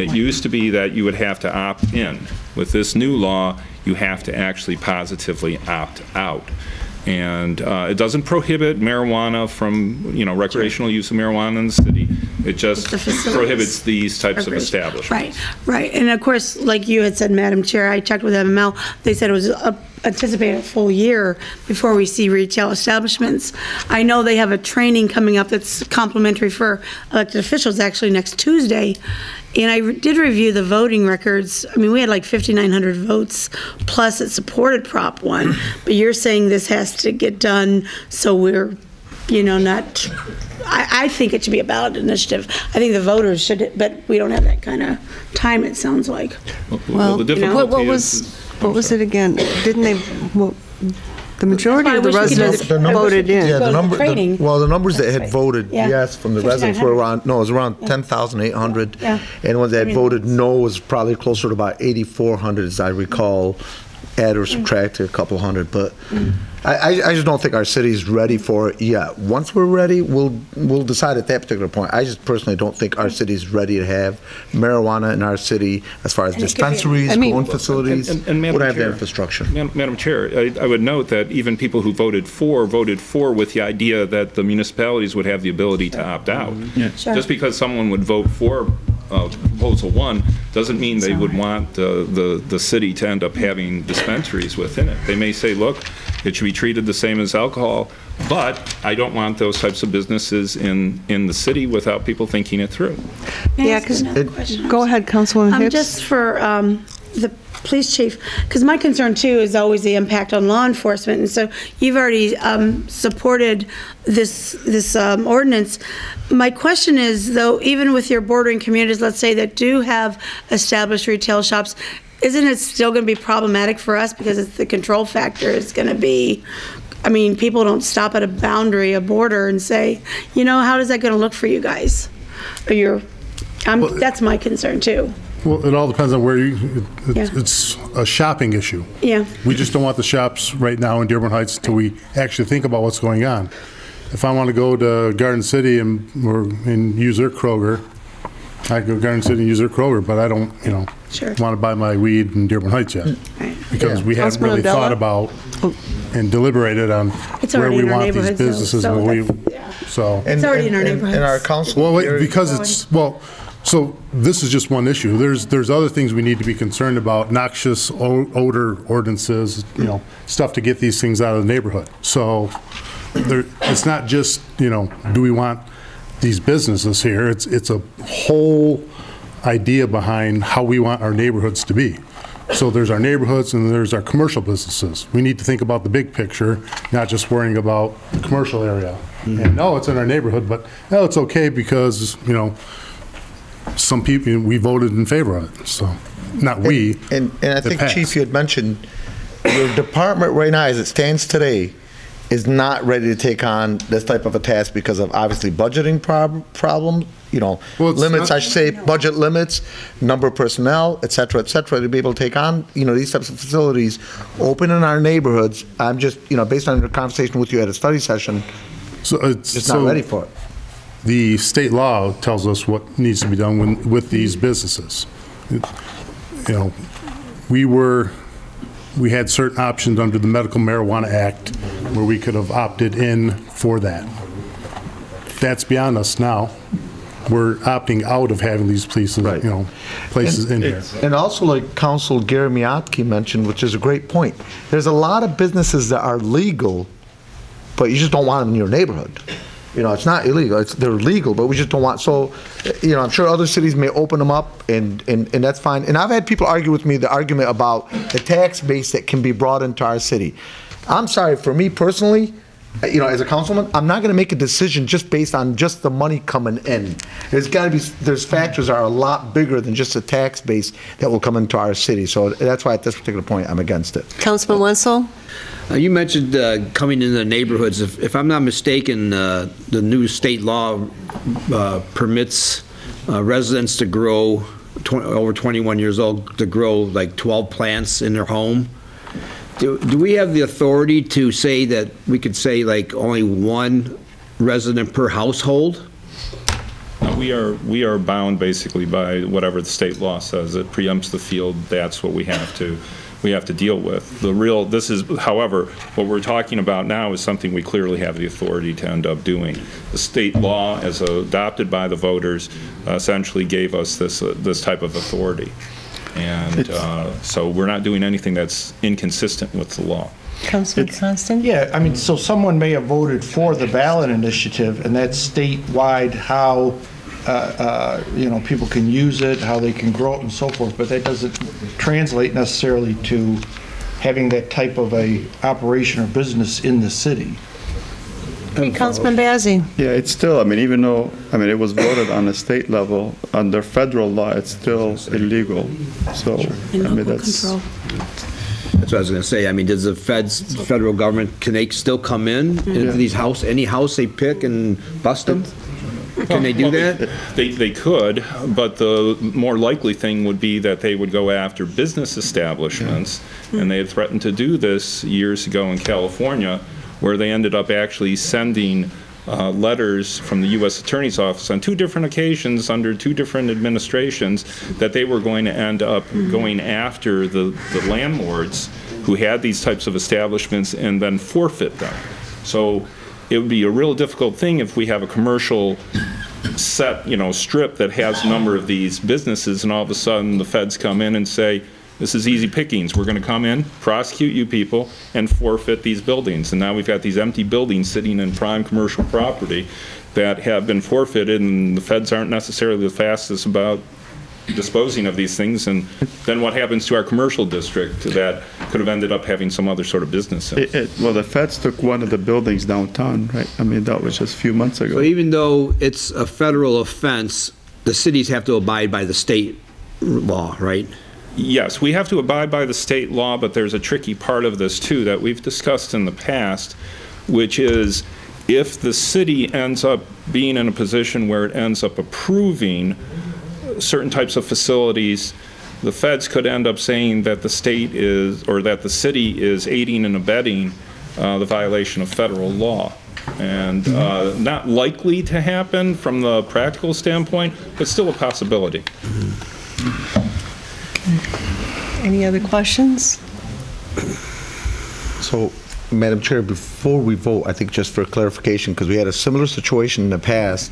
It used to be that you would have to opt in. With this new law, you have to actually positively opt out. And it doesn't prohibit marijuana from, recreational use of marijuana in the city. It just prohibits these types of establishments. Right, right. And of course, like you had said, Madam Chair, I checked with MML. They said it was anticipated a full year before we see retail establishments. I know they have a training coming up that's complimentary for elected officials actually next Tuesday. And I did review the voting records. I mean, we had like 5,900 votes, plus it supported Prop 1. But you're saying this has to get done, so we're, not, I think it should be a ballot initiative. I think the voters should, but we don't have that kind of time, it sounds like. Well, the difficulty what was it again? Didn't they, the majority of the residents voted in. Yeah, the numbers that had voted yes from the residents were around, it was around 10,800. Yeah. And ones that had voted no was probably closer to about 8,400, as I recall, add or subtract a couple hundred. But I just don't think our city's ready for it yet. Once we're ready, we'll decide at that particular point. I just personally don't think our city's ready to have marijuana in our city as far as dispensaries, growing facilities, and would have the infrastructure. Madam Chair, I would note that even people who voted for with the idea that the municipalities would have the ability to opt out. Sure. Just because someone would vote for Proposal 1 doesn't mean they would want the city to end up having dispensaries within it. They may say, look, it should be treated the same as alcohol, but I don't want those types of businesses in the city without people thinking it through. Yeah, because, go ahead, Councilwoman Hicks. Just for the police chief, because my concern too is always the impact on law enforcement. And so you've already supported this ordinance. My question is, though, even with your bordering communities, let's say, that do have established retail shops, isn't it still going to be problematic for us because it's the control factor is going to be, I mean, people don't stop at a boundary, a border, and say, how is that going to look for you guys? Or that's my concern too. Well, it all depends on where it's a shopping issue. Yeah. We just don't want the shops right now in Dearborn Heights until we actually think about what's going on. If I want to go to Garden City and use their Kroger, I go to Garden City and use their Kroger, but I don't, want to buy my weed in Dearborn Heights yet. Because we haven't really thought about and deliberated on where we want these businesses. It's already in our neighborhoods. And our council. Well, because it's, so this is just one issue. There's other things we need to be concerned about, noxious odor ordinances, stuff to get these things out of the neighborhood. So it's not just, do we want these businesses here? It's a whole idea behind how we want our neighborhoods to be. So there's our neighborhoods and there's our commercial businesses. We need to think about the big picture, not just worrying about the commercial area. And no, it's in our neighborhood, but no, it's okay because, some people, we voted in favor of it, so, not we. And I think, Chief, you had mentioned, your department right now, as it stands today, is not ready to take on this type of a task because of obviously budgeting problems, limits, I should say, budget limits, number of personnel, et cetera, to be able to take on, these types of facilities, open in our neighborhoods. I'm just, based on your conversation with you at a study session, so it's just not ready for it. The state law tells us what needs to be done with these businesses. We had certain options under the Medical Marijuana Act where we could have opted in for that. That's beyond us now. We're opting out of having these places, places in here. And also, like Council Gary Miotke mentioned, which is a great point, there's a lot of businesses that are legal, but you just don't want them in your neighborhood. It's not illegal, they're legal, but we just don't want, so, I'm sure other cities may open them up, and that's fine. And I've had people argue with me the argument about the tax base that can be brought into our city. I'm sorry, for me personally, you know, as a councilman, I'm not going to make a decision just based on just the money coming in. There's got to be, there's factors that are a lot bigger than just the tax base that will come into our city. So that's why at this particular point, I'm against it. Councilman Wenzel? You mentioned coming into the neighborhoods. If I'm not mistaken, the new state law permits residents to grow, over 21 years old, to grow like 12 plants in their home. Do we have the authority to say that we could say like only one resident per household? We are bound basically by whatever the state law says. It preempts the field. That's what we have to deal with. This is, however, what we're talking about now is something we clearly have the authority to end up doing. The state law, as adopted by the voters, essentially gave us this type of authority. And so we're not doing anything that's inconsistent with the law. Councilman Constant? Yeah, I mean, so someone may have voted for the ballot initiative, and that's statewide how, you know, people can use it, how they can grow it and so forth, but that doesn't translate necessarily to having that type of a operation or business in the city. Hey, Councilman Bazey. Yeah, it's still, I mean, even though, I mean, it was voted on the state level, under federal law, it's still illegal. So, I mean, that's what I was going to say. I mean, does the federal government, can they still come in into these any house they pick and bust them? Can they do that? They could, but the more likely thing would be that they would go after business establishments, and they had threatened to do this years ago in California, where they ended up actually sending letters from the U.S. Attorney's Office on 2 different occasions under 2 different administrations that they were going to end up going after the landlords who had these types of establishments and then forfeit them. So it would be a real difficult thing if we have a commercial set, you know, strip that has a number of these businesses, and all of a sudden the feds come in and say, this is easy pickings. We're going to come in, prosecute you people, and forfeit these buildings. And now we've got these empty buildings sitting in prime commercial property that have been forfeited, and the feds aren't necessarily the fastest about disposing of these things. And then what happens to our commercial district that could have ended up having some other sort of business in it? Well, the feds took one of the buildings downtown, right? I mean, that was just a few months ago. So even though it's a federal offense, the cities have to abide by the state law, right? Yes, we have to abide by the state law, but there's a tricky part of this too that we've discussed in the past, which is if the city ends up being in a position where it ends up approving certain types of facilities, the feds could end up saying that the state is, or that the city is aiding and abetting the violation of federal law. And not likely to happen from the practical standpoint, but still a possibility. Any other questions? So, Madam Chair, before we vote, I think just for clarification, because we had a similar situation in the past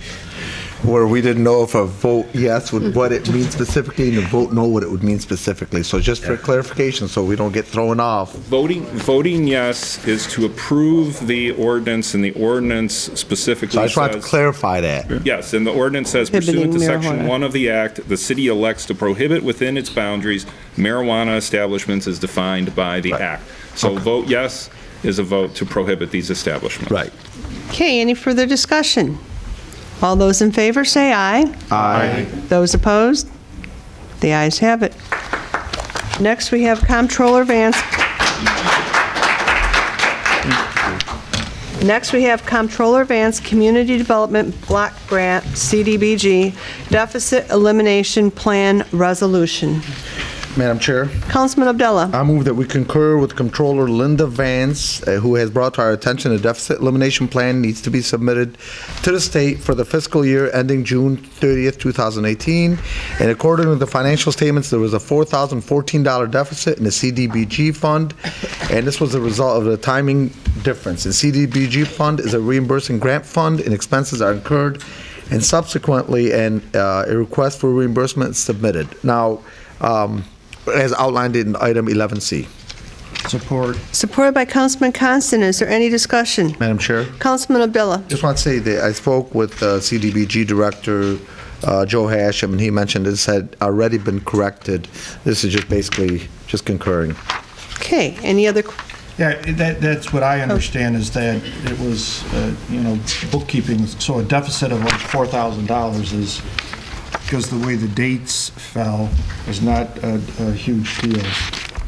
where we didn't know if a vote yes would what it means specifically and a vote no what it would mean specifically. So just for clarification, so we don't get thrown off. Voting yes is to approve the ordinance, and the ordinance specifically So I just want to clarify that. Yes, and the ordinance says, pursuant to Section 1 of the Act, the city elects to prohibit within its boundaries marijuana establishments as defined by the Act. So vote yes is a vote to prohibit these establishments. Right. Okay, any further discussion? All those in favor say aye. Aye. Those opposed? The ayes have it. Next, we have Comptroller Vance. Next, we have Comptroller Vance Community Development Block Grant, CDBG, Deficit Elimination Plan Resolution. Madam Chair. Councilman Abdullah. I move that we concur with Comptroller Linda Vance, who has brought to our attention a deficit elimination plan needs to be submitted to the state for the fiscal year ending June 30th, 2018. And according to the financial statements, there was a $4,014 deficit in the CDBG fund, and this was a result of the timing difference. The CDBG fund is a reimbursing grant fund, and expenses are incurred, and subsequently, a request for reimbursement is submitted. Now, as outlined in item 11C. Support. Supported by Councilman Constant. Is there any discussion? Madam Chair. Councilman Abdullah. Just want to say that I spoke with CDBG Director Joe Hashem, and he mentioned this had already been corrected. This is just basically just concurring. Okay. Any other Yeah, that's what I understand, is that it was, bookkeeping, so a deficit of like $4,000 is, because the way the dates fell, is not a huge deal.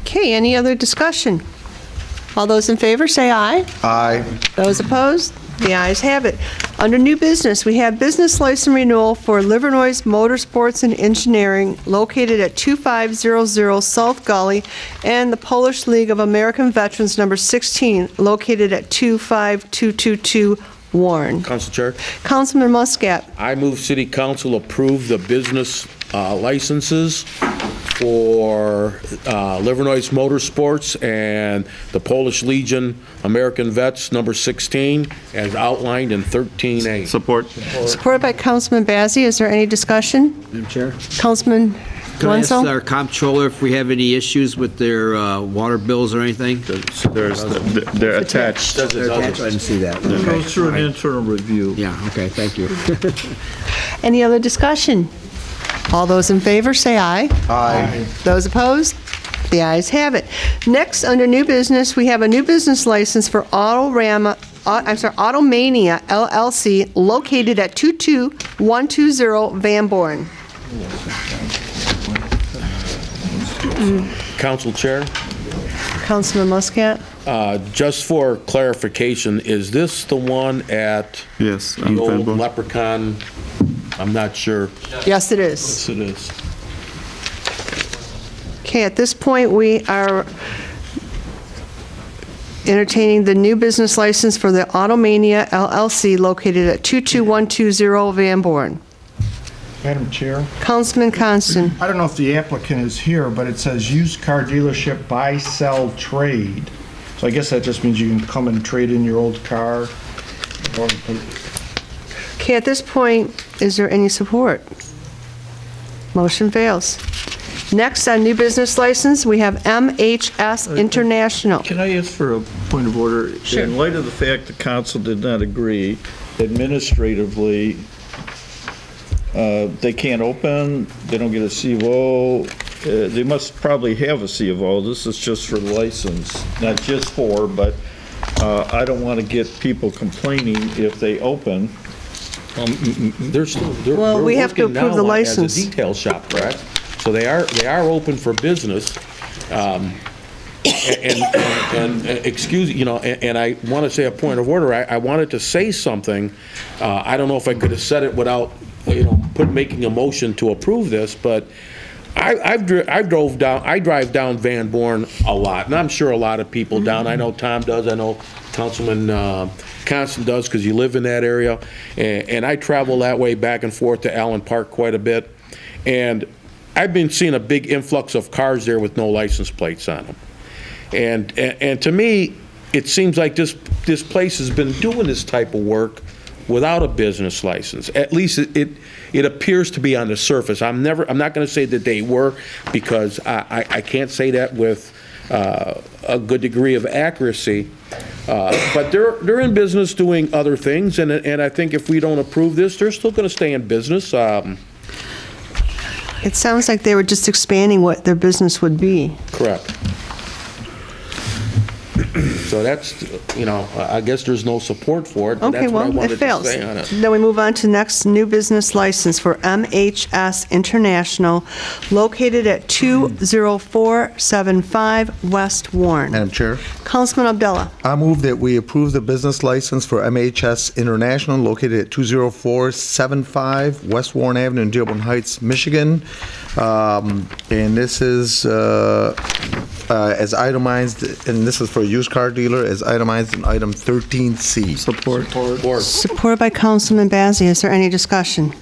Okay, any other discussion? All those in favor, say aye. Aye. Those opposed? The ayes have it. Under new business, we have business license renewal for Livernois Motorsports and Engineering located at 2500 South Gully and the Polish League of American Veterans number 16 located at 25222 Warren. Council Chair, Councilman Muscat. I move City Council approve the business licenses for Livernois Motorsports and the Polish Legion American Vets number 16 as outlined in 13A. Support. Supported by Councilman Bazey. Is there any discussion? Madam Chair? Councilman Can I ask Wenzel? our comptroller if we have any issues with their water bills or anything? They're attached. They're attached? I didn't see that. It Okay. goes through an internal review. Yeah, okay, thank you. Any other discussion? All those in favor, say aye. Aye. Those opposed? The ayes have it. Next, under new business, we have a new business license for Automania LLC located at 22120 Van Born. Council Chair? Councilman Muscat? Just for clarification, is this the one at Yes. the old Leprechaun? I'm not sure. Yes, it is. Yes, it is. Okay, at this point, we are entertaining the new business license for the Automania LLC located at 22120 Van Born. Madam Chair? Councilman Constant. I don't know if the applicant is here, but it says used car dealership buy, sell, trade. So I guess that just means you can come and trade in your old car. Okay, at this point, is there any support? Motion fails. Next, on new business license, we have MHS International. Can I ask for a point of order? Sure. In light of the fact the council did not agree, administratively, they can't open, they don't get a C of O, they must probably have a C of O. This is just for the license, not just for, but I don't want to get people complaining if they open. They're still, Well, we have to working approve the now license. as a detail shop, correct? So they are open for business. And excuse, and I want to say a point of order. I wanted to say something. I don't know if I could have said it without, making a motion to approve this, but I drive down Van Born a lot, and I'm sure a lot of people down. I know Tom does. I know Councilman Constant does because you live in that area, and I travel that way back and forth to Allen Park quite a bit, and I've been seeing a big influx of cars there with no license plates on them, and to me, it seems like this place has been doing this type of work without a business license. At least it appears to be on the surface. I'm not going to say that they were, because I can't say that with a good degree of accuracy. But they're in business doing other things, and I think if we don't approve this, they're still going to stay in business. It sounds like they were just expanding what their business would be. Correct. So that's, I guess there's no support for it. But Okay, that's what I well, wanted it fails. to say on it. Then we move on to next new business license for MHS International, located at 20475 West Warren. Madam Chair? Councilman Abdullah. I move that we approve the business license for MHS International located at 20475 West Warren Avenue in Dearborn Heights, Michigan. And this is as itemized, and this is for a used car dealer, as itemized in item 13C. Support. Supported by Councilman Bazey. Is there any discussion?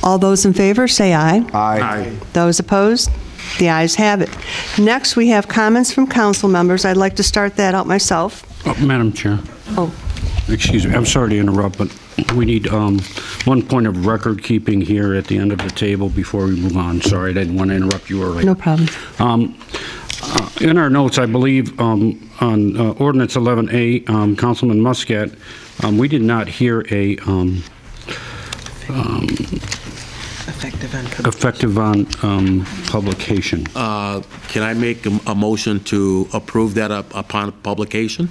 All those in favor, say aye. Aye. Those opposed? The ayes have it. Next, we have comments from council members. I'd like to start that out myself. Madam Chair. Oh. Excuse me, I'm sorry to interrupt, but we need one point of record keeping here at the end of the table before we move on. Sorry, I didn't want to interrupt you earlier. No problem. In our notes, I believe, on Ordinance 11A, Councilman Muscat, we did not hear a Effective on publication. Can I make a motion to approve that upon publication?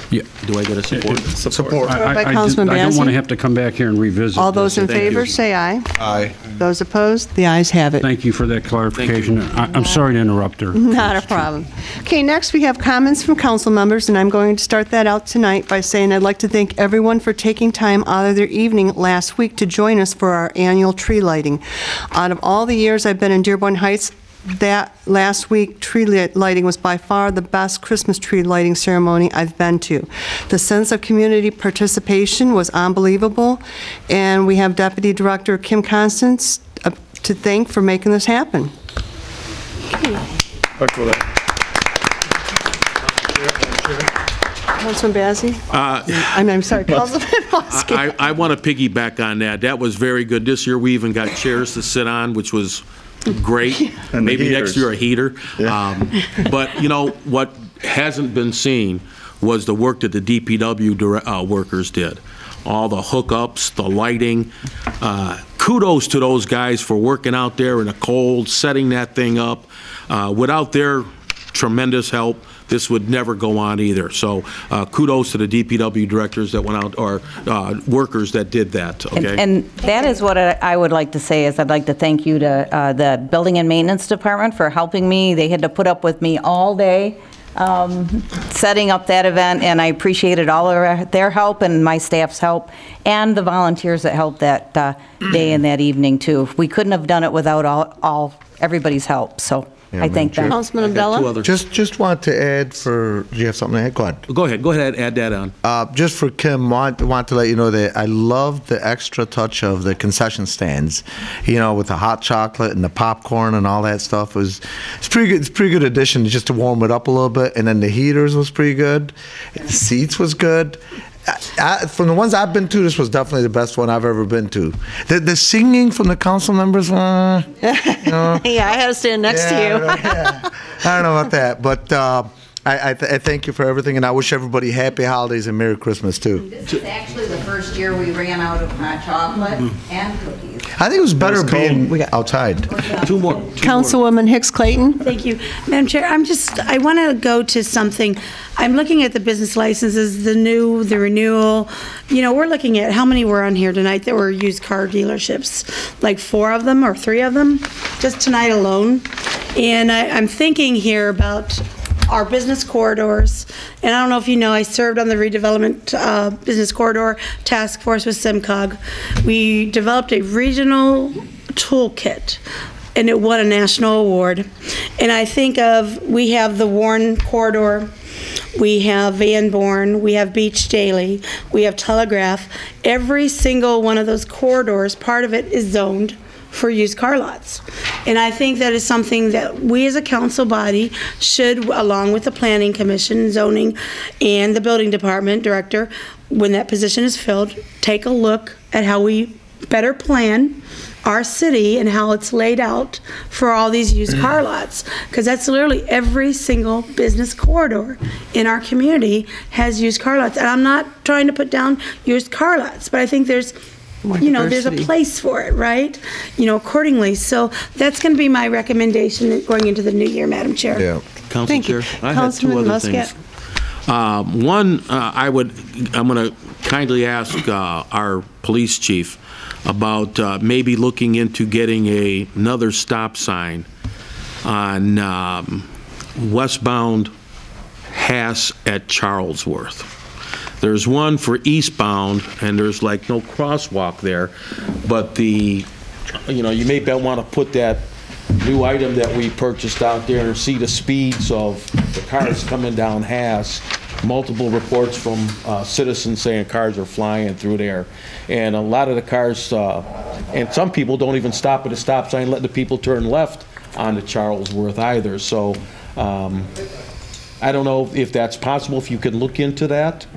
Yeah. Do I get a support? Support. By I Councilman don't want to Bazey. have to come back here and revisit All those this. in favor, say aye. Aye. Those opposed, the ayes have it. Thank you for that clarification. I'm sorry to interrupt her. Not a problem. Okay, next we have comments from council members, and I'm going to start that out tonight by saying I'd like to thank everyone for taking time out of their evening last week to join us for our annual tree lighting. Out of all the years I've been in Dearborn Heights, that last week tree lighting was by far the best Christmas tree lighting ceremony I've been to. The sense of community participation was unbelievable, and we have Deputy Director Kim Constance to thank for making this happen. Councilman Bazey? I'm sorry, Councilman Hoskin. I want to piggyback on that. That was very good. This year, we even got chairs to sit on, which was great. And Maybe next heaters. year a heater. But, you know, what hasn't been seen was the work that the DPW workers did. All the hookups, the lighting. Kudos to those guys for working out there in the cold, setting that thing up. Without their tremendous help, this would never go on either. So kudos to the DPW directors that went out, or workers that did that, okay? And that is what I would like to say, is I'd like to thank you to the Building and Maintenance Department for helping me. They had to put up with me all day setting up that event, and I appreciated all of their help and my staff's help, and the volunteers that helped that day and that evening, too. We couldn't have done it without everybody's help, so I thank them. Councilman Abdullah? Just want to add do you have something to add? Go ahead. Go ahead, add that on. Just for Kim, want to let you know that I love the extra touch of the concession stands, you know, with the hot chocolate and the popcorn and all that stuff. It's pretty good. It's a pretty good addition just to warm it up a little bit. And then the heaters was pretty good. The seats was good. From the ones I've been to, this was definitely the best one I've ever been to. The singing from the council members, Yeah, I had to stand next to you. I don't know about that, but I thank you for everything, and I wish everybody happy holidays and Merry Christmas, too. This is actually the first year we ran out of hot chocolate and cookies. I think it was better being outside. Two more. Councilwoman Hicks Clayton? Thank you. Madam Chair, I want to go to something. I'm looking at the business licenses, the renewal. You know, we're looking at how many were on here tonight that were used car dealerships, like 4 of them or 3 of them, just tonight alone. And I'm thinking here about our business corridors. And I don't know if you know, I served on the redevelopment business corridor task force with SIMCOG. We developed a regional toolkit, and it won a national award. And I think we have the Warren corridor, we have Van Born, we have Beach Daily, we have Telegraph. Every single one of those corridors, part of it is zoned for used car lots. And I think that is something that we as a council body should, along with the Planning Commission, zoning, and the Building Department Director, when that position is filled, take a look at how we better plan our city and how it's laid out for all these used car lots. Because that's literally every single business corridor in our community has used car lots. And I'm not trying to put down used car lots, but I think there's there's a place for it, right? Accordingly. So that's going to be my recommendation going into the new year, Madam Chair. Yeah. Council Chair, I have 2 other things. One, I'm going to kindly ask our police chief about maybe looking into getting another stop sign on westbound Hass at Charlesworth. There's one for eastbound, and there's like no crosswalk there, but you may want to put that new item that we purchased out there and see the speeds of the cars coming down Hass. Multiple reports from citizens saying cars are flying through there. And a lot of the cars, and some people don't even stop at a stop sign, letting the people turn left onto Charlesworth either. So I don't know if that's possible, if you could look into that.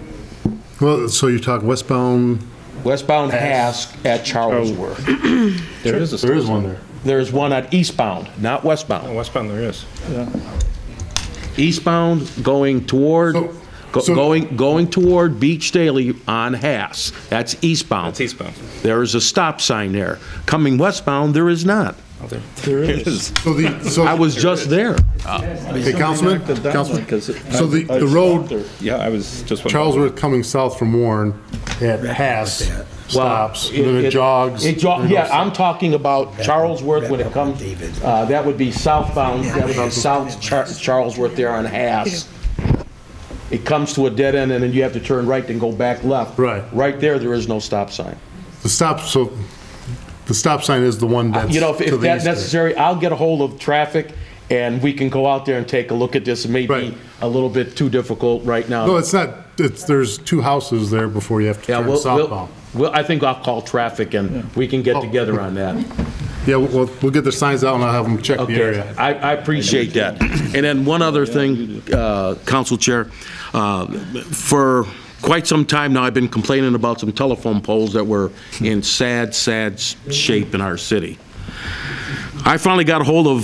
Well, so you're talking westbound? Westbound Hass at Charlesworth. There is one there. There's one at eastbound, not westbound. Westbound there is. Yeah. Eastbound going toward Going toward Beach Daily on Hass, that's eastbound. That's eastbound. There is a stop sign there. Coming westbound, there is not. There is. I was just there. Hey, Councilman? So the road, Yeah, I was just. Charlesworth coming south from Warren at Hass stops, and then it jogs. Yeah, I'm talking about Charlesworth when it comes, that would be southbound, that would be South Charlesworth there on Hass. It comes to a dead end, and then you have to turn right and go back left. Right. Right there is no stop sign. The stop sign is the one that's You know, to if the that's east there. necessary, I'll get a hold of traffic, and we can go out there and take a look at this. It may be a little bit too difficult right now. No, it's not. There's 2 houses there before you have to turn southbound. I think I'll call traffic, and we can get together on that. Yeah, we'll get the signs out, and I'll have them check the area. I appreciate that. And then one other thing, Council Chair, for quite some time now, I've been complaining about some telephone poles that were in sad shape in our city. I finally got a hold of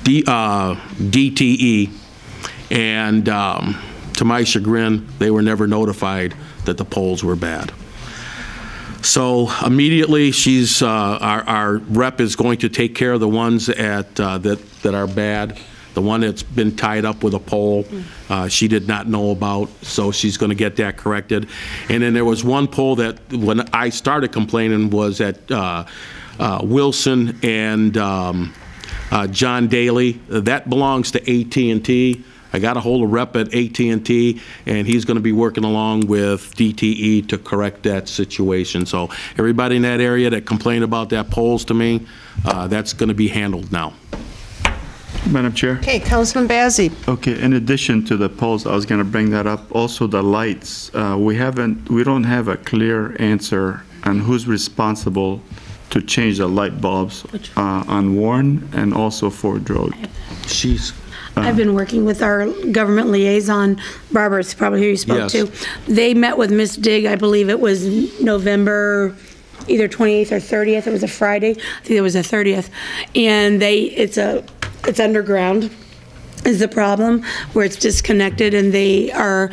DTE, and to my chagrin, they were never notified that the poles were bad. So immediately, our rep is going to take care of the ones that are bad. The one that's been tied up with a pole, she did not know about, so she's going to get that corrected. And then there was one pole that, when I started complaining, was at Wilson and John Daly. That belongs to AT&T. I got a hold of rep at AT&T, and he's going to be working along with DTE to correct that situation. So everybody in that area that complained about that poles to me, that's going to be handled now. Madam Chair? Okay, Councilman Bazey. Okay, in addition to the polls, I was going to bring that up. Also, the lights. We don't have a clear answer on who's responsible to change the light bulbs on Warren and also Ford Road. I've been working with our government liaison, Barbara's probably who you spoke to. They met with Ms. Digg, I believe it was November either 28th or 30th. It was a Friday. I think it was the 30th. And it's underground is the problem, where it's disconnected, and they are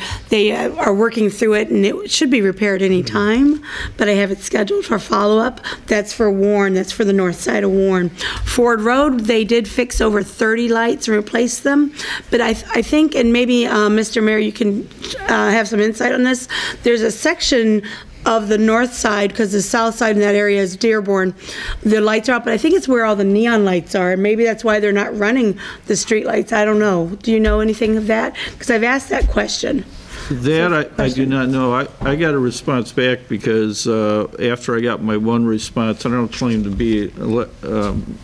working through it, and it should be repaired any time, but I have it scheduled for follow-up. That's for Warren. That's for the north side of Warren. Ford Road, they did fix over 30 lights and replace them, but I think, and maybe Mr. Mayor, you can have some insight on this, there's a section of the north side, because the south side in that area is Dearborn. The lights are up, but I think it's where all the neon lights are, and maybe that's why they're not running the street lights. I don't know. Do you know anything of that? Because I've asked that question. That I do not know. I got a response back because after I got my one response, I don't claim to be an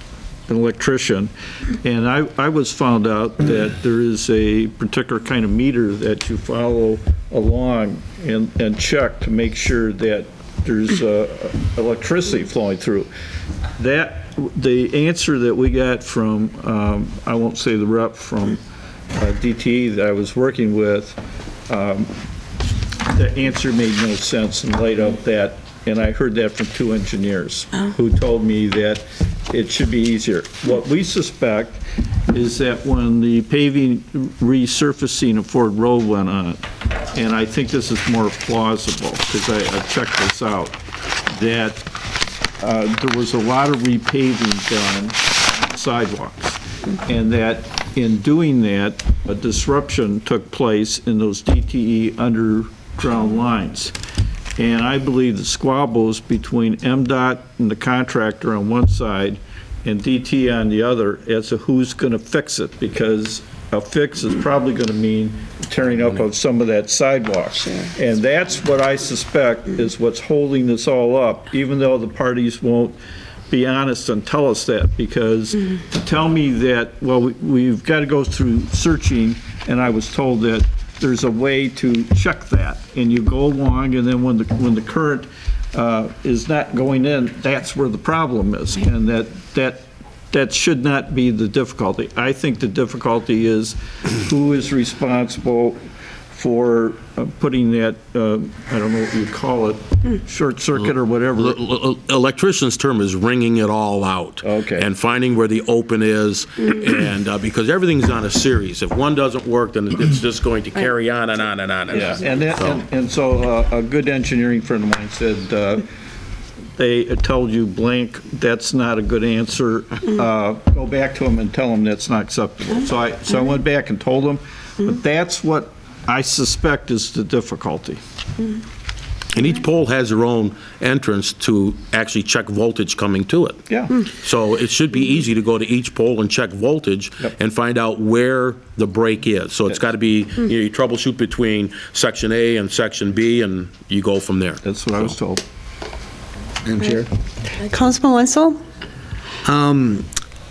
electrician, and I was found out that there is a particular kind of meter that you follow along and check to make sure that there's electricity flowing through. The answer that we got from, I won't say the rep from DTE that I was working with, the answer made no sense in light of that, and I heard that from 2 engineers who told me that it should be easier. What we suspect is that when the paving resurfacing of Ford Road went on, and I think this is more plausible because I checked this out, that there was a lot of repaving done sidewalks, and that in doing that, a disruption took place in those DTE underground lines. And I believe the squabbles between MDOT and the contractor on one side and DT on the other as to who's going to fix it, because a fix is probably going to mean tearing up of some of that sidewalk. And that's what I suspect is what's holding this all up, even though the parties won't be honest and tell us that, because to tell me that, well, we've got to go through searching, and I was told that there's a way to check that, and you go along, and then when the current is not going in, that's where the problem is, and that should not be the difficulty. I think the difficulty is who is responsible for putting that, I don't know what you call it, short circuit or whatever. Electrician's term is ringing it all out. Okay. And finding where the open is, and because everything's on a series. If one doesn't work, then it's just going to carry on and on and on. Yeah, and so a good engineering friend of mine said, they told you blank, that's not a good answer. Go back to them and tell them that's not acceptable. So I went back and told them, but that's what I suspect is the difficulty. And each pole has their own entrance to actually check voltage coming to it. Yeah. So it should be easy to go to each pole and check voltage and find out where the break is. So it's got to be, you troubleshoot between section A and section B, and you go from there. That's what I was told. Madam Chair? Councilman Wenzel?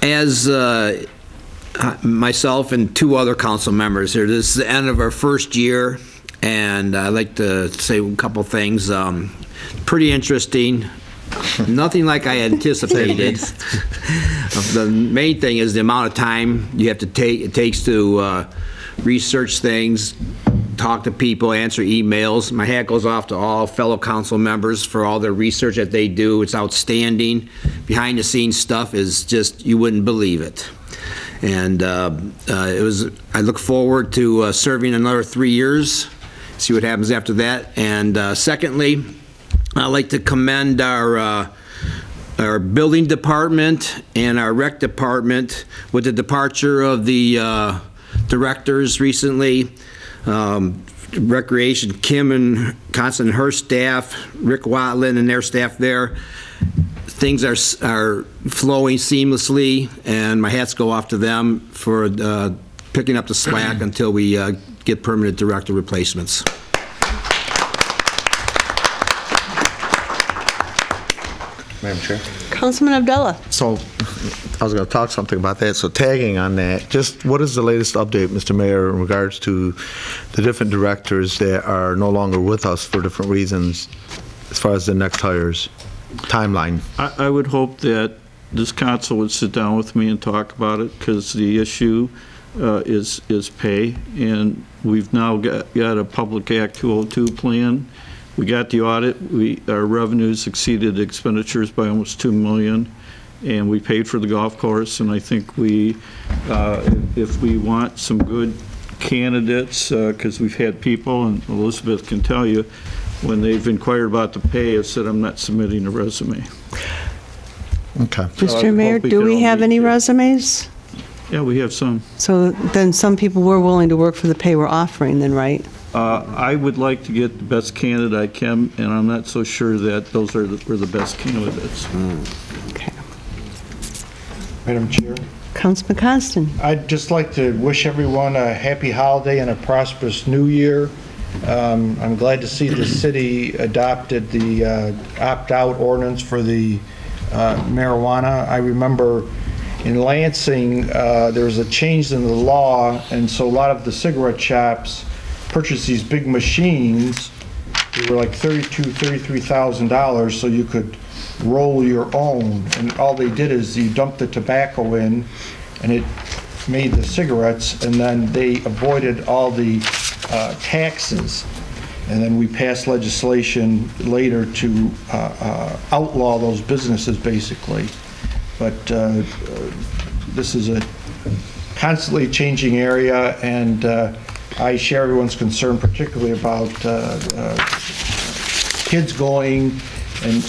As myself and two other council members here, this is the end of our first year, and I'd like to say a couple things. Pretty interesting. Nothing like I anticipated. The main thing is the amount of time you have to take. It takes to research things, talk to people, answer emails. My hat goes off to all fellow council members for all the research that they do. It's outstanding. Behind the scenes stuff is just, you wouldn't believe it. And I look forward to serving another 3 years, see what happens after that. And secondly, I'd like to commend our building department and our rec department with the departure of the directors recently. Recreation, Kim and Constance and her staff, Rick Watland and their staff there. Things are flowing seamlessly, and my hats go off to them for picking up the slack until we get permanent director replacements. Madam Chair? Councilman Abdullah? So I was going to talk something about that. So tagging on that, just what is the latest update, Mr. Mayor, in regards to the different directors that are no longer with us for different reasons as far as the next hires? Timeline. I would hope that this council would sit down with me and talk about it, because the issue is pay, and we've now got a Public Act 202 plan. We got the audit. Our revenues exceeded expenditures by almost $2 million, and we paid for the golf course. And I think if we want some good candidates, because we've had people, and Elizabeth can tell you, when they've inquired about the pay, I said I'm not submitting a resume. Okay. Mr. Mayor, do we have any resumes? Yeah, we have some. So then some people were willing to work for the pay we're offering then, right? I would like to get the best candidate I can, and I'm not so sure that those were the best candidates. Okay. Madam Chair? Councilman Constant? I'd just like to wish everyone a happy holiday and a prosperous new year. I'm glad to see the city adopted the opt-out ordinance for the marijuana. I remember in Lansing, there was a change in the law, and so a lot of the cigarette shops purchased these big machines. They were like $33,000, so you could roll your own. And all they did is you dumped the tobacco in, and it made the cigarettes, and then they avoided all the taxes. And then we passed legislation later to outlaw those businesses, basically. But this is a constantly changing area, and I share everyone's concern, particularly about kids going and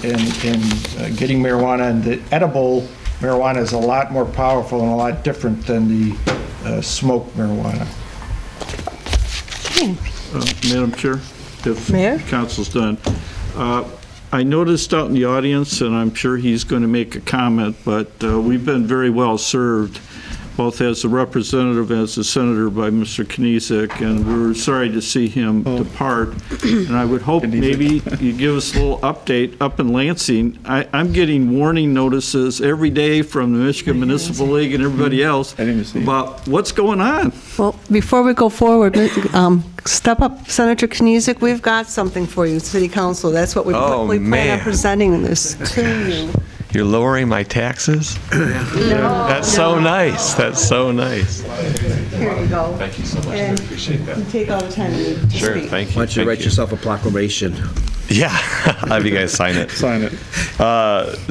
getting marijuana. And the edible marijuana is a lot more powerful and a lot different than the smoked marijuana. Madam Chair, if Mayor? the council's done. I noticed out in the audience, and I'm sure he's going to make a comment, but we've been very well served, both as a representative and as a senator, by Mr. Kniezek, and we're sorry to see him depart. And I would hope maybe you give us a little update up in Lansing. I'm getting warning notices every day from the Michigan Municipal League and everybody else about what's going on. Well, before we go forward, step up, Senator Kniezek. We've got something for you, City Council. That's what we plan on presenting this to you. You're lowering my taxes? That's so nice. That's so nice. Here you go. Thank you so much. And I appreciate that. you take all the time you need to Sure, speak. thank you. Why don't you write yourself a proclamation? Yeah, I'll have you guys sign it. Sign it.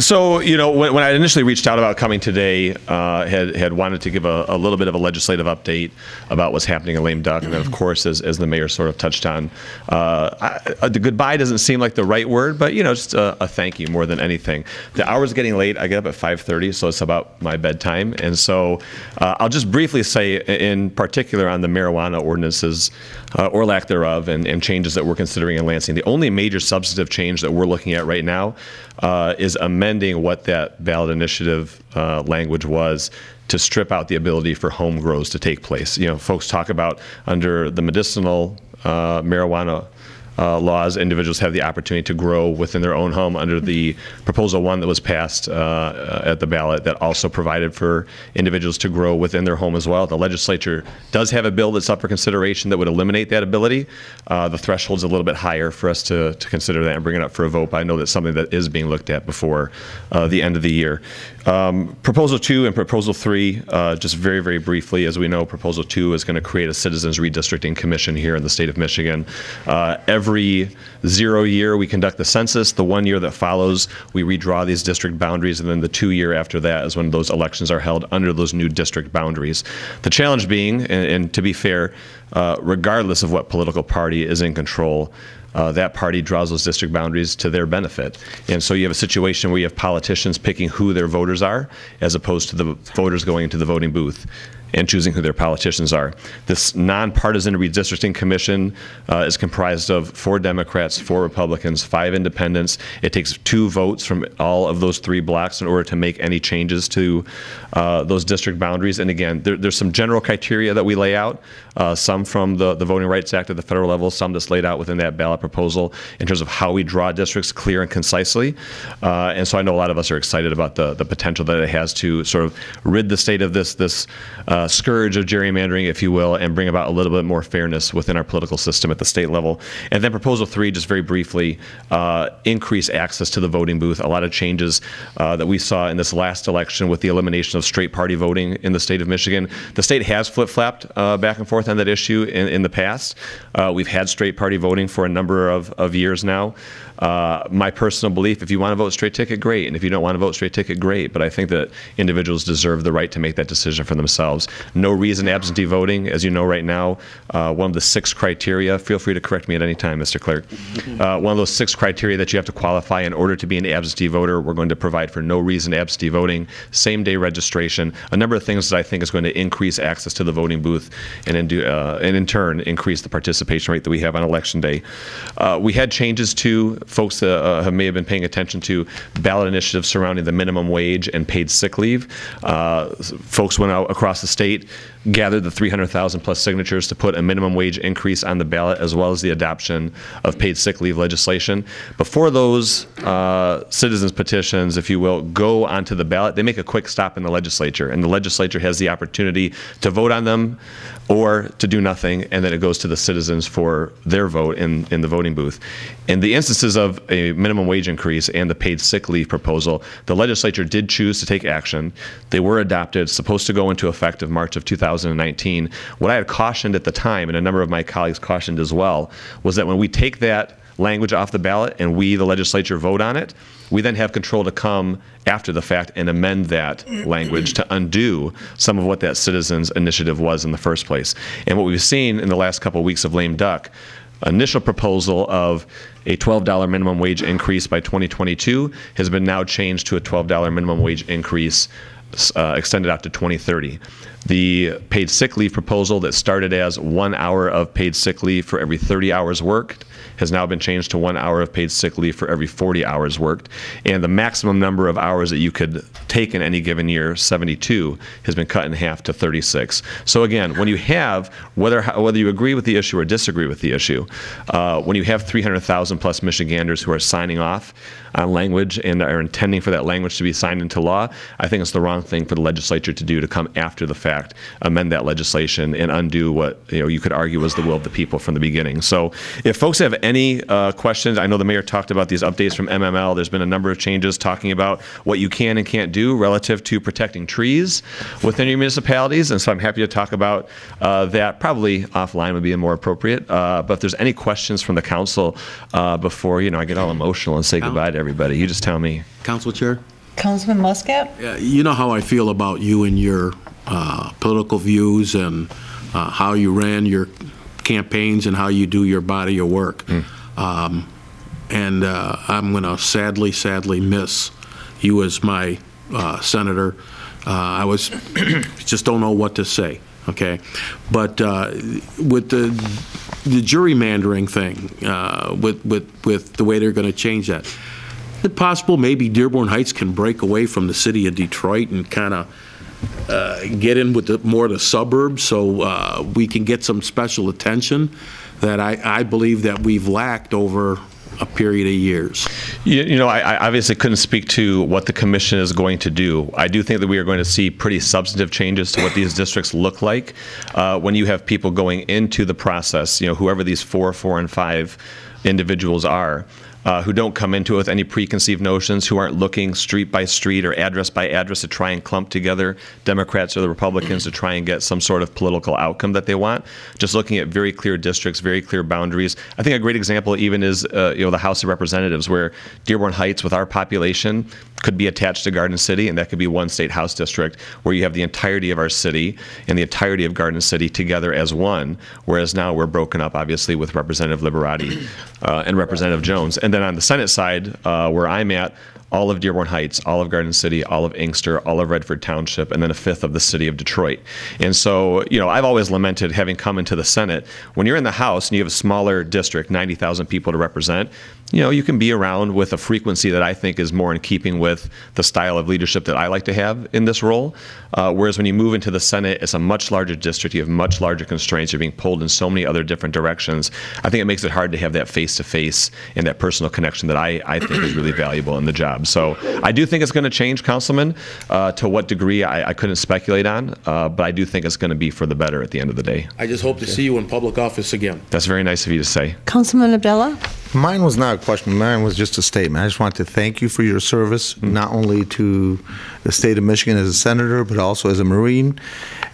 So, you know, when I initially reached out about coming today, had wanted to give a little bit of a legislative update about what's happening in lame duck. And then, of course, as the mayor sort of touched on, the goodbye doesn't seem like the right word, but, you know, just a thank you more than anything. The hour's getting late. I get up at 5:30, so it's about my bedtime. And so I'll just briefly say, in particular on the marijuana ordinances, or lack thereof, and changes that we're considering in Lansing, the only major substantive change that we're looking at right now is amending what that ballot initiative language was to strip out the ability for home grows to take place. You know, folks talk about under the medicinal marijuana laws, individuals have the opportunity to grow within their own home under the proposal one that was passed at the ballot that also provided for individuals to grow within their home as well. The legislature does have a bill that's up for consideration that would eliminate that ability. The threshold's a little bit higher for us to consider that and bring it up for a vote, but I know that's something that is being looked at before the end of the year. Proposal 2 and Proposal 3, just very, very briefly, as we know, Proposal 2 is going to create a Citizens Redistricting Commission here in the state of Michigan. Every 0 year, we conduct the census. The 1 year that follows, we redraw these district boundaries, and then the 2 year after that is when those elections are held under those new district boundaries. The challenge being, and to be fair, regardless of what political party is in control, that party draws those district boundaries to their benefit. And so you have a situation where you have politicians picking who their voters are, as opposed to the voters going into the voting booth and choosing who their politicians are. This nonpartisan redistricting commission is comprised of 4 Democrats, 4 Republicans, 5 independents. It takes 2 votes from all of those 3 blocks in order to make any changes to those district boundaries. And again, there's some general criteria that we lay out, some from the Voting Rights Act at the federal level, some that's laid out within that ballot proposal in terms of how we draw districts clear and concisely. And so I know a lot of us are excited about the potential that it has to sort of rid the state of this scourge of gerrymandering, if you will, and bring about a little bit more fairness within our political system at the state level. And then Proposal 3, just very briefly, increase access to the voting booth. A lot of changes that we saw in this last election with the elimination of straight party voting in the state of Michigan. The state has flip-flopped back and forth on that issue in the past. We've had straight party voting for a number of years now. My personal belief, if you want to vote straight ticket, great. And if you don't want to vote straight ticket, great. But I think that individuals deserve the right to make that decision for themselves. No reason absentee voting, as you know right now, one of the 6 criteria, feel free to correct me at any time, Mr. Clerk. One of those 6 criteria that you have to qualify in order to be an absentee voter, we're going to provide for no reason absentee voting, same-day registration, a number of things that I think is going to increase access to the voting booth and in turn increase the participation rate that we have on Election Day. We had changes to folks that may have been paying attention to ballot initiatives surrounding the minimum wage and paid sick leave. Folks went out across the state, gathered the 300,000 plus signatures to put a minimum wage increase on the ballot, as well as the adoption of paid sick leave legislation. Before those citizens petitions, if you will, go onto the ballot, they make a quick stop in the legislature, and the legislature has the opportunity to vote on them or to do nothing, and then it goes to the citizens for their vote in the voting booth. In the instances of a minimum wage increase and the paid sick leave proposal, the legislature did choose to take action. They were adopted, supposed to go into effect of March of 2019. What I had cautioned at the time, and a number of my colleagues cautioned as well, was that when we take that language off the ballot and we, the legislature, vote on it, we then have control to come after the fact and amend that language to undo some of what that citizens initiative was in the first place. And what we've seen in the last couple of weeks of lame duck, initial proposal of a $12 minimum wage increase by 2022 has been now changed to a $12 minimum wage increase extended out to 2030. The paid sick leave proposal that started as 1 hour of paid sick leave for every 30 hours worked has now been changed to 1 hour of paid sick leave for every 40 hours worked. And the maximum number of hours that you could take in any given year, 72, has been cut in half to 36. So again, when you have, whether you agree with the issue or disagree with the issue, when you have 300,000 plus Michiganders who are signing off on language and are intending for that language to be signed into law, I think it's the wrong thing for the legislature to do, to come after the fact, amend that legislation, and undo what you could argue was the will of the people from the beginning. So if folks have any questions, I know the mayor talked about these updates from MML. There's been a number of changes talking about what you can and can't do relative to protecting trees within your municipalities, and so I'm happy to talk about that. Probably offline would be more appropriate, but if there's any questions from the council before I get all emotional and say goodbye to everybody, you just tell me. Council Chair? Councilman Muscat? You know how I feel about you and your political views and how you ran your campaigns and how you do your body of work. And I'm going to sadly miss you as my senator. I just don't know what to say, okay? But with the gerrymandering thing, with the way they're going to change that, is it possible maybe Dearborn Heights can break away from the city of Detroit and kind of get in with more of the suburbs, so we can get some special attention that I believe that we've lacked over a period of years? I obviously couldn't speak to what the commission is going to do. I do think that we are going to see pretty substantive changes to what these districts look like when you have people going into the process, whoever these 4, 4, and 5 individuals are. Who don't come into it with any preconceived notions, who aren't looking street by street or address by address to try and clump together Democrats or the Republicans to try and get some sort of political outcome that they want. Just looking at very clear districts, very clear boundaries. I think a great example even is the House of Representatives, where Dearborn Heights, with our population, could be attached to Garden City, and that could be one state House district, where you have the entirety of our city and the entirety of Garden City together as one, whereas now we're broken up, obviously, with Representative Liberati and Representative Jones. And then on the Senate side, where I'm at, all of Dearborn Heights, all of Garden City, all of Inkster, all of Redford Township, and then a fifth of the city of Detroit. And so, I've always lamented, having come into the Senate, when you're in the House and you have a smaller district, 90,000 people to represent, you can be around with a frequency that I think is more in keeping with the style of leadership that I like to have in this role. Whereas when you move into the Senate, it's a much larger district. You have much larger constraints. You're being pulled in so many other different directions. I think it makes it hard to have that face-to-face and that personal connection that I think is really valuable in the job. So I do think it's going to change, Councilman. To what degree, I couldn't speculate on, but I do think it's going to be for the better at the end of the day. I just hope to see you in public office again. That's very nice of you to say. Councilman Abdullah? Mine was not a question. Mine was just a statement. I just want to thank you for your service, not only to the state of Michigan as a senator, but also as a Marine.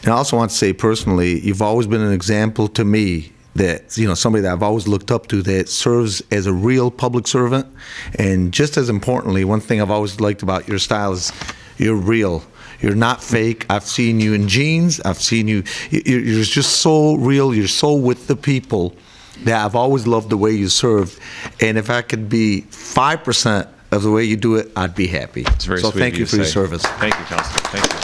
And I also want to say personally, you've always been an example to me that, somebody that I've always looked up to that serves as a real public servant. And just as importantly, one thing I've always liked about your style is you're real. You're not fake. I've seen you in jeans. I've seen you. You're just so real. You're so with the people that I've always loved the way you served. And if I could be 5% of the way you do it, I'd be happy. It's very so sweet thank you for your service. Thank you, Councilman. Thank you.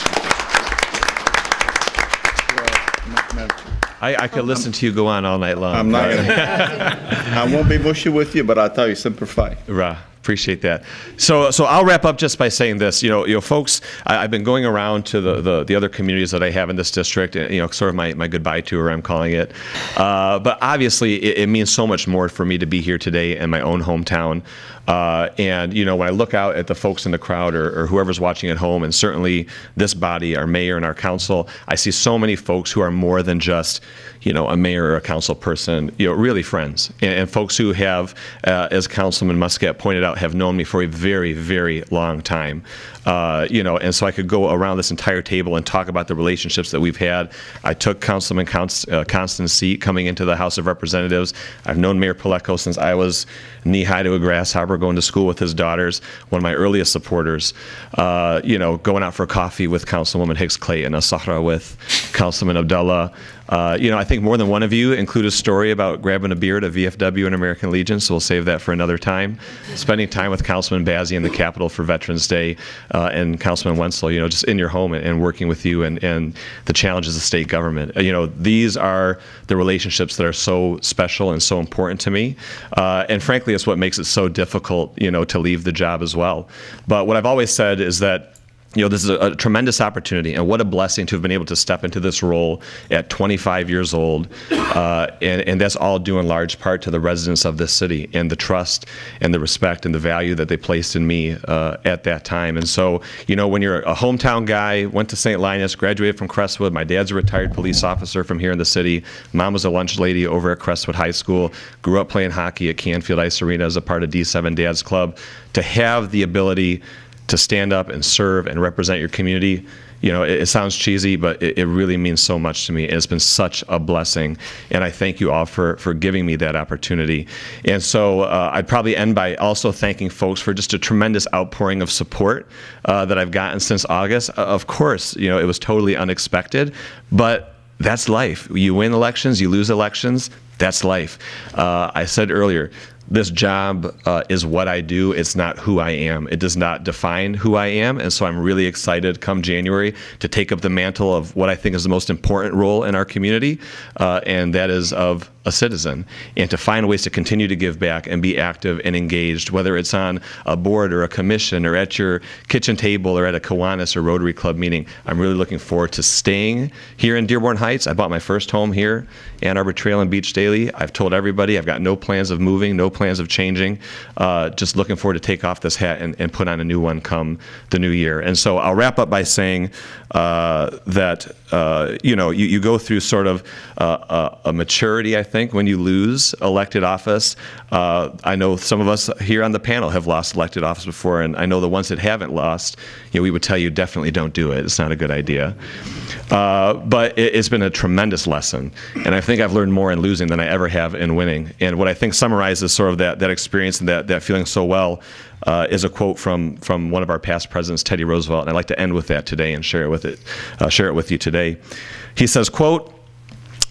I could listen to you go on all night long. I'm not going to. I won't be mushy with you, but I'll tell you, simplify. Right. Appreciate that. So I'll wrap up just by saying this. Folks, I've been going around to the other communities that I have in this district, sort of my goodbye tour, I'm calling it. But obviously, it means so much more for me to be here today in my own hometown. And when I look out at the folks in the crowd or whoever's watching at home, and certainly this body, our mayor and our council, I see so many folks who are more than just a mayor or a council person, really friends, and folks who have, as Councilman Muscat pointed out, have known me for a very, very long time. And so I could go around this entire table and talk about the relationships that we've had. I took Councilman Constance's seat coming into the House of Representatives. I've known Mayor Paleko since I was knee-high to a grasshopper, going to school with his daughters, one of my earliest supporters. Going out for coffee with Councilwoman Hicks Clayton, a Sahra with Councilman Abdullah. I think more than one of you include a story about grabbing a beer at a VFW and American Legion, so we'll save that for another time. Spending time with Councilman Bazzi in the Capitol for Veterans Day, and Councilman Wenzel, just in your home and working with you and the challenges of state government. These are the relationships that are so special and so important to me. And frankly, it's what makes it so difficult, to leave the job as well. But what I've always said is that this is a tremendous opportunity, and what a blessing to have been able to step into this role at 25 years old, and that's all due in large part to the residents of this city and the trust and the respect and the value that they placed in me at that time. And so, when you're a hometown guy, went to St. Linus, graduated from Crestwood. My dad's a retired police officer from here in the city. Mom was a lunch lady over at Crestwood High School. Grew up playing hockey at Canfield Ice Arena as a part of D7 Dad's Club. To have the ability to stand up and serve and represent your community, it sounds cheesy, but it really means so much to me. It's been such a blessing, and I thank you all for giving me that opportunity. And so I'd probably end by also thanking folks for just a tremendous outpouring of support that I've gotten since August. Of course, it was totally unexpected, but that's life. You win elections, you lose elections, that's life. I said earlier, this job is what I do. It's not who I am. It does not define who I am. And so I'm really excited come January to take up the mantle of what I think is the most important role in our community, and that is of a citizen, and to find ways to continue to give back and be active and engaged, whether it's on a board or a commission or at your kitchen table or at a Kiwanis or Rotary Club meeting. I'm really looking forward to staying here in Dearborn Heights. I bought my first home here, Ann Arbor Trail and Beach Daily. I've told everybody I've got no plans of moving, no plans of changing. Just looking forward to take off this hat and put on a new one come the new year. And so I'll wrap up by saying that you go through sort of a maturity, I think, when you lose elected office. I know some of us here on the panel have lost elected office before, and I know the ones that haven't lost, we would tell you definitely don't do it. It's not a good idea. But it's been a tremendous lesson, and I think I've learned more in losing than I ever have in winning. And what I think summarizes sort of that experience and that feeling so well is a quote from one of our past presidents, Teddy Roosevelt, and I'd like to end with that today and share it with you today. He says, quote,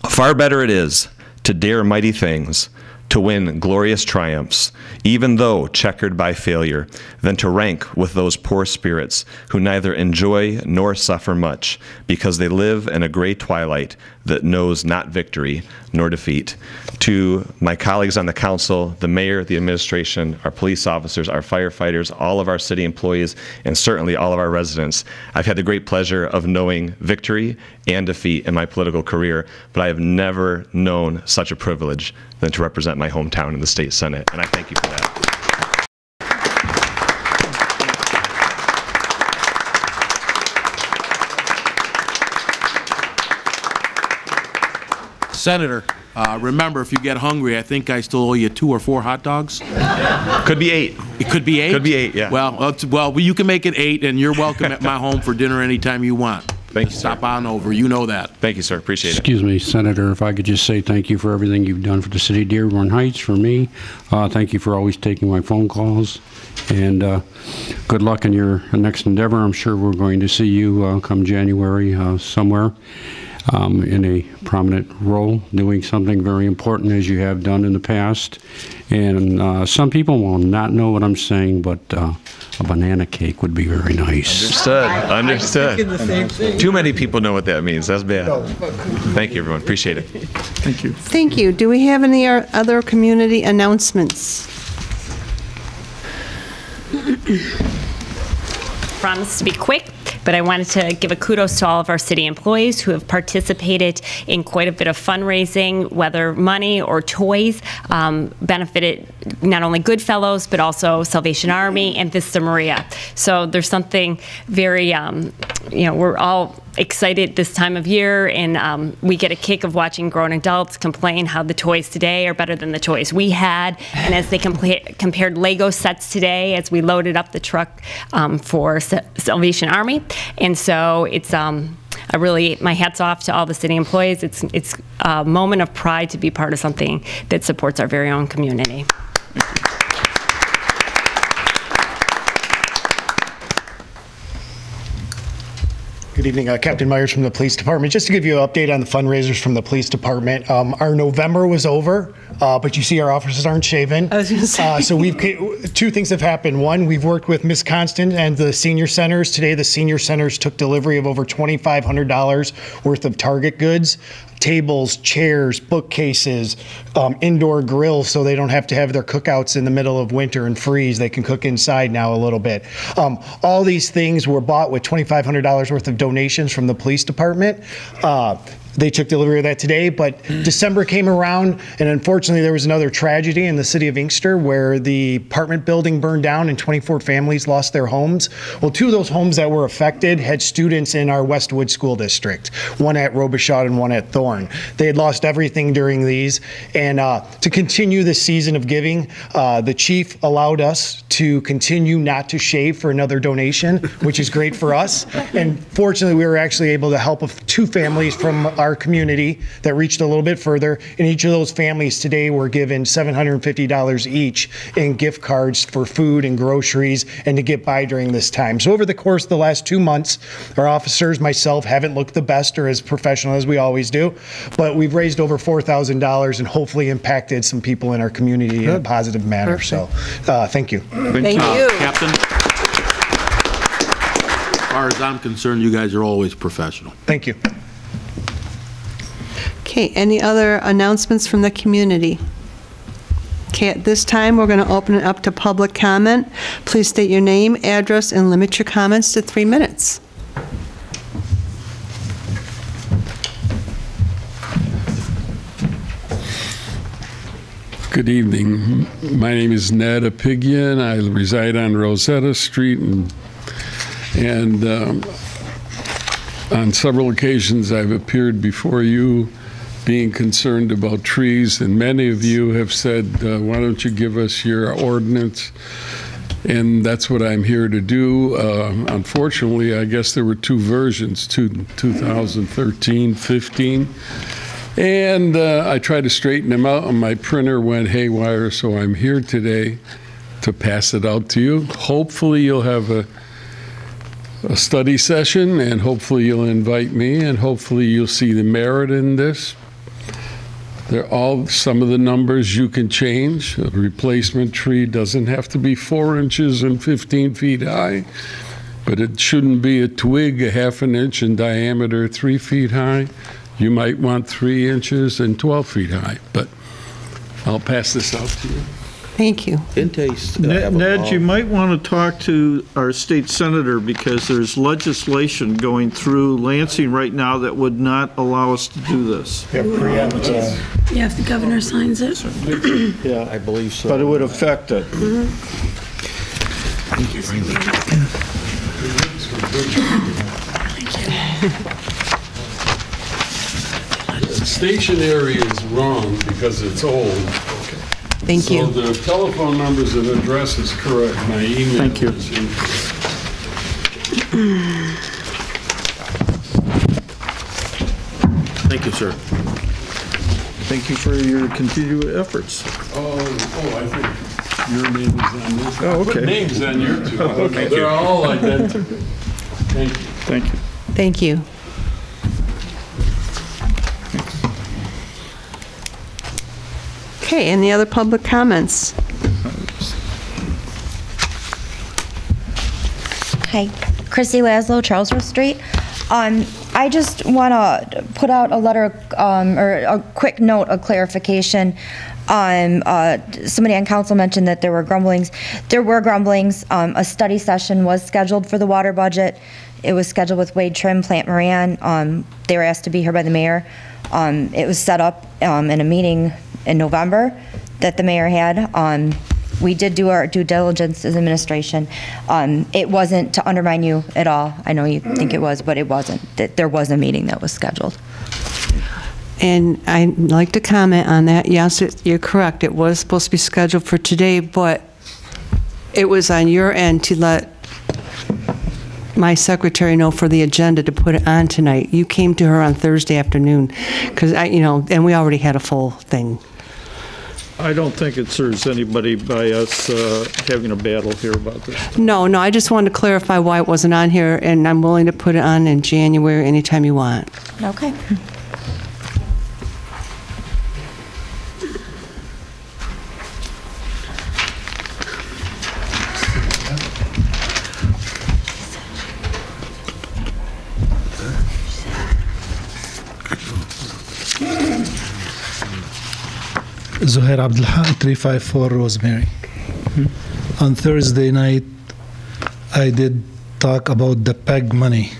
"Far better it is to dare mighty things, to win glorious triumphs, even though checkered by failure, than to rank with those poor spirits who neither enjoy nor suffer much, because they live in a gray twilight that knows not victory nor defeat." To my colleagues on the council, the mayor, the administration, our police officers, our firefighters, all of our city employees, and certainly all of our residents, I've had the great pleasure of knowing victory and defeat in my political career, but I have never known such a privilege than to represent my hometown in the state Senate, and I thank you for that. Senator, remember, if you get hungry, I think I still owe you 2 or 4 hot dogs. Could be 8. It could be 8? Could be 8, yeah. Well, you can make it 8, and you're welcome at my home for dinner anytime you want. Thank you, Stop on over. You know that. Thank you, sir. Appreciate it. Excuse me, Senator, if I could just say thank you for everything you've done for the city of Dearborn Heights, for me. Thank you for always taking my phone calls. And good luck in your next endeavor. I'm sure we're going to see you come January somewhere in a prominent role, doing something very important as you have done in the past. And some people will not know what I'm saying, but a banana cake would be very nice. Understood. Too many people know what that means. That's bad. Thank you, everyone. Appreciate it. Thank you. Thank you. Do we have any other community announcements? Promise to be quick, but I wanted to give a kudos to all of our city employees who have participated in quite a bit of fundraising, whether money or toys, benefited not only Goodfellows, but also Salvation Army and Vista Maria. So there's something very, we're all excited this time of year, and we get a kick of watching grown adults complain how the toys today are better than the toys we had. And as they compared Lego sets today, as we loaded up the truck for Salvation Army. And so it's my hat's off to all the city employees. It's a moment of pride to be part of something that supports our very own community. Good evening, Captain Myers from the Police Department. Just to give you an update on the fundraisers from the Police Department, our November was over, but you see our officers aren't shaven. I was going to say. So two things have happened. One, we've worked with Miss Constant and the senior centers. Today, the senior centers took delivery of over $2,500 worth of Target goods. tables, chairs, bookcases, indoor grills so they don't have to have their cookouts in the middle of winter and freeze. They can cook inside now a little bit. All these things were bought with $2,500 worth of donations from the police department. They took delivery of that today, but December came around, and unfortunately there was another tragedy in the city of Inkster where the apartment building burned down and 24 families lost their homes. Well, 2 of those homes that were affected had students in our Westwood School District, one at Robichaud and one at Thorne. They had lost everything during these, and to continue this season of giving, the chief allowed us to continue not to shave for another donation, which is great for us. And fortunately, we were actually able to help 2 families from our community that reached a little bit further. And each of those families today were given $750 each in gift cards for food and groceries and to get by during this time. So over the course of the last 2 months, our officers, myself, haven't looked the best or as professional as we always do, but we've raised over $4,000 and hopefully impacted some people in our community in a positive manner. So thank you. Thank you. Captain, as far as I'm concerned, you guys are always professional. Thank you. Okay, any other announcements from the community? Okay, at this time, we're going to open it up to public comment. Please state your name, address, and limit your comments to 3 minutes. Good evening. My name is Ned Apigyan. I reside on Rosetta Street, and on several occasions I've appeared before you being concerned about trees, and many of you have said, why don't you give us your ordinance? And that's what I'm here to do. Unfortunately, I guess there were 2 versions, 2013, 15. And I tried to straighten them out, and my printer went haywire, so I'm here today to pass it out to you. Hopefully you'll have a study session, and hopefully you'll invite me, and hopefully you'll see the merit in this. They're all some of the numbers you can change. A replacement tree doesn't have to be 4 inches and 15 feet high, but it shouldn't be a twig a half an inch in diameter, 3 feet high. You might want 3 inches and 12 feet high, but I'll pass this out to you. Thank you. In taste. Ned, you might want to talk to our state senator because there's legislation going through Lansing right now that would not allow us to do this. Yeah, if the governor signs it. Yeah, I believe so. But it would affect it. The stationery is wrong because it's old. Thank you. So the telephone numbers and address is correct. My email Thank you. is incorrect. Thank you, sir. Thank you for your continued efforts. Oh, I think your name is on this. Oh, okay. I put names on your 2. Okay. They're all identical. Thank you. Thank you. Thank you. Okay, any other public comments? Hi, Chrissy Laszlo, Charlesworth Street. I just want to put out a letter or a quick note of clarification. Somebody on council mentioned that there were grumblings. There were grumblings. A study session was scheduled for the water budget. It was scheduled with Wade Trim, Plant Moran. They were asked to be here by the mayor. It was set up in a meeting in November that the mayor had. We did do our due diligence as administration. It wasn't to undermine you at all. I know you think it was, but it wasn't. There was a meeting that was scheduled. And I'd like to comment on that. Yes, you're correct. It was supposed to be scheduled for today, but it was on your end to let my secretary know for the agenda to put it on tonight. You came to her on Thursday afternoon because and we already had a full thing. I don't think it serves anybody by us having a battle here about this. No, I just wanted to clarify why it wasn't on here, and I'm willing to put it on in January anytime you want. Okay. Zuhair Abdulhaq, 354 Rosemary. On Thursday night, I did talk about the PEG money.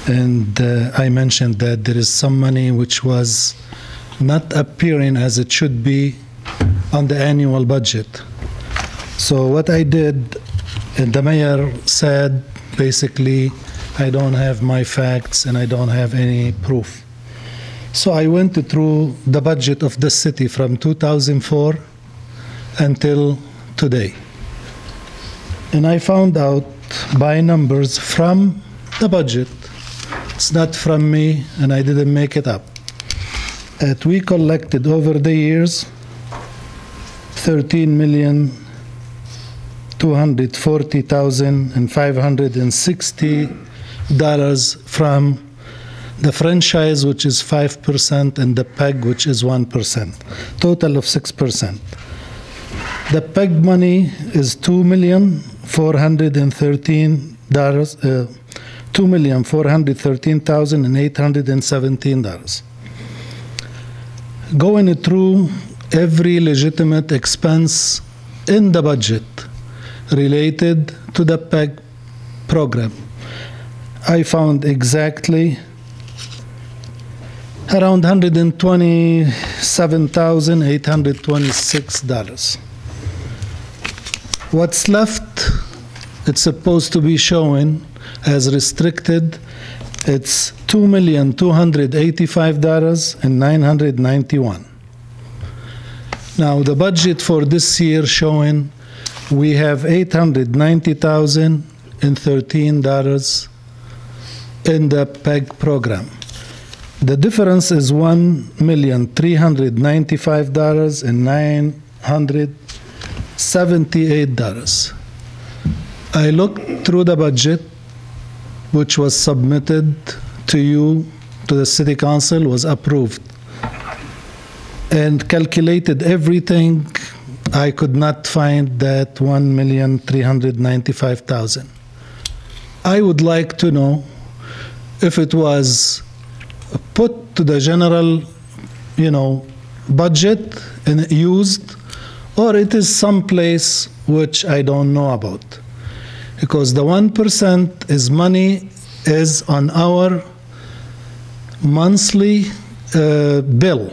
And I mentioned that there is some money which was not appearing as it should be on the annual budget. So what I did, and the mayor said, basically, I don't have my facts and I don't have any proof. So I went through the budget of the city from 2004 until today. And I found out by numbers from the budget, it's not from me and I didn't make it up, that we collected over the years $13,240,560 from the franchise, which is 5%, and the PEG, which is 1%, total of 6%. The PEG money is $2,413,817. Going through every legitimate expense in the budget related to the PEG program, I found exactly around $127,826. What's left, it's supposed to be shown as restricted. It's $2,285,991. Now, the budget for this year showing we have $890,013 in the PEG program. The difference is $1,395,978. I looked through the budget, which was submitted to you, to the City Council, was approved, and calculated everything. I could not find that $1,395,000. I would like to know if it was put to the general, budget and used, or it is someplace which I don't know about. Because the 1% is money is on our monthly bill.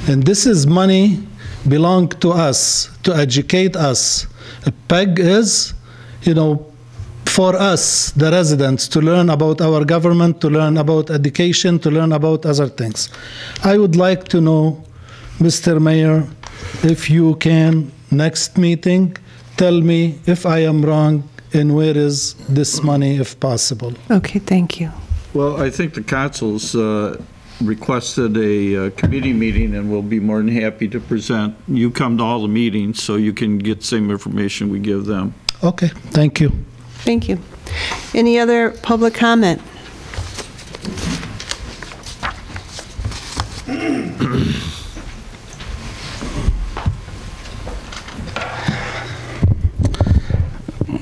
And this is money belong to us, to educate us. A PEG is, for us, the residents, to learn about our government, to learn about education, to learn about other things. I would like to know, Mr. Mayor, if you can, next meeting, tell me if I am wrong and where is this money, if possible. Okay, thank you. Well, I think the council's requested a committee meeting, and we'll be more than happy to present. You come to all the meetings, so you can get the same information we give them. Okay, thank you. Thank you. Any other public comment?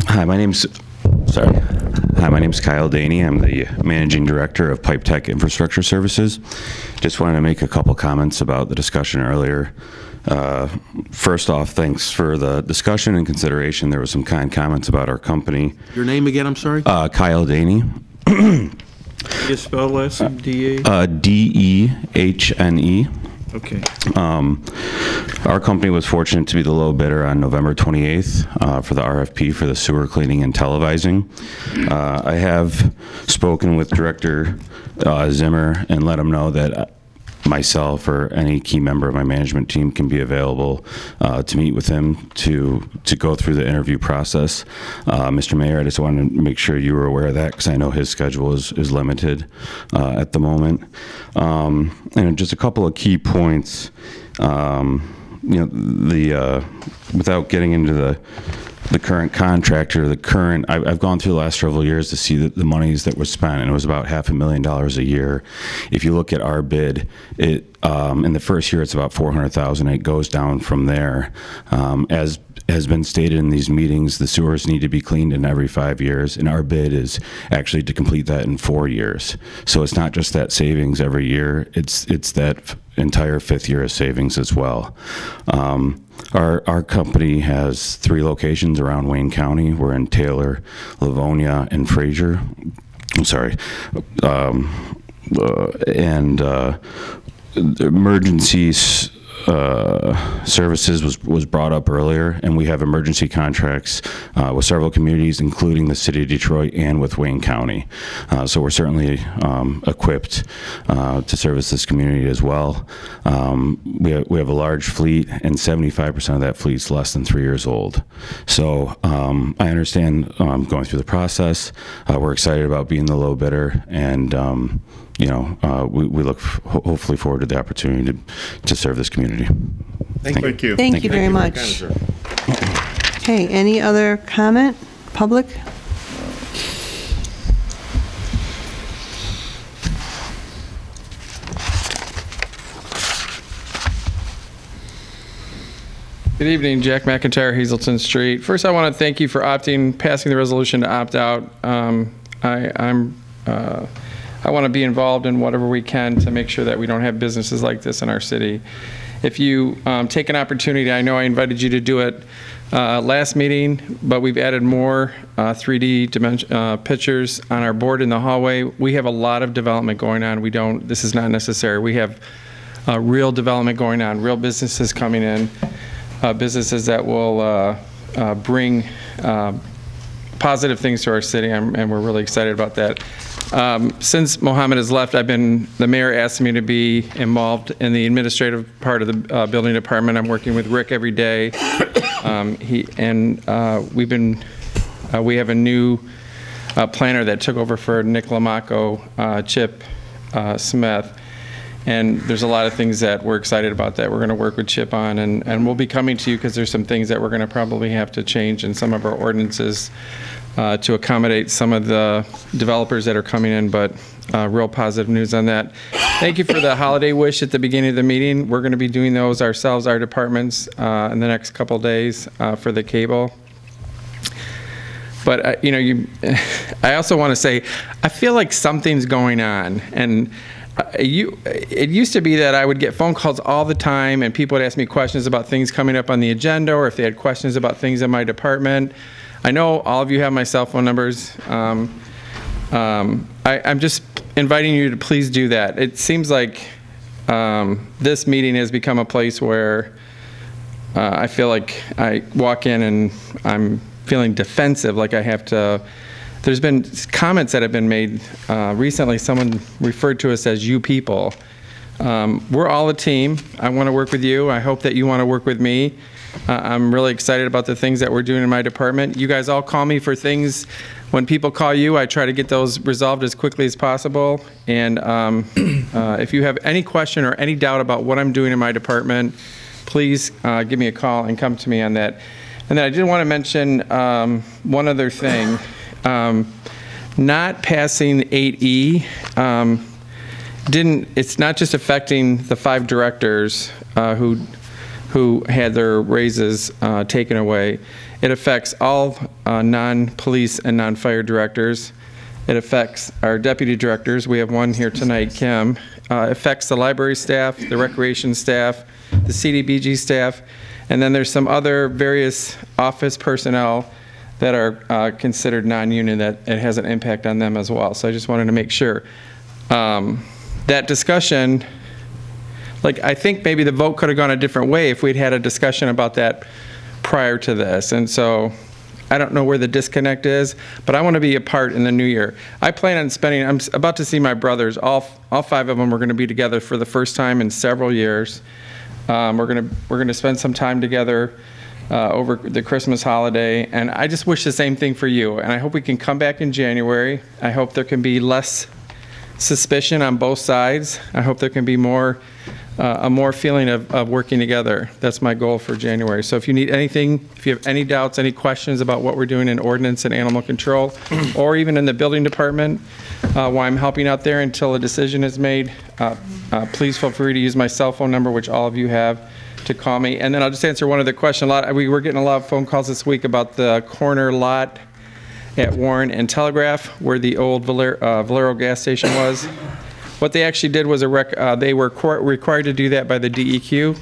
Hi, my name's Kyle Daney. I'm the Managing Director of Pipe Tech Infrastructure Services. Just wanted to make a couple comments about the discussion earlier. First off, thanks for the discussion and consideration. There were some kind comments about our company. Your name again, I'm sorry? Kyle Daney. You spell last name, D-A? D-E-H-N-E. Okay. Our company was fortunate to be the low bidder on November 28th for the RFP for the sewer cleaning and televising. I have spoken with Director Zimmer and let him know that myself or any key member of my management team can be available to meet with him to go through the interview process. Mr. Mayor, I just wanted to make sure you were aware of that because I know his schedule is limited at the moment. And just a couple of key points. Without getting into the current contractor, I've gone through the last several years to see the monies that were spent, and it was about $500,000 a year. If you look at our bid, in the first year it's about $400,000. It goes down from there. As has been stated in these meetings, the sewers need to be cleaned in every 5 years, and our bid is actually to complete that in 4 years. So it's not just that savings every year, it's that entire 5th year of savings as well. Our company has 3 locations around Wayne County. We're in Taylor, Livonia, and Fraser. I'm sorry. The emergencies services was brought up earlier, and we have emergency contracts with several communities, including the city of Detroit and with Wayne County. So we're certainly equipped to service this community as well. We have a large fleet, and 75% of that fleet is less than 3 years old. So I understand going through the process. We're excited about being the low bidder, and we look hopefully forward to the opportunity to serve this community. Thank you. Thank you very much. Okay, any other comment? Public? Good evening, Jack McIntyre, Hazelton Street. First, I want to thank you for passing the resolution to opt out. I want to be involved in whatever we can to make sure that we don't have businesses like this in our city. If you take an opportunity, I know I invited you to do it last meeting, but we've added more 3D pictures on our board in the hallway. We have a lot of development going on. This is not necessary. We have real development going on, real businesses coming in, businesses that will bring positive things to our city, and we're really excited about that. Since Mohammed has left, the mayor asked me to be involved in the administrative part of the building department. I'm working with Rick every day. We have a new planner that took over for Nick Lamaco, Chip Smith. And there's a lot of things that we're excited about that we're going to work with Chip on, and we'll be coming to you because there's some things that we're going to probably have to change in some of our ordinances to accommodate some of the developers that are coming in, but real positive news on that. Thank you for the holiday wish at the beginning of the meeting. We're going to be doing those ourselves, our departments, in the next couple days for the cable. But I also want to say, I feel like something's going on, and it used to be that I would get phone calls all the time, and people would ask me questions about things coming up on the agenda, or if they had questions about things in my department. I know all of you have my cell phone numbers. I'm just inviting you to please do that. It seems like this meeting has become a place where I feel like I walk in and I'm feeling defensive, like I have to. There's been comments that have been made recently. Someone referred to us as you people. We're all a team. I want to work with you. I hope that you want to work with me. I'm really excited about the things that we're doing in my department. You guys all call me for things. When people call you, I try to get those resolved as quickly as possible. And if you have any question or any doubt about what I'm doing in my department, please give me a call and come to me on that. And then I did want to mention one other thing. Not passing 8E it's not just affecting the 5 directors who had their raises taken away. It affects all non-police and non-fire directors. It affects our deputy directors. We have one here tonight, Kim. It affects the library staff, the recreation staff, the CDBG staff, and then there's some other various office personnel that are considered non-union that it has an impact on them as well. So I just wanted to make sure. That discussion, I think maybe the vote could have gone a different way if we'd had a discussion about that prior to this. And so I don't know where the disconnect is, but I want to be a part in the new year. I plan on I'm about to see my brothers. All 5 of them are going to be together for the first time in several years. We're going to spend some time together over the Christmas holiday, and I just wish the same thing for you. And I hope we can come back in January. I hope there can be less suspicion on both sides. I hope there can be a more feeling of working together. That's my goal for January. So if you need anything, if you have any doubts, any questions about what we're doing in ordinance and animal control, or even in the building department, while I'm helping out there until a decision is made, please feel free to use my cell phone number, which all of you have, to call me. And then I'll just answer one other question. We were getting a lot of phone calls this week about the corner lot at Warren and Telegraph, where the old Valero gas station was. What they actually did was they were required to do that by the DEQ.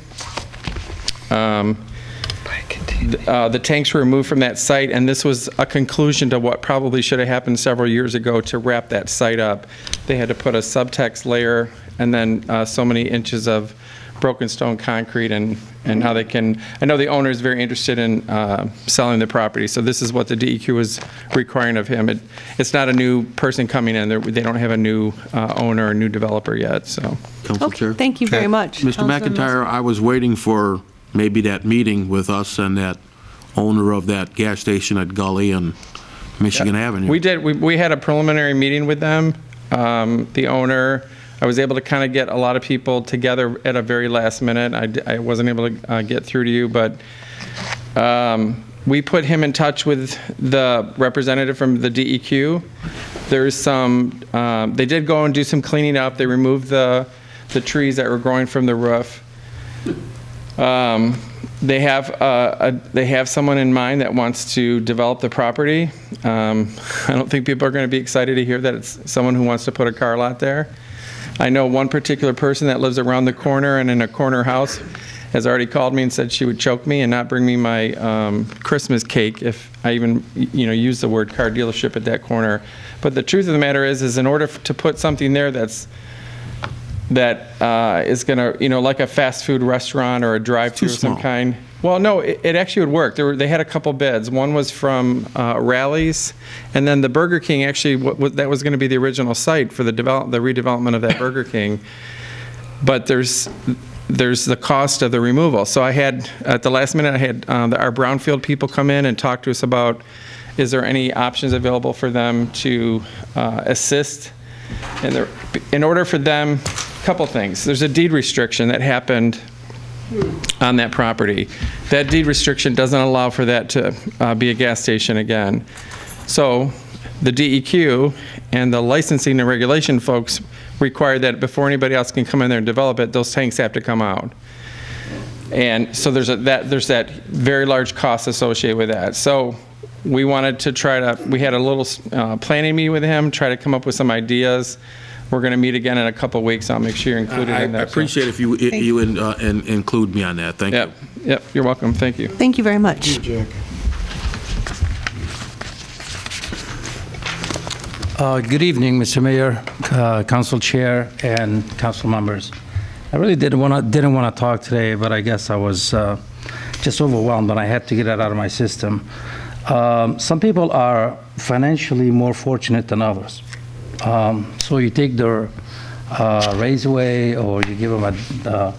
The tanks were removed from that site, and this was a conclusion to what probably should have happened several years ago to wrap that site up. They had to put a subtext layer and then so many inches of broken stone concrete, and how they can, I know the owner is very interested in selling the property, so this is what the DEQ was requiring of him. It's not a new person coming in. They don't have a new owner or new developer yet, so. Council Okay, Chair? thank you very much. Mr. Councilman McIntyre, I was waiting for maybe that meeting with us and that owner of that gas station at Gully and Michigan Avenue. We did. We had a preliminary meeting with them. The owner, I was able to kind of get a lot of people together at a very last minute. I wasn't able to get through to you, but we put him in touch with the representative from the DEQ. There's some, they did go and do some cleaning up. They removed the trees that were growing from the roof. They have someone in mind that wants to develop the property. I don't think people are going to be excited to hear that it's someone who wants to put a car lot there. I know one particular person that lives around the corner and in a corner house has already called me and said she would choke me and not bring me my Christmas cake if I even use the word car dealership at that corner. But the truth of the matter is in order to put something there that is going to, like a fast food restaurant or a drive-through of some kind. Well, no, it actually would work. They had a couple bids. One was from Rally's, and then the Burger King actually, that was going to be the original site for the redevelopment of that Burger King. But there's the cost of the removal. So I had, at the last minute, I had our brownfield people come in and talk to us about, is there any options available for them to assist in order for them. Couple things. There's a deed restriction that happened on that property. That deed restriction doesn't allow for that to be a gas station again. So the DEQ and the licensing and regulation folks require that before anybody else can come in there and develop it, those tanks have to come out. And so there's that very large cost associated with that. So we wanted to we had a little planning meeting with him, try to come up with some ideas. We're going to meet again in a couple of weeks. I'll make sure you're included in that. I appreciate if you include me on that. Thank you. Yep, you're welcome. Thank you. Thank you very much. Thank you, Jack. Good evening, Mr. Mayor, Council Chair, and Council members. I really didn't want to talk today, but I guess I was just overwhelmed and I had to get it out of my system. Some people are financially more fortunate than others. So you take their raise away or you give them a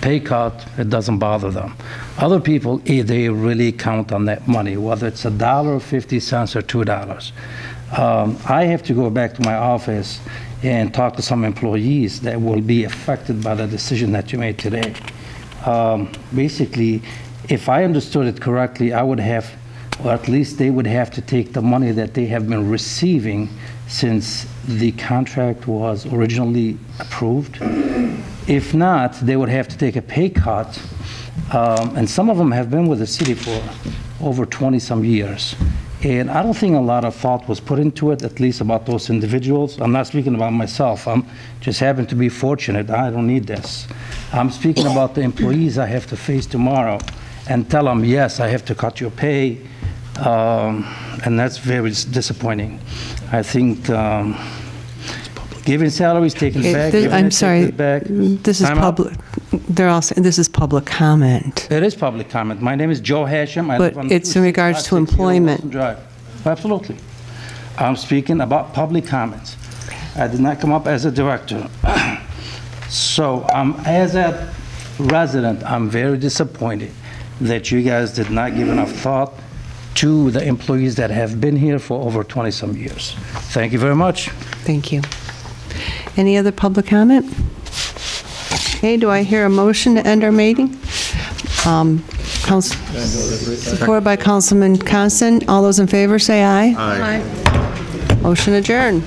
pay cut, it doesn't bother them. Other people, they really count on that money, whether it's $1, 50 cents, or $2. I have to go back to my office and talk to some employees that will be affected by the decision that you made today. Basically, if I understood it correctly, I would have, or at least they would have to take the money that they have been receiving since the contract was originally approved. If not, they would have to take a pay cut. And some of them have been with the city for over 20-some years. And I don't think a lot of thought was put into it, at least about those individuals. I'm not speaking about myself. I'm just happen to be fortunate. I don't need this. I'm speaking about the employees I have to face tomorrow and tell them, yes, I have to cut your pay. And that's very disappointing. I think giving salaries, taking back. I'm sorry. This is public. They're all saying this is public comment. It is public comment. My name is Joe Hashem. But it's in regards to employment. Absolutely. I'm speaking about public comments. I did not come up as a director. So as a resident, I'm very disappointed that you guys did not give enough thought to the employees that have been here for over 20-some years. Thank you very much. Thank you. Any other public comment? Okay, do I hear a motion to end our meeting? Supported by Councilman Constant. All those in favor say aye. Aye. Motion adjourned.